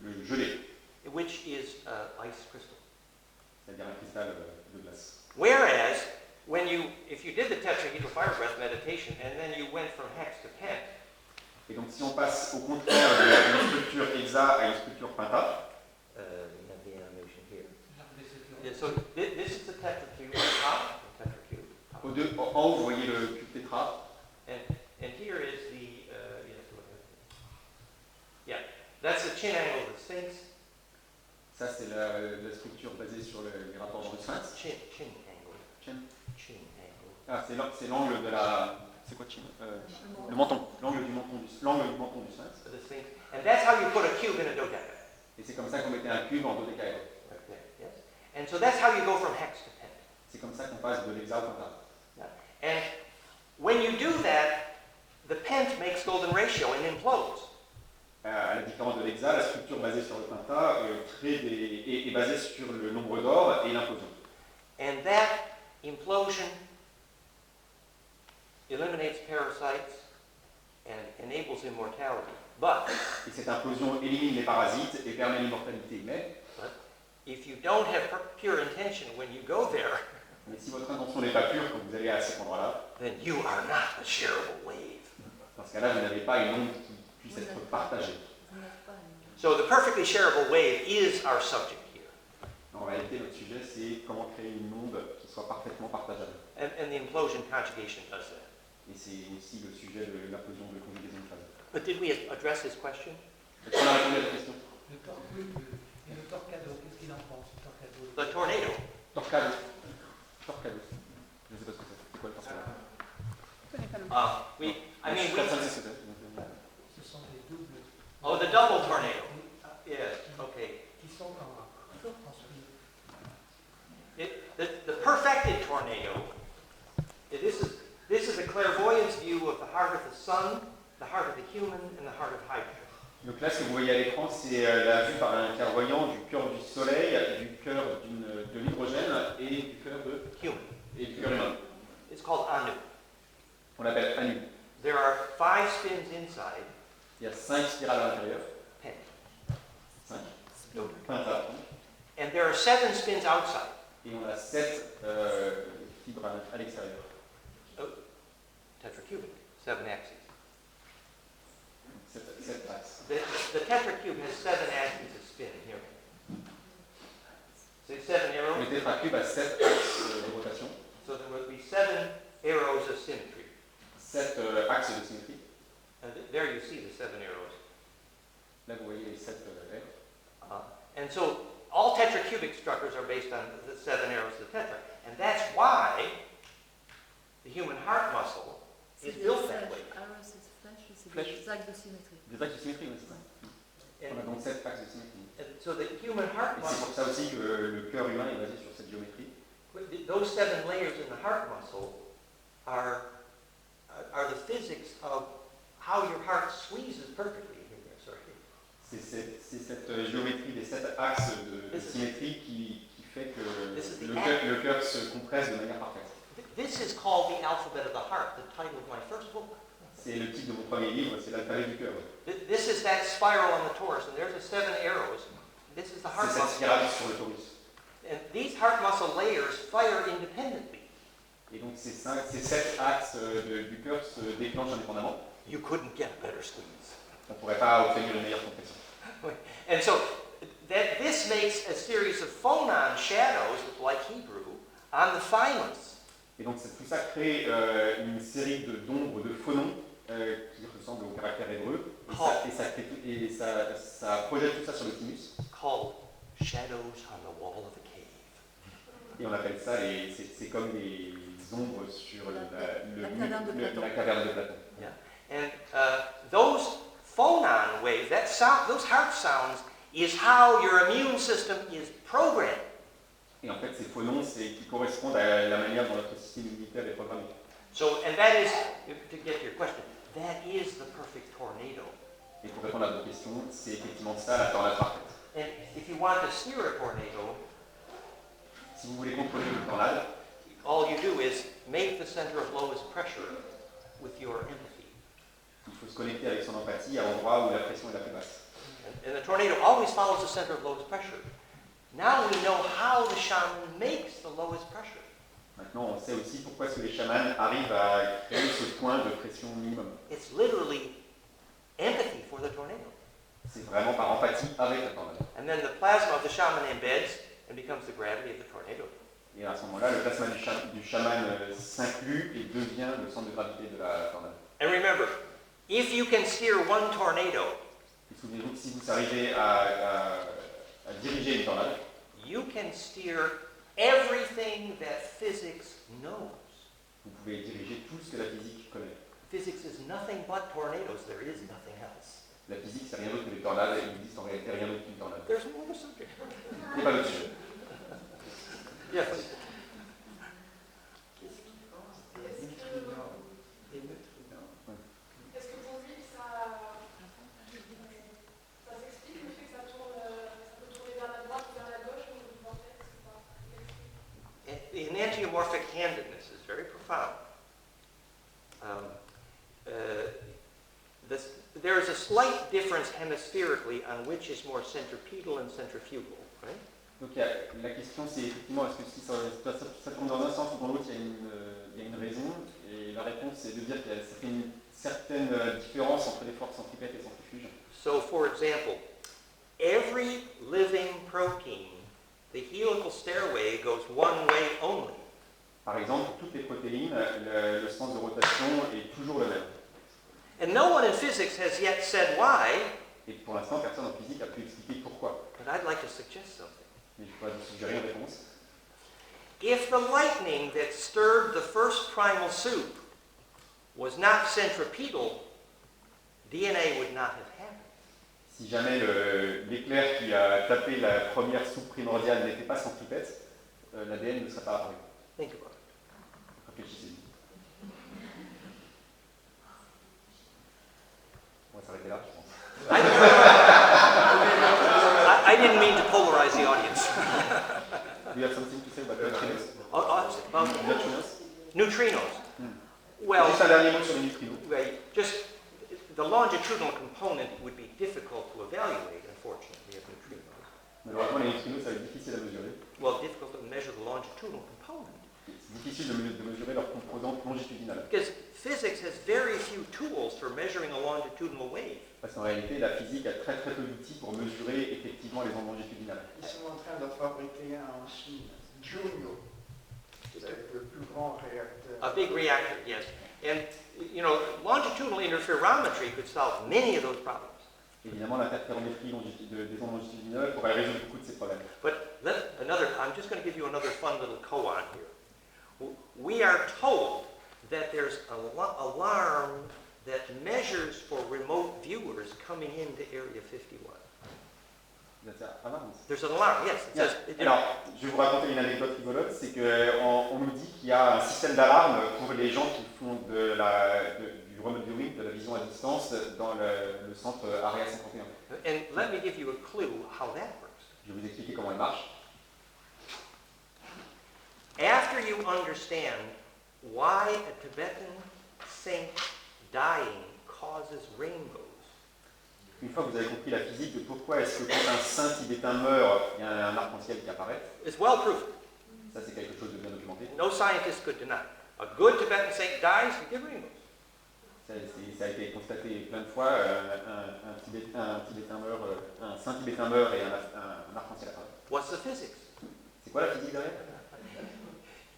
le geler. Which is ice crystal. C'est-à-dire un cristal de glace. Whereas, if you did the tetrahedral fire breath meditation and then you went from hex to pent, Et donc, si on passe au contraire d'une structure hexa à une structure penta, you have the animation here. Yeah, so this is the tetracube on top, the tetracube. en haut, vous voyez le cube tétra, And here is that's the chin angle of the Sphinx. ça c'est la structure basée sur les rapports dans le sphinx. Chin angle. Chin. Chin angle. Ah, c'est l'angle de la... C'est quoi chin Le menton. L'angle du menton du sphinx. The Sphinx. And that's how you put a cube in a dodeca. Et c'est comme ça qu'on mettait un cube en dodécaèdre. Right there, yes. And so that's how you go from hex to pent. C'est comme ça qu'on passe de l'hexa au penta. Yeah. And when you do that, the pent makes golden ratio and implodes. À la différence de l'hexa, la structure basée sur le penta est basée sur le nombre d'or et l'implosion. And that implosion eliminates parasites and enables immortality. But Et cette implosion élimine les parasites et permet l'immortalité. Mais if you don't have pure intention when you go there, si votre intention n'est pas pure quand vous allez à cet endroit-là, then you are not a shareable wave. dans ce cas-là, vous n'avez pas une onde qui puisse être partagée. So the perfectly shareable wave is our subject here. En réalité, notre sujet, c'est comment créer une onde qui soit parfaitement partageable. And the implosion conjugation does that. Et c'est aussi le sujet de l'implosion de conjugaison de phase. But did we address this question? Est-ce qu'on a répondu à la question? Et le torcado, qu'est-ce qu'il en pense, le torcado? The tornado. Torcado. Torcado. Je ne sais pas ce que c'est. C'est quoi le torcado? Ce sont des doubles. Oh, the double tornado. Yes, okay. Qui sont ensuite. The perfected tornado, this is a clairvoyance view of the heart of the sun, the heart of the human, and the heart of hydrogen. Donc là, ce que vous voyez à l'écran, c'est la vue par un clairvoyant du cœur du soleil, du cœur de l'hydrogène et du cœur humain. It's called Anu. On l'appelle Anu. There are 5 spins inside. Il y a 5 spirales à l'intérieur. Pent. 5. Penta. And there are 7 spins outside. Et on a 7 fibres à l'extérieur. Tetracubic, 7 axes. 7 axes. The tetracube has 7 axes of spin here. So 7 arrows. Le tétracube a 7 axes de rotation. So there will be 7 arrows of symmetry. 7 axes de symétrie. there you see the 7 arrows. Là, vous voyez les 7 lettres. And so all tetracubic structures are based on the 7 arrows of the tetra. And that's why the human heart muscle is built that way. Arrows, c'est flèche, c'est Flèche. des axes de symétrie. Des axes de symétrie, oui, c'est ça. On a donc 7 axes de symétrie. And so the human heart Et c'est pour muscle, ça aussi que le cœur humain est basé sur cette géométrie. those 7 layers in the heart muscle are the physics of how your heart squeezes perfectly. C'est cette géométrie des 7 axes de symétrie qui fait que le cœur se compresse de manière parfaite. This is called the alphabet of the heart, the title of my first book. C'est le titre de mon premier livre, c'est l'alphabet du cœur. This is that spiral on the torus, and there's the 7 arrows. This is the heart C'est cette muscle. spirale sur le torus. And these heart muscle layers fire independently. Et donc ces 7 axes du cœur se déclenchent indépendamment. You couldn't get a better squeeze. On ne pourrait pas obtenir une meilleure compression. And so that this makes a series of phonon shadows, like Hebrew, on the thymus. Et donc tout ça crée une série d'ombres, de phonons qui ressemblent au caractère hébreu. Et ça projette tout ça sur le thymus. Called shadows on the wall of a cave. Et on appelle ça, c'est comme des ombres sur la caverne de Platon. Yeah. And those phonon waves, that sound, those heart sounds, is how your immune system is programmed. Et en fait, ces phonons, qui correspondent à la manière dont notre système immunitaire est programmé. So, and that is, to get to your question, that is the perfect tornado. Et pour répondre à votre question, c'est effectivement ça la tornade parfaite. And if you want to steer a tornado, Si vous voulez contrôler une tornade, all you do is make the center of lowest pressure with your empathy. il faut se connecter avec son empathie à l'endroit où la pression est la plus basse. And the tornado always follows the center of lowest pressure. Now we know how the shaman makes the lowest pressure. Maintenant, on sait aussi pourquoi est-ce que les chamans arrivent à créer ce point de pression minimum. It's literally empathy for the tornado. C'est vraiment par empathie avec la tornade. And then the plasma of the shaman embeds and becomes the gravity of the tornado. Et à ce moment-là, le plasma du chaman s'inclut et devient le centre de gravité de la tornade. And remember, if you can steer one tornado, Et souvenez-vous que si vous arrivez à diriger une tornade, you can steer everything that physics knows. vous pouvez diriger tout ce que la physique connaît. Physics is nothing but tornadoes. There is nothing else. La physique, c'est rien d'autre que des tornades, et il n'existe en réalité rien d'autre qu'une tornade. There's no other subject. Il n'y a pas d'autre sujet. Yes. Est-ce que pour lui, ça s'explique le fait que ça peut tourner vers la droite ou vers la gauche ou du vortex ou pas? The enantiomorphic handedness is very profound. There is a slight difference hemispherically on which is more centripetal and centrifugal, right? Donc la question c'est effectivement est-ce que si ça tourne dans un sens ou dans l'autre il y a une raison, et la réponse c'est de dire qu'il y a une certaine différence entre les forces centripètes et centrifuges. So for example, every living protein, the helical stairway goes one way only. Par exemple, pour toutes les protéines, le sens de rotation est toujours le même. And no one in physics has yet said why, Et pour l'instant, personne en physique a pu expliquer pourquoi. but I'd like to suggest something. Mais je pourrais vous suggérer une réponse. If the lightning that stirred the first primal soup was not centripetal, DNA would not have happened. Si jamais l'éclair qui a tapé la première soupe primordiale n'était pas centripète, l'ADN ne serait pas apparu. Think about it. Réfléchissez-y. On va s'arrêter là, je pense. I didn't mean to polarize the audience. Do you have something to say about neutrinos? About Neutrinos? neutrinos. Juste Well, un dernier mot sur les neutrinos. just the longitudinal component would be difficult to evaluate, unfortunately, of neutrinos. Malheureusement, les neutrinos, ça va être difficile à mesurer. Well, difficult to measure the longitudinal component. C'est difficile de mesurer leur composante longitudinale. Because physics has very few tools for measuring a longitudinal wave. Parce qu'en réalité, la physique a très peu d'outils pour mesurer effectivement les ondes longitudinales. Ils sont en train de fabriquer un en Chine, Junio, c'est le plus grand réacteur. A big reactor, yes. And you know, longitudinal interferometry could solve many of those problems. Évidemment, l'interférométrie des ondes longitudinales pourrait résoudre beaucoup de ces problèmes. But I'm just going to give you another fun little koan here. We are told that there's an alarm that measures for remote viewers coming into Area 51. There's an alarm, yes. It says, Alors, je vais vous raconter une anecdote rigolote, c'est qu'on nous dit qu'il y a un système d'alarme pour les gens qui font du remote viewing, de la vision à distance, dans le centre Area 51. And let me give you a clue how that works. Je vais vous expliquer comment elle marche. After you understand why a Tibetan saint dying causes rainbows, une fois que vous avez compris la physique de pourquoi est-ce que quand un saint tibétain meurt, il y a un arc-en-ciel qui apparaît, it's well proven. Ça c'est quelque chose de bien documenté. No scientist could deny. A good Tibetan saint dies, you get rainbows. Ça a été constaté plein de fois, un saint tibétain meurt et un arc-en-ciel apparaît. What's the physics? C'est quoi la physique derrière?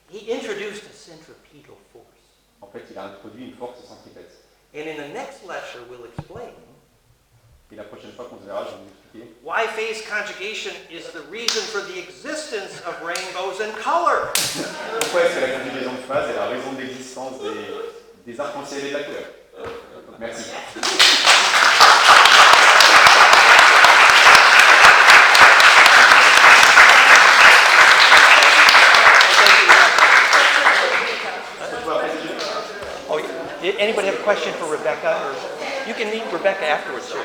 He introduced a centripetal force. En fait, il a introduit une force centripète. And in the next lecture, we'll explain Et la prochaine fois qu'on se verra, je vais vous expliquer why phase conjugation is the reason for the existence of rainbows and color. pourquoi est-ce que la conjugaison de phase est la raison de l'existence des arcs-en-ciel et de la couleur. Donc, merci. Anybody have a question for Rebecca? Or you can meet Rebecca afterwards, sir.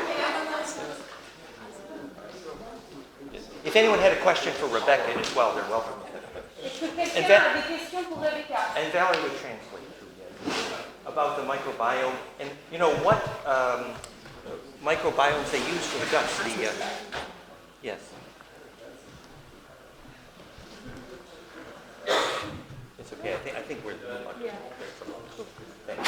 If anyone had a question for Rebecca as well, they're welcome. And Valerie would translate about the microbiome and you know what microbiomes they use for the guts. Yes. It's okay. I think we're the Thanks.